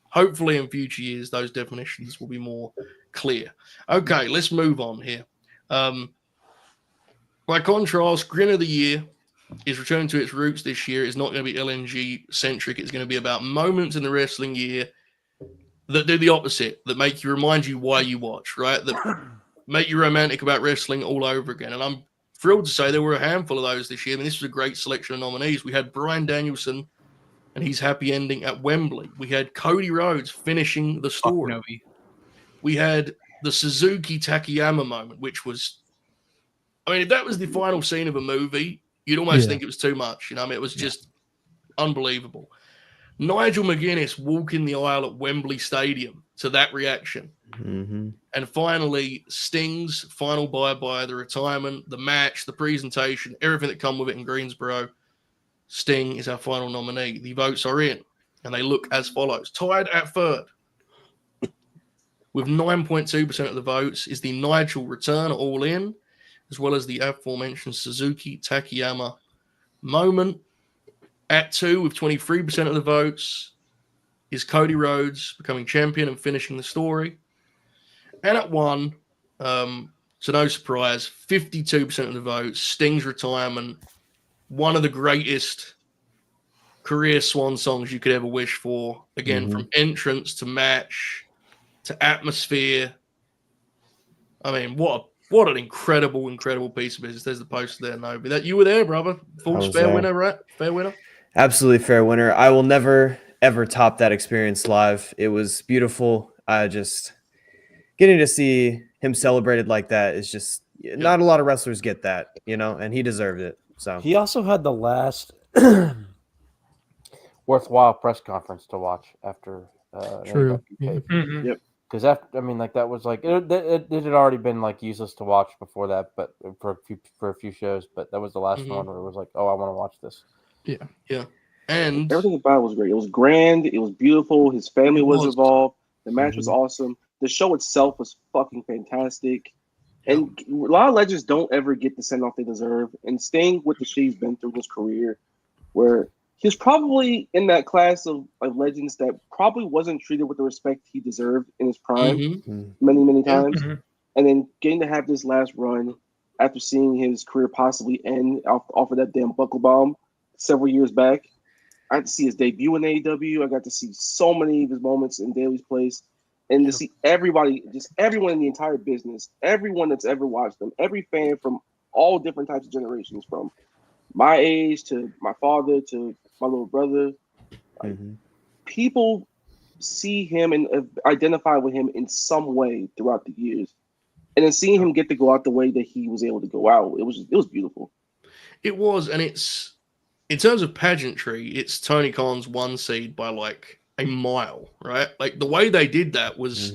Hopefully in future years, those definitions will be more clear. Okay, let's move on here. By contrast, Grin of the Year is returning to its roots this year. It's not going to be LNG-centric. It's going to be about moments in the wrestling year that do the opposite, that make you remind you why you watch, right? That make you romantic about wrestling all over again. And I'm thrilled to say there were a handful of those this year. I mean, this was a great selection of nominees. We had Bryan Danielson and his happy ending at Wembley. We had Cody Rhodes finishing the story. We had the Suzuki Takayama moment, which was, I mean, if that was the final scene of a movie, you'd almost think it was too much. You know, I mean, it was just unbelievable. Nigel McGuinness walking the aisle at Wembley Stadium to that reaction. Mm-hmm. And finally, Sting's final bye-bye, the retirement, the match, the presentation, everything that come with it in Greensboro. Sting is our final nominee. The votes are in, and they look as follows. Tied at third, with 9.2% of the votes, is the Nigel return All In, as well as the aforementioned Suzuki Takayama moment. At 2, with 23% of the votes, is Cody Rhodes becoming champion and finishing the story. And at 1, to no surprise, 52% of the votes, Sting's retirement, one of the greatest career swan songs you could ever wish for. Again, from entrance to match to atmosphere. I mean, what an incredible, incredible piece of business. There's the poster there, Nobi. That you were there, brother. Full fair winner, right? Fair winner. Absolutely fair winner. I will never, ever top that experience live. It was beautiful. Getting to see him celebrated like that is just not a lot of wrestlers get that, and he deserved it. So he also had the last worthwhile press conference to watch after. True. Mm-hmm. Because that was like it had already been like useless to watch before that, but for a few shows. But that was the last one where it was like, oh, I want to watch this. Yeah. And everything about it was great. It was grand. It was beautiful. His family was involved. The match was awesome. The show itself was fucking fantastic. And a lot of legends don't ever get the send off they deserve. And Sting, with the shit he's been through his career, where he's probably in that class of legends that probably wasn't treated with the respect he deserved in his prime many, many times. And then getting to have this last run after seeing his career possibly end off of that damn buckle bomb several years back. I got to see his debut in AEW. I got to see so many of his moments in Daly's Place. And to see everybody, just everyone in the entire business, everyone that's ever watched them, every fan from all different types of generations, from my age to my father to my little brother. People see him and identify with him in some way throughout the years. And then seeing him get to go out the way that he was able to go out, it was beautiful. It was, and it's, in terms of pageantry, it's Tony Khan's 1 seed by like a mile, right? Like the way they did that was,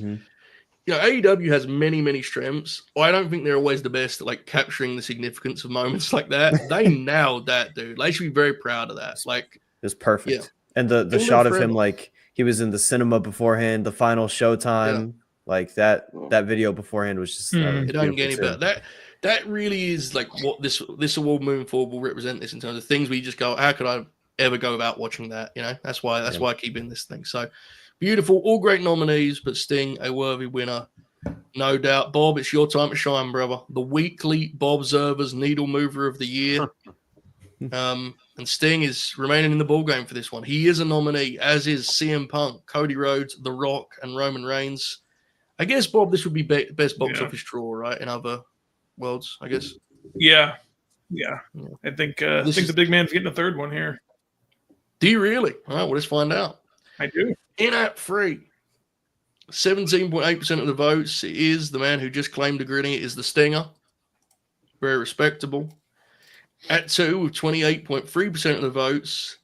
AEW has many, many strengths. I don't think they're always the best at like capturing the significance of moments like that. They nailed that, dude. They should be very proud of that. Like, it was perfect. And the shot of him, like he was in the cinema beforehand, the final showtime, like that video beforehand was just it don't get any better. That really is like what this award moving forward will represent. This in terms of things we just go, how could I ever go without watching that? That's why I keep in this thing. So beautiful, all great nominees, but Sting a worthy winner, no doubt. Bob, it's your time to shine, brother. The weekly Bobserver's Needle Mover of the Year. And Sting is remaining in the ballgame for this one. He is a nominee, as is CM Punk, Cody Rhodes, The Rock, and Roman Reigns. I guess, Bob, this would be best box office draw, right? In other worlds, I guess. Yeah. I think the big man's getting a third one here. Do you really? All right, well, let's find out. I do. In at 3, 17.8% of the votes is the man who just claimed a Grinny is the Stinger. Very respectable. At 2, with 28.3% of the votes,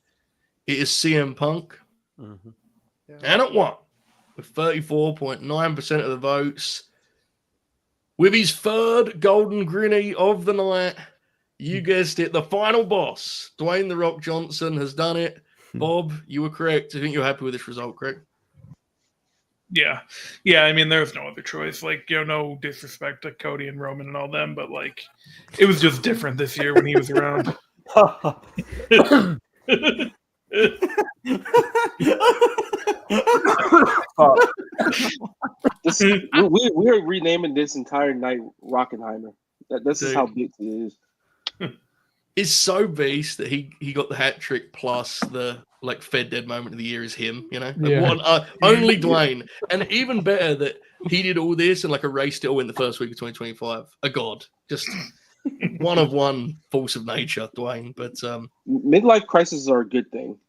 it is CM Punk. And at 1, with 34.9% of the votes, with his third Golden Grinny of the night, you guessed it, the final boss, Dwayne "The Rock" Johnson, has done it. Bob, you were correct. I think you're happy with this result, correct? Yeah. I mean, there's no other choice. Like, no disrespect to Cody and Roman and all them, but like, it was just different this year when he was around. We're renaming this entire night Rockenheimer. This is how big it is. It's so beast that he got the hat trick plus the like Fed Dead moment of the year is him, only Dwayne. And even better that he did all this and like erased it all in the first week of 2025. A god. Just one of one force of nature, Dwayne. But midlife crises are a good thing.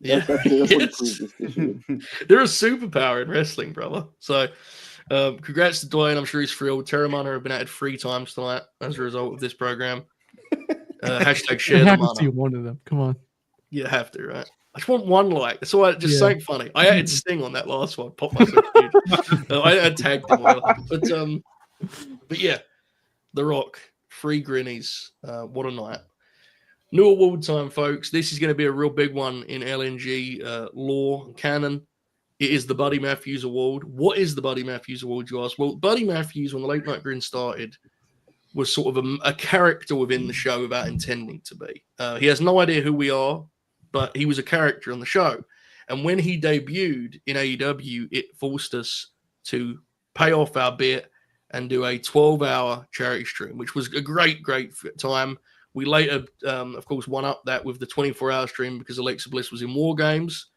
Yeah. That's what it proves this year. They're a superpower in wrestling, brother. So congrats to Dwayne. I'm sure he's thrilled. Terramana have been added 3 times tonight as a result of this program. Hashtag share I the have to mana. see one of them. Come on. You have to, right? I just want one like. That's all. Just something funny. I added Sting on that last one. Pop myself huge. I tagged him. But yeah, The Rock, 3 Grinnies. What a night. New award time, folks. This is going to be a real big one in LNG lore and canon. It is the Buddy Matthews Award. What is the Buddy Matthews Award, you ask? Well, Buddy Matthews, when the Late Night Grin started, was sort of a character within the show without intending to be. He has no idea who we are, but he was a character on the show. And when he debuted in AEW, it forced us to pay off our bit and do a 12-hour charity stream, which was a great time. We later, of course, won up that with the 24-hour stream because Alexa Bliss was in War Games.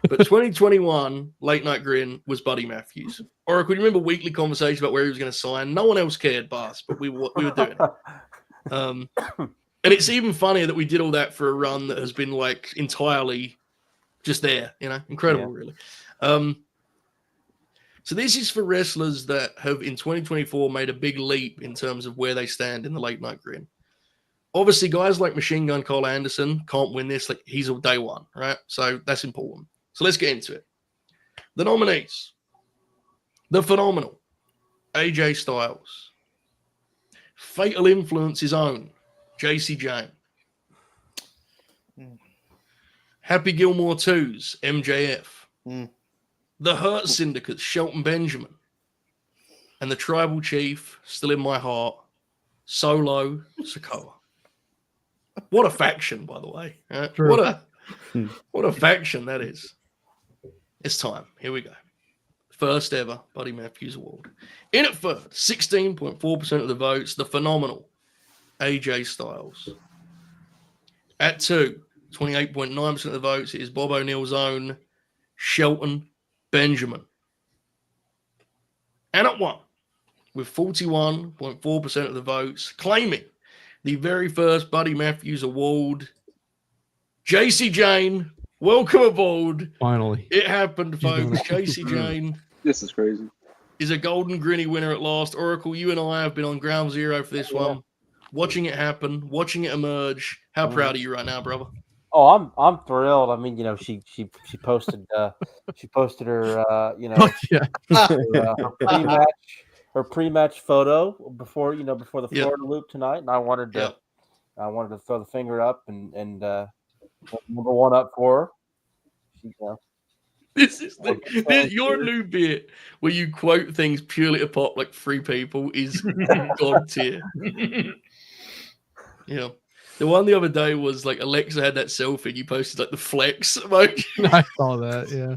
But 2021, Late Night Grin was Buddy Matthews. Oracle, do you remember weekly conversations about where he was going to sign? No one else cared, Bas, but we were doing it. And it's even funnier that we did all that for a run that has been like entirely just there, incredible, really. So this is for wrestlers that have in 2024 made a big leap in terms of where they stand in the Late Night Grin. Obviously, guys like Machine Gun Cole Anderson can't win this. Like, he's a day one, right? So that's important. So let's get into it. The nominees. The Phenomenal. AJ Styles. Fatal Influence's own. JC Jane. Happy Gilmore 2's MJF. The Hurt Syndicate's Shelton Benjamin. And the Tribal Chief, still in my heart, Solo Sikoa. What a faction, by the way. What a faction that is. It's time. Here we go. First ever Buddy Matthews Award. In at third, 16.4% of the votes, the Phenomenal AJ Styles. At 2, 28.9% of the votes, it is Bob O'Neill's own Shelton Benjamin. And at 1, with 41.4% of the votes, claiming the very first Buddy Matthews Award, JC Jane, welcome aboard. Finally. It happened, folks. JC Jane. This is crazy. Is a Golden Grinny winner at last. Oracle, you and I have been on ground zero for this one. Watching it happen, watching it emerge. How proud are you right now, brother? Oh, I'm thrilled. I mean, she posted her her pre-match photo before the Florida Loop tonight, and I wanted to throw the finger up and number one up for her. This is your new bit where you quote things purely to pop like 3 people is god tier. The one the other day was like Alexa had that selfie and you posted like the flex emoji. I saw that, yeah.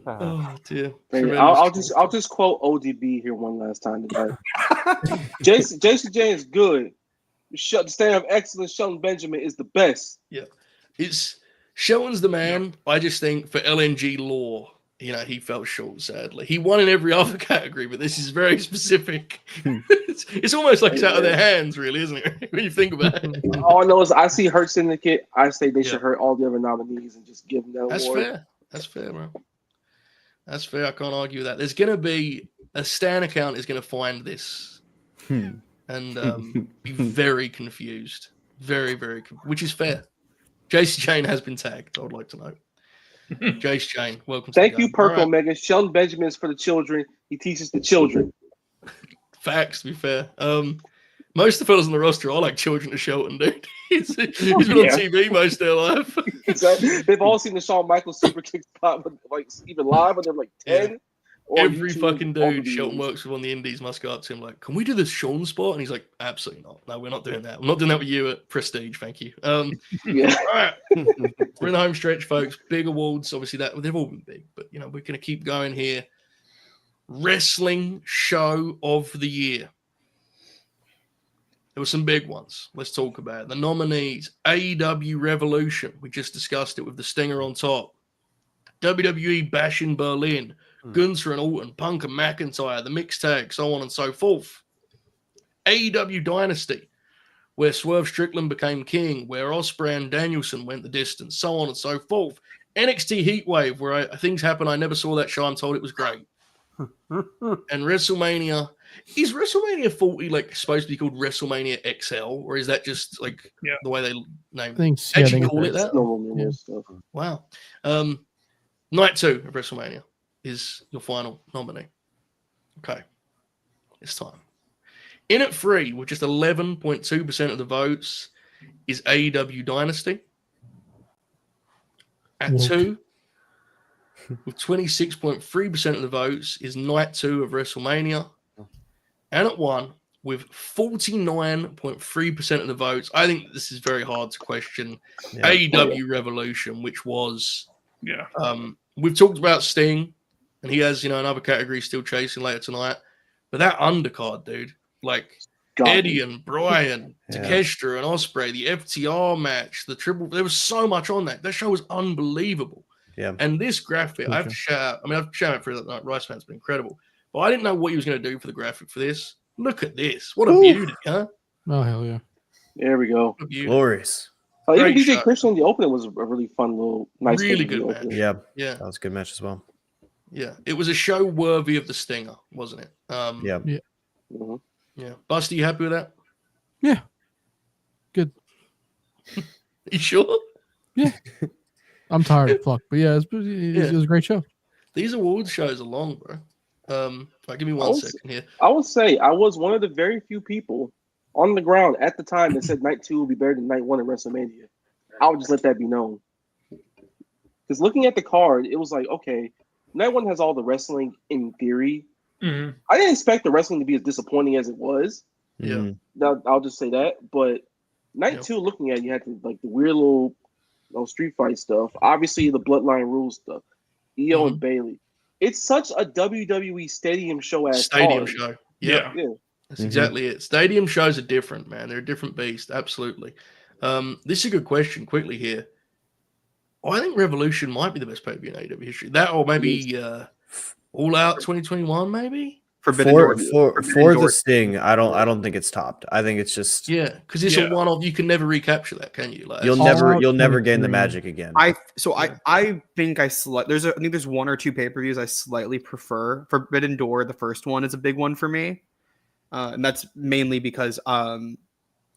Oh dear. I'll just quote ODB here one last time today. Jason Jane is good. The stand of excellence, Shelton Benjamin is the best. Yeah. It's Shelton's the man. I just think for LNG lore, he fell short, sadly. He won in every other category, but this is very specific. It's almost like it's out of their hands, really, isn't it? When you think about it. All I know is I see Hurt Syndicate. I say they should hurt all the other nominees and just give them that award. Fair. That's fair, bro. That's fair. I can't argue with that. There's going to be a Stan account is going to find this and be very confused. Very, very, which is fair. Jace Jane has been tagged, I would like to know. Jace Jane, welcome to the Thank you, Perk Omega. Shelton Benjamin is for the children. He teaches the children. Facts, to be fair. Most of the fellas on the roster are like children to Shelton, dude. He's been on TV most of their life. Exactly. They've all seen the Shawn Michaels super kick spot, like even live when they're like 10. Yeah. Every fucking dude Shelton works with on the Indies must go up to him like, can we do this Sean spot? And he's like, absolutely not. No, we're not doing that. I'm not doing that with you at Prestige, thank you. All right. We're in the home stretch, folks. Big awards, obviously they've all been big, but we're going to keep going here. Wrestling Show of the Year. There were some big ones. Let's talk about it. The nominees: AEW Revolution. We just discussed it with the Stinger on top. WWE Bash in Berlin. Gunther and Orton, Punk and McIntyre, the mixed tag, so on and so forth. AEW Dynasty, where Swerve Strickland became king, where Ospreay and Danielson went the distance, so on and so forth. NXT Heatwave, where things happen. I never saw that show. I'm told it was great. And WrestleMania Is WrestleMania 40 like supposed to be called WrestleMania XL, or is that just like the way they name it? I Actually think call it that? Normal mania stuff. Wow. Night 2 of WrestleMania is your final nominee. Okay. It's time. In at 3, with just 11.2% of the votes, is AEW Dynasty. At 2, with 26.3% of the votes, is Night 2 of WrestleMania. And at 1, with 49.3% of the votes, I think this is very hard to question. AEW Revolution, which was, we've talked about Sting, and he has, another category still chasing later tonight. But that undercard, dude, like Eddie and Bryan, Takeshita and Ospreay, the FTR match, the triple, there was so much on that. That show was unbelievable. Yeah. And this graphic, I have to shout. I mean, I've shouted for that. Rice Man's been incredible. But I didn't know what he was going to do for the graphic for this. Look at this. What a beauty, huh? Oh, hell yeah. There we go. Glorious. Even DJ Christian in the opening was a really fun little, nice, really good match. Yeah. That was a good match as well. Yeah. It was a show worthy of the Stinger, wasn't it? Yeah. Mm-hmm. Yeah. Busty, you happy with that? Yeah. Good. You sure? Yeah. I'm tired of fuck, but yeah, it was a great show. These awards shows are long, bro. Give me one second here. I would say I was one of the very few people on the ground at the time that said Night 2 will be better than Night 1 at WrestleMania. I would just let that be known. Because looking at the card, it was like, okay, Night 1 has all the wrestling in theory. Mm-hmm. I didn't expect the wrestling to be as disappointing as it was. Yeah. I'll just say that. But Night 2, looking at it, you had the weird little street fight stuff. Obviously, the Bloodline Rules stuff. Io and Bailey. It's such a WWE stadium show show. Yeah. That's Mm-hmm. exactly it. Stadium shows are different, man. They're a different beast. Absolutely. This is a good question quickly here. I think Revolution might be the best pay-per-view in AEW history. That or maybe All Out 2021, maybe? For the Sting, I don't think it's topped. I think it's just because it's a one-off. You can never recapture that, can you? Like, you'll never gain the magic again. I think there's one or two pay-per-views I slightly prefer. Forbidden Door, the first one, is a big one for me, and that's mainly because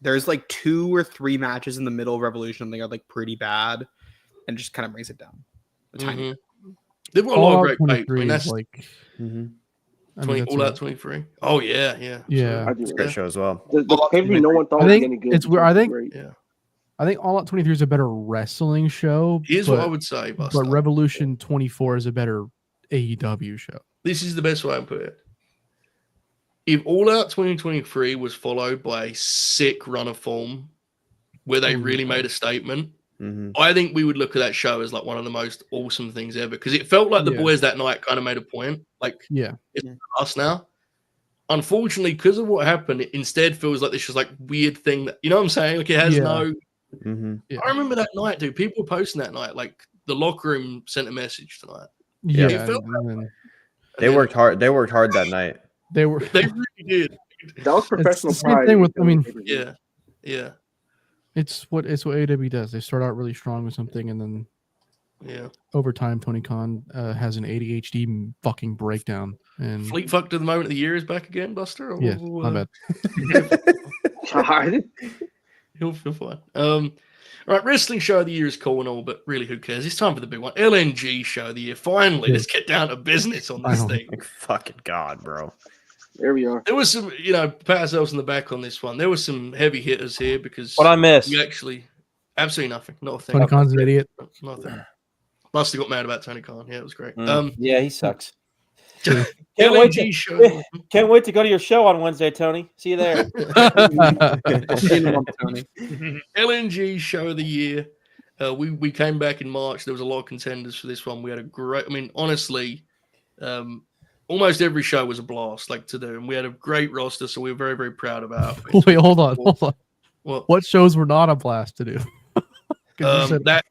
there's like 2 or 3 matches in the middle of Revolution that are like pretty bad, and just kind of brings it down. They've got a lot of great pay. I mean, that's like. All Out 23. Oh yeah. It's a great show as well. The pay-per-view no one thought was any good. It's weird. I think All Out 23 is a better wrestling show. Here's what I would say, Buster. But Revolution 24 is a better AEW show. This is the best way I put it. If All Out 2023 was followed by a sick run of form where they really made a statement, I think we would look at that show as like one of the most awesome things ever, because it felt like the boys that night kind of made a point. Like, it's us now. Unfortunately, because of what happened, it instead feels like this just like weird thing that, you know what I'm saying? Like, it has no. I remember that night, dude. People were posting that night. Like, the locker room sent a message tonight. Yeah, it felt they worked hard. They worked hard that night. They really did. That was professional it's the same pride. thing with, yeah. It's what AEW does. They start out really strong with something, and then over time, Tony Khan has an ADHD fucking breakdown. And Fleet fucked to the moment of the year is back again, Buster. Yeah, my bad. He'll feel fine. All right, wrestling show of the year is cool and all, but really, who cares? It's time for the big one. LNG show of the year. Finally, let's get down to business on this thing. Fucking God, bro. There we are. There was some, pat ourselves in the back on this one. There was some heavy hitters here because what I missed. We actually absolutely nothing. Not a thing. Tony Khan's an idiot. Nothing. Buster got mad about Tony Khan. Yeah, it was great. Yeah, he sucks. Can't wait to go to your show on Wednesday, Tony. See you there. LNG show of the year. We came back in March. There was a lot of contenders for this one. We had a great. I mean, honestly, almost every show was a blast, like to do, and we had a great roster. So we were very, very proud about it. Wait, hold on. What shows were not a blast to do? That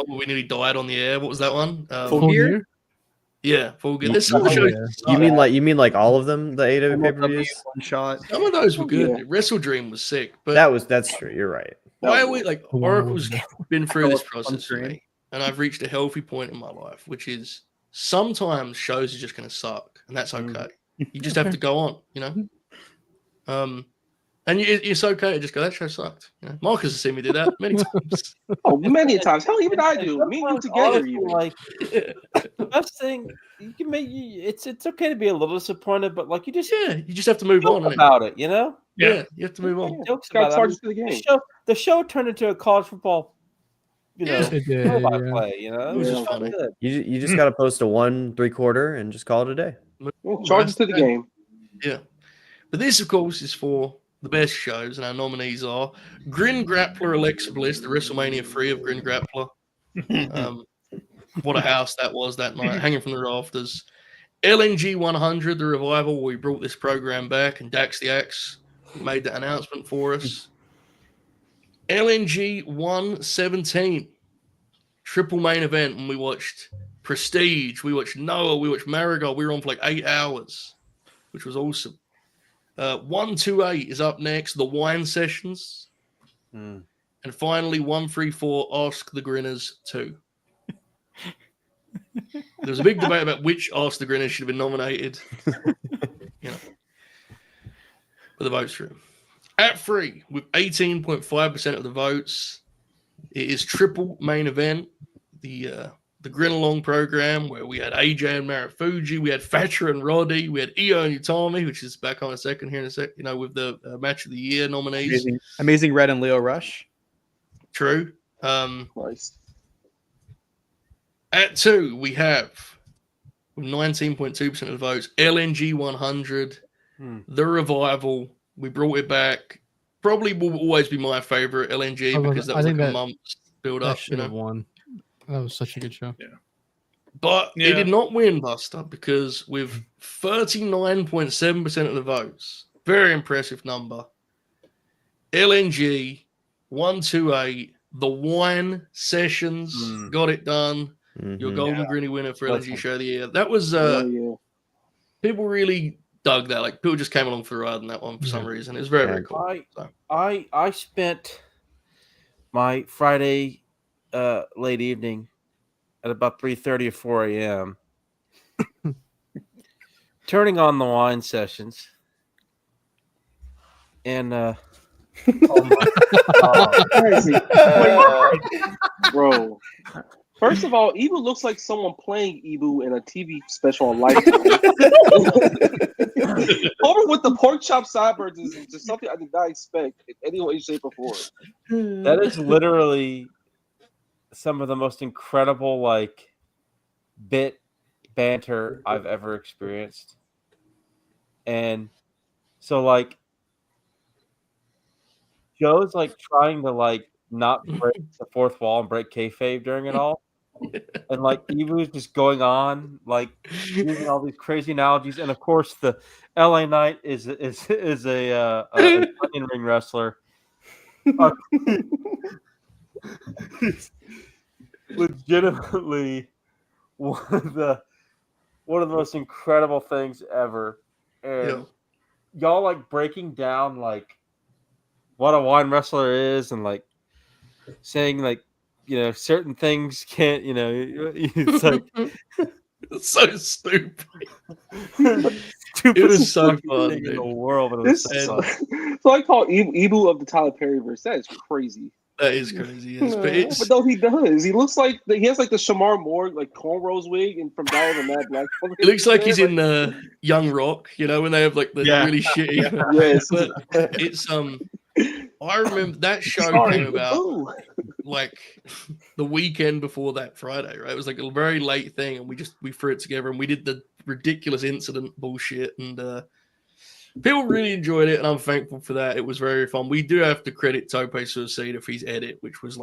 we nearly died on the air. What was that one? Full Gear? Yeah, Full Gear. There's some shows. You mean like all of them? The AEW pay-per-views? One shot. Some of those were good. Wrestle Dream was sick, but that's true. You're right. Why are we like Oracle's been through this process for me, and I've reached a healthy point in my life, which is sometimes shows are just going to suck, and that's okay. You just have to go on, and it's okay to just go, that show sucked. Marcus has seen me do that many times. Oh, many times. Hell, even I do. Me and you together, Honestly, even. like the best thing you can make. It's okay to be a little disappointed, but like you just have to move on about it. You know? Yeah, you have to move on. Jokes Gotta about charge it. to the game. The show turned into a college football. It did, play. It was just funny. Good. You just got to post a 1 3/4 and just call it a day. Charge to the game. Yeah. But this, of course, is for the best shows, and our nominees are Grin Grappler Alexa Bliss, the WrestleMania 3 of Grin Grappler. What a house that was that night, hanging from the rafters. LNG 100, the revival, where we brought this program back, and Dax the Axe made that announcement for us. LNG 117, triple main event, when we watched Prestige, we watched Noah, we watched Marigold. We were on for like 8 hours, which was awesome. 128 is up next, the Wine Sessions. And finally, 134, Ask the Grinners 2. There was a big debate about which Ask the Grinners should have been nominated. But the votes for him. At 3, with 18.5% of the votes, it is triple main event, the Grin Along program, where we had AJ and Marufuji, we had Thatcher and Roddy, we had Io and Utami, which is back on a second here in a sec, with the match of the year nominees. Amazing Red and Leo Rush. True. Nice. At 2, we have, with 19.2% of the votes, LNG 100, the revival. We brought it back. Probably will always be my favorite LNG because that was like a month's build up. Should have won. That was such a good show. Yeah. But it did not win, Buster, because with 39.7% of the votes, very impressive number, LNG 128, the Wine Sessions got it done. Your Golden Grinny winner for LNG Show of the Year. That was people really dug that. Like people just came along for the ride on that one for some reason. It was very, very cool. I spent my Friday late evening at about 3:30 or 4 a.m. turning on the Wine Sessions, and bro. First of all, Ibu looks like someone playing Ibu in a TV special on Lifetime. Over with the pork chop sideburns is just something I did not expect in any way, shape, or form. That is literally some of the most incredible bit banter I've ever experienced. And so Joe's trying to not break the fourth wall and break kayfabe during it all. And Ibu's just going on using all these crazy analogies, and of course the LA Knight is a onion ring wrestler. He's legitimately one of the most incredible things ever, and y'all breaking down what a wine wrestler is, and saying certain things can't, it's it's so stupid. Stupid it was so fun in the world. But so I call Ibu of the Tyler Perry verse. That is crazy. That is crazy. Yes. But no, he does. He looks like he has the Shamar Moore cornrows wig and from Dial of the Mad Black. It looks like he's in Young Rock, when they have the really shitty. Yes. But it's I remember that show came about the weekend before that Friday, right? It was a very late thing, and we threw it together, and we did the ridiculous incident bullshit, and people really enjoyed it, and I'm thankful for that. It was very fun. We do have to credit Tope Suicida for his edit, which was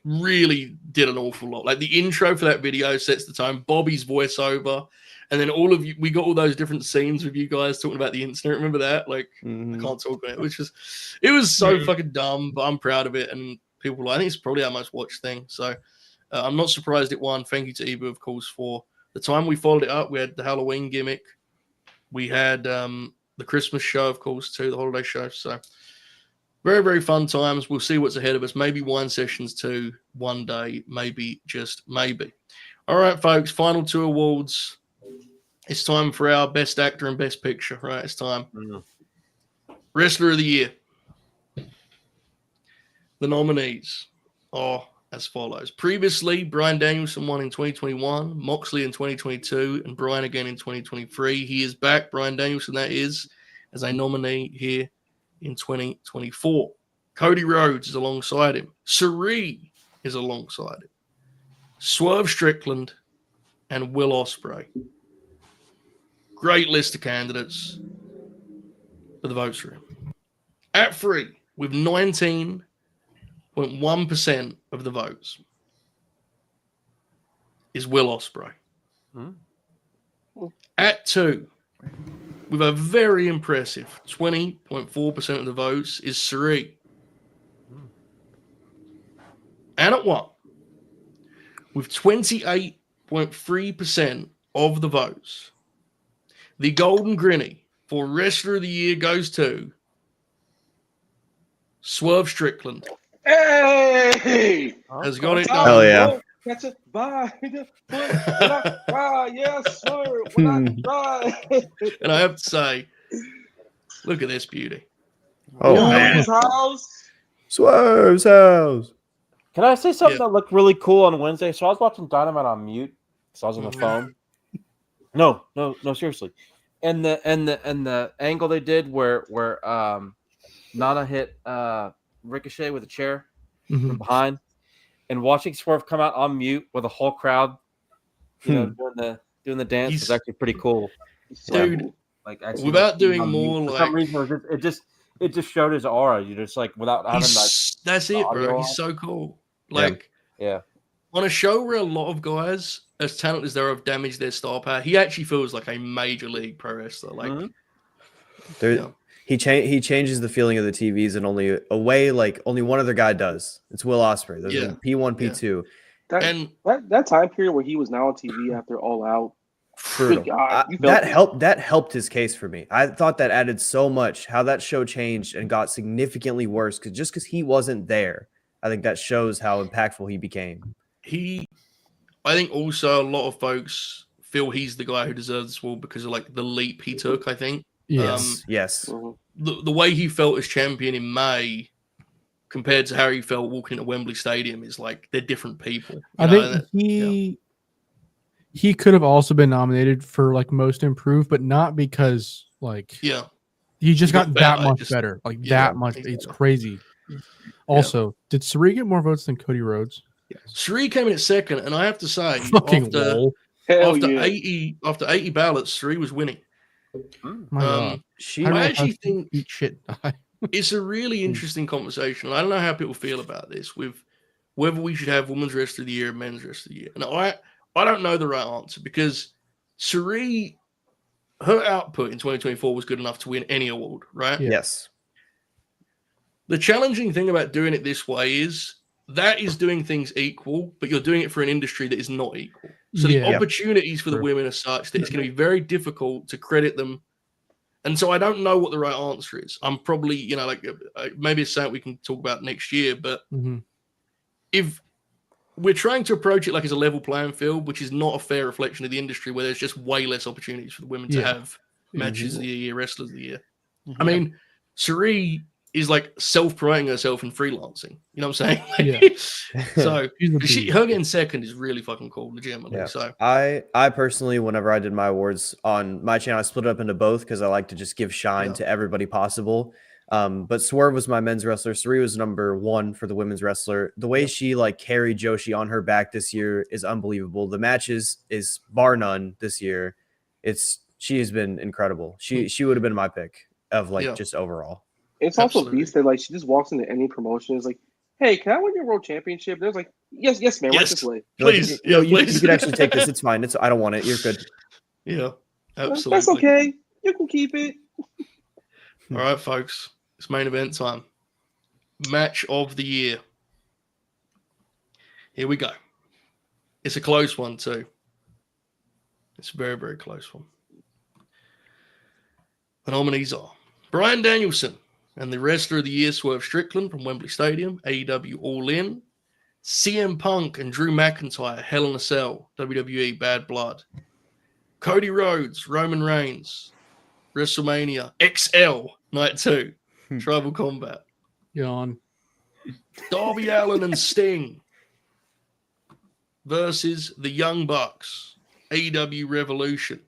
really did an awful lot. The intro for that video sets the tone. Bobby's voiceover. And then all of you, we got all those different scenes with you guys talking about the incident. Remember that? I can't talk about it, it was so fucking dumb, but I'm proud of it. And people, I think it's probably our most watched thing. So I'm not surprised it won. Thank you to Ibu, of course, for the time we followed it up. We had the Halloween gimmick. We had the Christmas show, of course, too, the holiday show. So very, very fun times. We'll see what's ahead of us. Maybe Wine Sessions 2 one day. Maybe, just maybe. All right, folks, final 2 awards. It's time for our best actor and best picture, right? It's time. Mm. Wrestler of the year. The nominees are as follows. Previously, Bryan Danielson won in 2021, Moxley in 2022, and Bryan again in 2023. He is back, Bryan Danielson, that is, as a nominee here in 2024. Cody Rhodes is alongside him. Suri is alongside him. Swerve Strickland and Will Ospreay. Great list of candidates for the votes for him. At 3, with 19.1% of the votes, is Will Ospreay. At 2, with a very impressive 20.4% of the votes, is Suri. And at 1, with 28.3% of the votes, the Golden Grinny for Wrestler of the Year goes to Swerve Strickland. Hey! Has got it done. Hell yeah. That's it. Bye. Yes, sir. Bye. And I have to say, look at this beauty. Oh, Yo, man. his house. Swerve's house. Can I say something Yeah. that looked really cool on Wednesday? So I was watching Dynamite on mute. So I was on the phone. No, seriously. And the angle they did where Nana hit Ricochet with a chair from behind, and watching Swerve come out on mute with a whole crowd, doing the dance was actually pretty cool. Dude, like actually, without doing on more, mute. For like, some reason, it just showed his aura. You just like without having that's it, bro. audio He's on. so cool. Like, yeah. on a show where a lot of guys, as talented as they are, have damaged their star power, he actually feels like a major league pro wrestler. Like, He changes the feeling of the TVs in only a way like only one other guy does. It's Will Ospreay. There's a P1, P2. That time period where he was now on TV after All Out. Brutal. God, that helped his case for me. I thought that added so much. How that show changed and got significantly worse because he wasn't there. I think that shows how impactful he became. I think also a lot of folks feel he's the guy who deserves this award because of like the leap he took. I think. Yes. The way he felt as champion in May compared to how he felt walking into Wembley Stadium is like they're different people. I think he could have also been nominated for like most improved, but not because like he just got that much better, like that much. It's crazy. Also, did Suri get more votes than Cody Rhodes? Suri came in at second, and I have to say, after 80 ballots, Suri was winning. My God. I actually think eat shit. it's a really interesting conversation. I don't know how people feel about this with whether we should have Women's Wrestler of the Year and Men's Wrestler of the Year. And I don't know the right answer because Suri, her output in 2024 was good enough to win any award, right? Yes. The challenging thing about doing it this way is that is doing things equal, but you're doing it for an industry that is not equal. So the opportunities for the women are such that it's going to be very difficult to credit them. And so I don't know what the right answer is. I'm probably, maybe it's something we can talk about next year. But if we're trying to approach it like it's a level playing field, which is not a fair reflection of the industry, where there's just way less opportunities for the women to have matches of the year, wrestlers of the year. I mean, Suri is like self-promoting herself in freelancing. You know what I'm saying? So her getting second is really fucking cool, legitimately. Yeah. So I personally, whenever I did my awards on my channel, I split it up into both because I like to just give shine to everybody possible. But Swerve was my men's wrestler. Suri was number 1 for the women's wrestler. The way she like carried Joshi on her back this year is unbelievable. The matches is bar none this year. She has been incredible. She would have been my pick of like just overall. It's also a beast that like she just walks into any promotion. It's like, hey, can I win your world championship? There's like, yes, man, right this way. Please, you could actually take this. It's fine. I don't want it. You're good. Yeah, absolutely. That's okay. You can keep it. All right, folks. It's main event time. Match of the year. Here we go. It's a close one too. It's a very, very close one. The nominees are Bryan Danielson and the Wrestler of the Year, Swerve Strickland from Wembley Stadium, AEW All In. CM Punk and Drew McIntyre, Hell in a Cell, WWE Bad Blood. Cody Rhodes, Roman Reigns, WrestleMania XL Night 2, Tribal Combat. Yawn. Darby Allin and Sting versus the Young Bucks, AEW Revolution.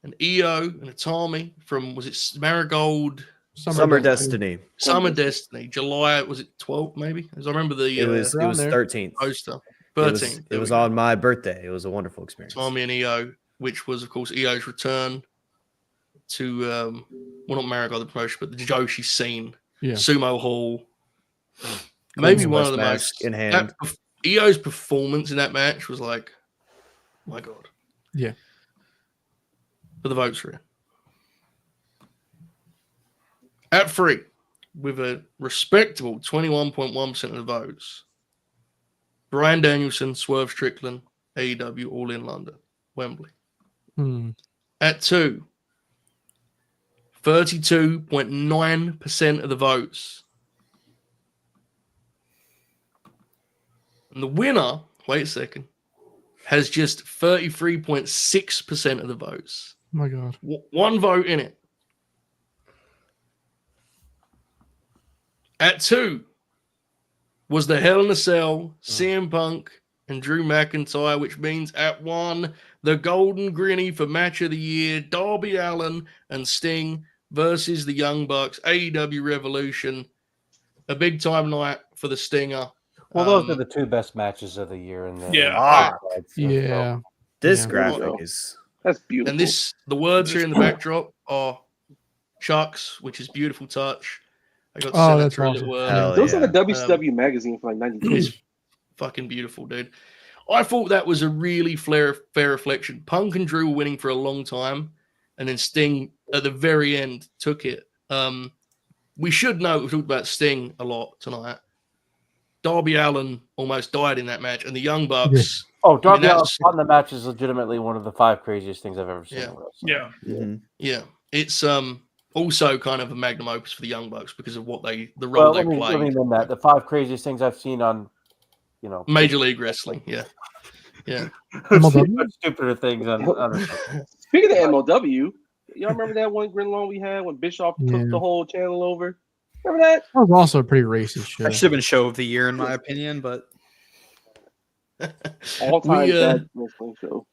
And Io and Itami from, was it Marigold? Summer Destiny. Summer Destiny. July, was it 12th maybe? As I remember the It was 13th. poster. 13th. It was on my birthday. It was a wonderful experience. Itami and Io, which was, of course, Io's return to, well, not Marigold, the promotion, but the Joshi scene. Yeah. Sumo Hall. Maybe one of the Mask most. in hand. Io's performance in that match was like, my God. Yeah. But the votes are in. At 3, with a respectable 21.1% of the votes, Bryan Danielson, Swerve Strickland, AEW, All in London, Wembley. At 2, 32.9% of the votes. And the winner, wait a second, has just 33.6% of the votes. Oh my God. One vote in it. At 2 was the Hell in a Cell, CM Punk, and Drew McIntyre, which means at 1, the Golden Grinnie for Match of the Year, Darby Allin and Sting versus the Young Bucks, AEW Revolution. A big time night for the Stinger. Well, those are the 2 best matches of the year. In the Yeah. This graphic is... That's beautiful. And the words here in the backdrop are Chucks, which is beautiful touch. I got to send that that's through a awesome. little Hell Those yeah. are the WCW magazine for like 92. It's fucking beautiful, dude. I thought that was a really fair reflection. Punk and Drew were winning for a long time, and then Sting at the very end took it. We should know, we've talked about Sting a lot tonight. Darby Allin almost died in that match, and the Young Bucks. Oh, Darby Allin on the match is legitimately one of the 5 craziest things I've ever seen. Yeah. Yeah. It's also kind of a magnum opus for the Young Bucks because of what the role they play. I mean the 5 craziest things I've seen on, Major League Wrestling. Yeah. Stupider things on. Speaking of MLW, y'all remember that one Grin Long we had when Bischoff took the whole channel over? Remember that? That was also a pretty racist show. That should have been show of the year in my opinion, but All-time bad wrestling show.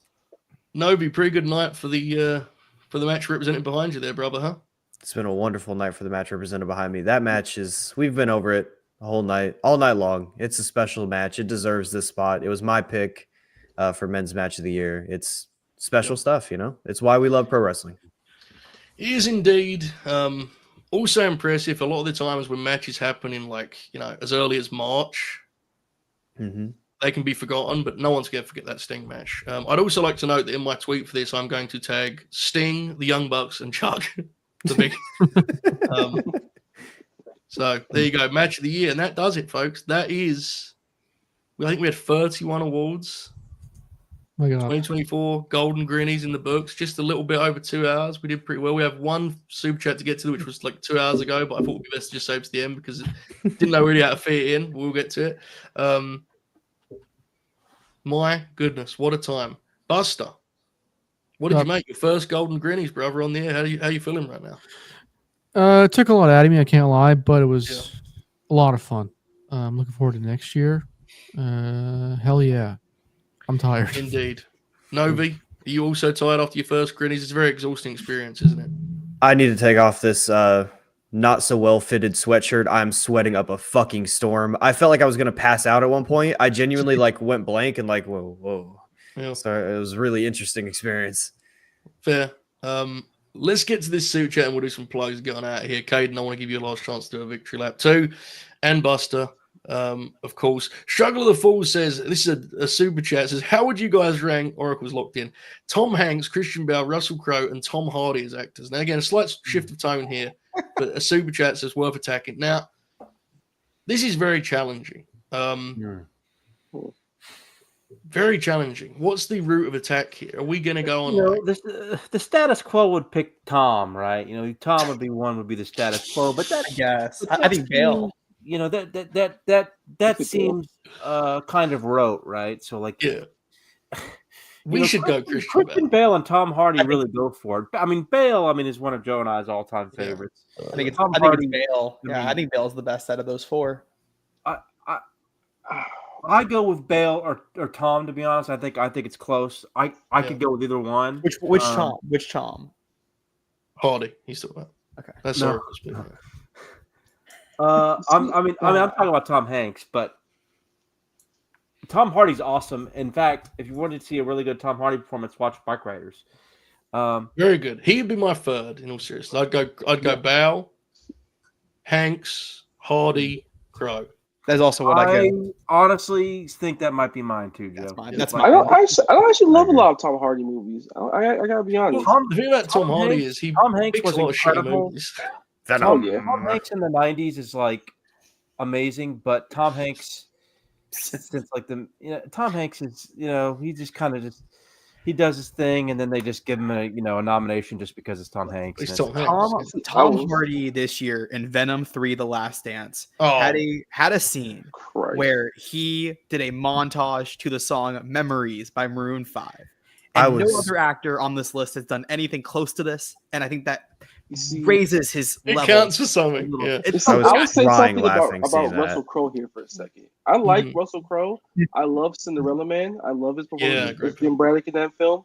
Nobi, pretty good night for the match represented behind you there, brother, huh? It's been a wonderful night for the match represented behind me. That match we've been over it the whole night, all night long. It's a special match. It deserves this spot. It was my pick for men's match of the year. It's special stuff, It's why we love pro wrestling. It is indeed. Also impressive. A lot of the times when matches happen in as early as March, they can be forgotten, but no one's going to forget that Sting match. I'd also like to note that in my tweet for this, I'm going to tag Sting, the Young Bucks, and Chuck. The big. So there you go, match of the year, and that does it, folks. That is, I think we had 31 awards. Oh my God. 2024 Golden Grinnies in the books, just a little bit over 2 hours. We did pretty well. We have one super chat to get to, which was like 2 hours ago, but I thought it would be best to just save to the end because it didn't know really how to fit it in. We'll get to it. My goodness, what a time. Buster, what did you make? Your first Golden Grinnies, brother, on the air. How you feeling right now? It took a lot out of me, I can't lie, but it was a lot of fun. I'm looking forward to next year. Hell yeah. I'm tired. Indeed. Novi, are you also tired after your first Grinnies? It's a very exhausting experience, isn't it? I need to take off this not so well fitted sweatshirt. I'm sweating up a fucking storm. I felt like I was going to pass out at one point. I genuinely went blank and whoa. Yeah. So it was a really interesting experience. Fair. Let's get to this suit chat and we'll do some plugs getting out of here. Caden, I want to give you a last chance to do a victory lap too. And Buster, of course. Struggle of the Fools says, this is a super chat, says, how would you guys rank Oracle's Locked In? Tom Hanks, Christian Bale, Russell Crowe, and Tom Hardy as actors. Now, again, a slight shift of tone here, but a super chat says worth attacking. Now, this is very challenging. Very challenging. What's the route of attack here? Are we going to go on? The status quo would pick Tom, right? Tom would be the status quo, but that I guess I think Bale. That seems kind of rote, right? So We should go Christian Bale and Tom Hardy really go for it. I mean, Bale, is one of Joe and I's all-time favorites. I think it's Tom I think Hardy, it's Bale. Yeah, I think Bale's the best out of those four. I go with Bale or Tom, to be honest. I think it's close. I could go with either one. Which Tom? Which Tom? Hardy. He's still about. Okay. That's No. all. I'm talking about Tom Hanks, but Tom Hardy's awesome. In fact, if you wanted to see a really good Tom Hardy performance, watch Bike Riders. Very good. He'd be my third. In all seriousness, I'd go Bale, Hanks, Hardy, Crow. That's also what I go. honestly think that might be mine too, Joe. That's I mine. don't actually love a lot of Tom Hardy movies. I gotta be honest. The thing about Tom Hardy is Tom Hanks picks was a lot of shitty incredible. movies. Tom yeah. Hanks in the '90s is like amazing, but Tom Hanks since like Tom Hanks is he just kind of he does his thing, and then they just give him a nomination just because it's Tom Hanks. It's And Tom Hanks. Tom Hardy this year in Venom 3: The Last Dance had a scene Christ. where he did a montage to the song "Memories" by Maroon 5. And no other actor on this list has done anything close to this, and I think that raises his It level. counts for something. Yeah. I would say crying something laughing about seeing that. Russell Crowe here for a second. I like Russell Crowe. I love Cinderella Man. I love his performance with Jim Braddock in that film.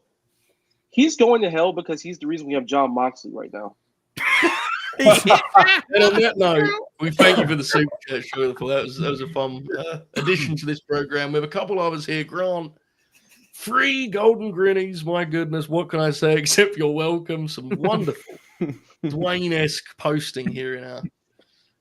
He's going to hell because he's the reason we have John Moxley right now. And on that note, we thank you for the super chat show. That was a fun addition to this program. We have a couple of us here. Grant, free Golden Grinnies. My goodness, what can I say except you're welcome? Some wonderful Dwayne-esque posting here in our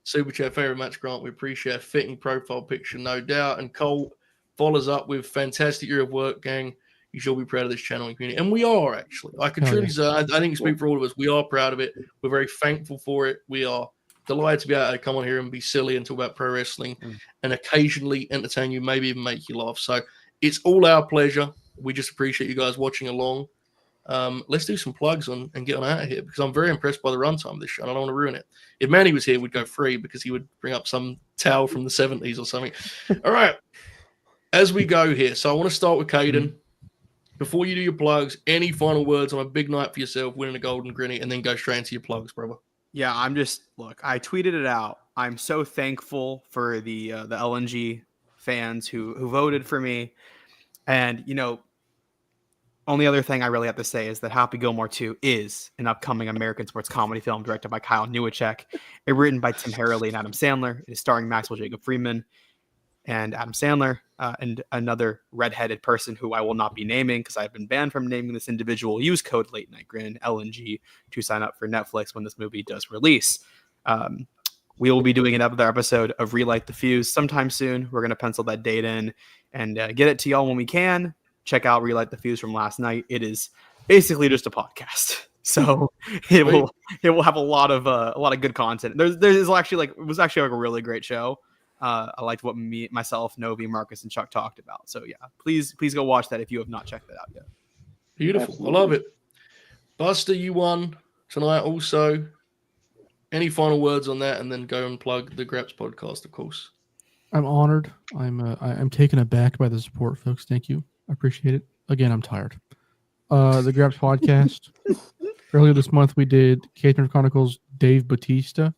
super chat. Very much, Grant. We appreciate a fitting profile picture, no doubt. And Cole follows up with fantastic year of work, gang. You should be proud of this channel and community. And we are, actually. I can truly say, I think speak for all of us. We are proud of it. We're very thankful for it. We are delighted to be able to come on here and be silly and talk about pro wrestling and occasionally entertain you, maybe even make you laugh. So it's all our pleasure. We just appreciate you guys watching along. Let's do some plugs and get on out of here because I'm very impressed by the runtime of this show. And I don't want to ruin it. If Manny was here, we'd go free because he would bring up some towel from the 70s or something. All right. As we go here, so I want to start with Caden. Before you do your plugs, any final words on a big night for yourself, winning a Golden Grinny, and then go straight into your plugs, brother? Yeah, I tweeted it out. I'm so thankful for the LNG fans who voted for me. And, only other thing I really have to say is that Happy Gilmore 2 is an upcoming American sports comedy film directed by Kyle Newacek. It's written by Tim Harrelly and Adam Sandler. It is starring Maxwell Jacob Freeman and Adam Sandler and another redheaded person who I will not be naming because I've been banned from naming this individual. Use code Late Night Grin LNG to sign up for Netflix when this movie does release. We will be doing another episode of Relight the Fuse sometime soon. We're going to pencil that date in and get it to y'all when we can. Check out Relight the Fuse from last night. It is basically just a podcast. So it will have a lot of good content. There's actually it was actually a really great show. I liked what myself, Novi, Marcus, and Chuck talked about. So yeah, please go watch that if you have not checked that out yet. Beautiful. Absolutely. I love it. Buster, you won tonight also. Any final words on that? And then go and plug the Graps podcast, of course. I'm honored. I'm taken aback by the support, folks. Thank you. I appreciate it. Again, I'm tired. The Graps podcast. Earlier this month, we did Catherine Chronicles Dave Bautista.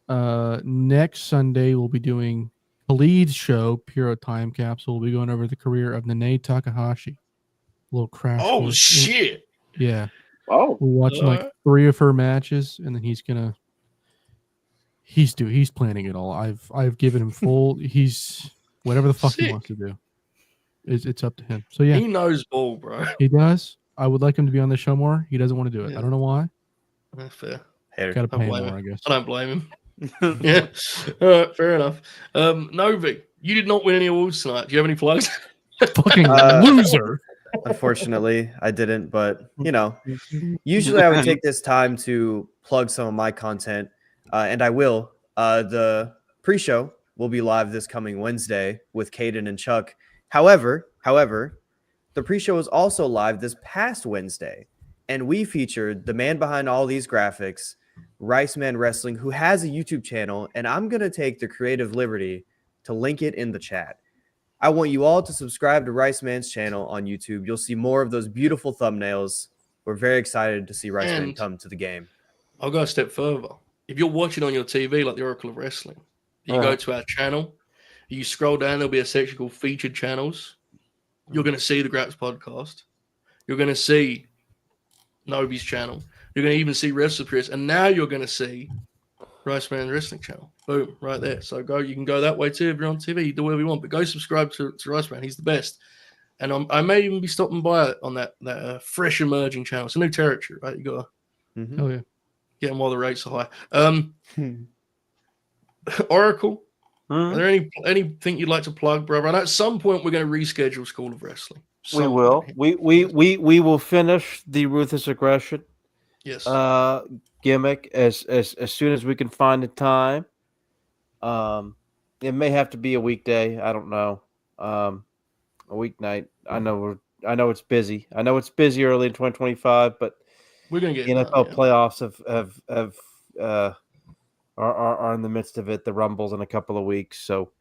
Next Sunday, we'll be doing Khalid's show, Pure Time Capsule. We'll be going over the career of Nanae Takahashi. A little crash. Oh, shit. Yeah. Oh. We're watching 3 of her matches, and then he's planning it all. I've given him full. He's whatever the fuck he wants to do. It's up to him. So yeah, he knows ball, bro. He does. I would like him to be on the show more. He doesn't want to do it. I don't know why. That's fair. Got to pay him more, I guess. I don't blame him. Yeah. All right, fair enough. Novi, you did not win any awards tonight. Do you have any plugs? Fucking loser. Unfortunately, I didn't, but usually I would take this time to plug some of my content, and I will. The pre-show will be live this coming Wednesday with Caden and Chuck. However, the pre-show is also live this past Wednesday, and we featured the man behind all these graphics, Rice Man Wrestling, who has a YouTube channel, and I'm going to take the creative liberty to link it in the chat. I want you all to subscribe to Rice Man's channel on YouTube. You'll see more of those beautiful thumbnails. We're very excited to see Rice Man And come to the game. I'll go a step further. If you're watching on your TV, like the Oracle of Wrestling, you go to our channel, you scroll down, there'll be a section called Featured Channels. You're going to see the Graps podcast. You're going to see Nobi's channel. You're going to even see WrestlePurists. And now you're going to see Rice Man's Wrestling channel. Boom, right there. So you can go that way too if you're on TV. You do whatever you want, but go subscribe to Rice Man. He's the best. And I may even be stopping by on that fresh emerging channel. It's a new territory, right? You got to Oh yeah. get them while the rates are high. Oracle, are there anything you'd like to plug, brother? And at some point, we're going to reschedule School of Wrestling. We will. We will finish the Ruthless Aggression Yes. Gimmick as soon as we can find the time. It may have to be a weekday. I don't know. A weeknight. I know it's busy. I know it's busy early in 2025, but we're gonna get NFL playoffs are in the midst of it. The Rumble's in a couple of weeks, so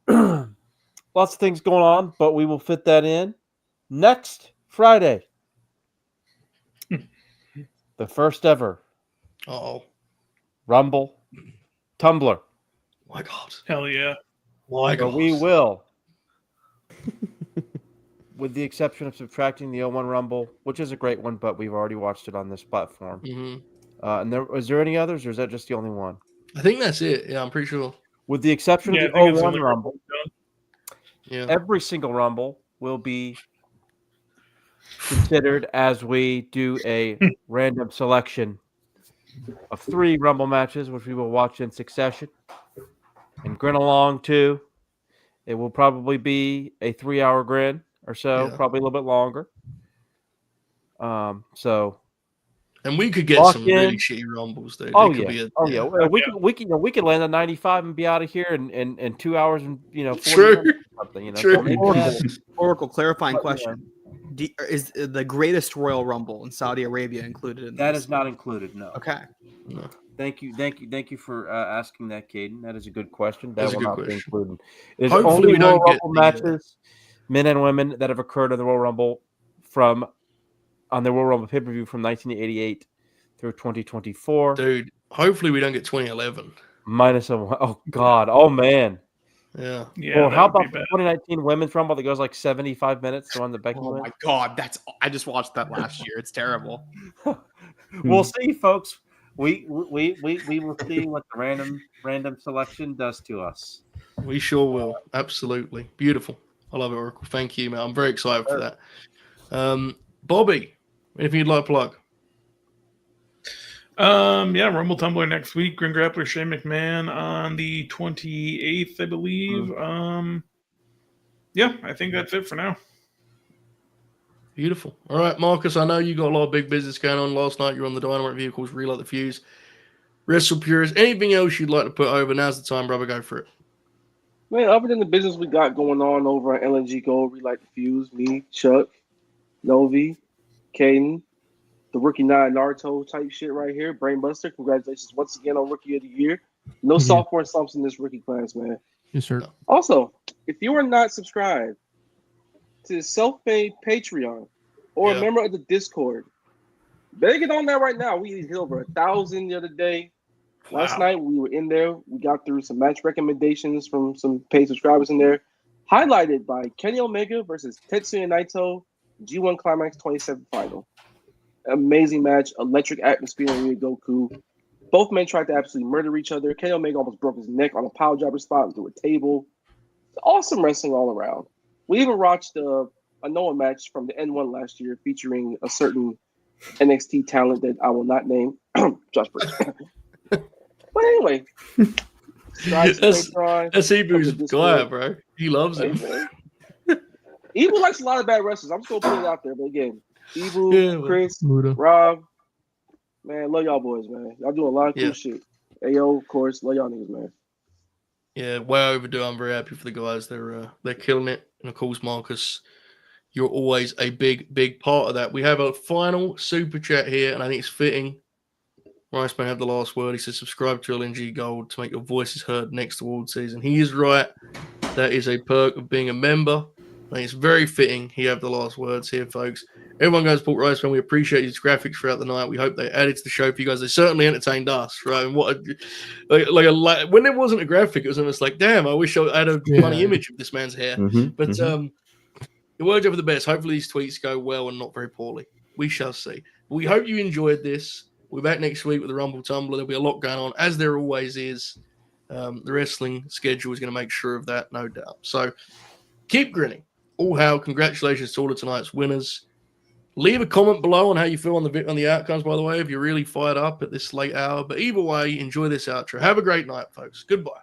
lots of things going on, but we will fit that in next Friday. The first ever Rumble Tumblr. My God. Hell yeah. My God. We will, with the exception of subtracting the 01 Rumble, which is a great one, but we've already watched it on this platform. And is there any others, or is that just the only one? I think that's it. Yeah, I'm pretty sure. With the exception of the 01 Rumble, every single Rumble will be considered as we do a random selection of 3 Rumble matches, which we will watch in succession and grin along to. It will probably be a 3-hour grin or so, probably a little bit longer. And we could get some really shitty Rumbles, dude. We could land on 95 and be out of here in 2 hours and 40 True. minutes or something. True. Oracle, clarifying question: is the greatest Royal Rumble in Saudi Arabia included in that? This Is not included. No. Okay. No. Thank you for asking that, Caden. That is a good question. That That's a will good not be question. included. There's Hopefully only we don't Royal get Rumble the, matches, men and women, that have occurred in the Royal Rumble on the Royal Rumble pay-per-view from 1988 through 2024. Dude, hopefully we don't get 2011. Minus a one. Oh, God. Oh, man. Yeah. Well, how about the 2019 Women's Rumble that goes like 75 minutes to run the Becky win? My God, I just watched that last year. It's terrible. We'll see, folks. We will see what the random selection does to us. We sure will. Absolutely. Beautiful. I love it, Oracle. Thank you, man. I'm very excited for that. Bobby, anything you'd like to plug? Rumble Tumblr next week. Grin Grappler Shane McMahon on the 28th, I believe. I think that's it for now. Beautiful. All right, Marcus, I know you got a lot of big business going on. Last night you were on the Dynamite Vehicles, Relight the Fuse, WrestlePurists. Anything else you'd like to put over? Now's the time, brother. Go for it. Man, other than the business we got going on over at LNG Gold, Relight the Fuse, me, Chuck, Novi, Caden, the Rookie 9 Naruto type shit right here. Brainbuster, congratulations once again on Rookie of the Year. No sophomore slumps in this rookie class, man. Yes, sir. Also, if you are not subscribed to the self-made Patreon or a member of the Discord, better get on that right now. We hit over 1,000 the other day. Wow. Last night we were in there. We got through some match recommendations from some paid subscribers in there, highlighted by Kenny Omega versus Tetsuya Naito, G1 Climax 27 final. Amazing match, electric atmosphere in Rio Goku. Both men tried to absolutely murder each other. Kenny Omega almost broke his neck on a pile driver spot through a table. Awesome wrestling all around. We even watched a Noah match from the N1 last year featuring a certain NXT talent that I will not name. Josh Briggs. But anyway. That's Ibu's guy, bro. He loves him. Ibu likes a lot of bad wrestlers. I'm still putting it out there. But again, Ibu, Chris, Rob, man, love y'all boys, man. Y'all doing a lot of cool shit. Ayo, of course, love y'all niggas, man. Yeah, way overdue. I'm very happy for the guys. They're killing it. And of course, Marcus, you're always a big part of that. We have a final super chat here, and I think it's fitting Riceman have the last word. He says, subscribe to LNG Gold to make your voices heard next award season. He is right. That is a perk of being a member. I think it's very fitting. He have the last words here, folks. Everyone goes support Riceman. We appreciate his graphics throughout the night. We hope they added to the show for you guys. They certainly entertained us, right? And what when there wasn't a graphic, it was almost like, damn, I wish I had a funny image of this man's hair. But the words are for the best. Hopefully these tweets go well and not very poorly. We shall see. We hope you enjoyed this. We're back next week with the Rumble Tumbler. There'll be a lot going on, as there always is. The wrestling schedule is going to make sure of that, no doubt. So keep grinning. All hail. Congratulations to all of tonight's winners. Leave a comment below on how you feel on the outcomes, by the way, if you're really fired up at this late hour. But either way, enjoy this outro. Have a great night, folks. Goodbye.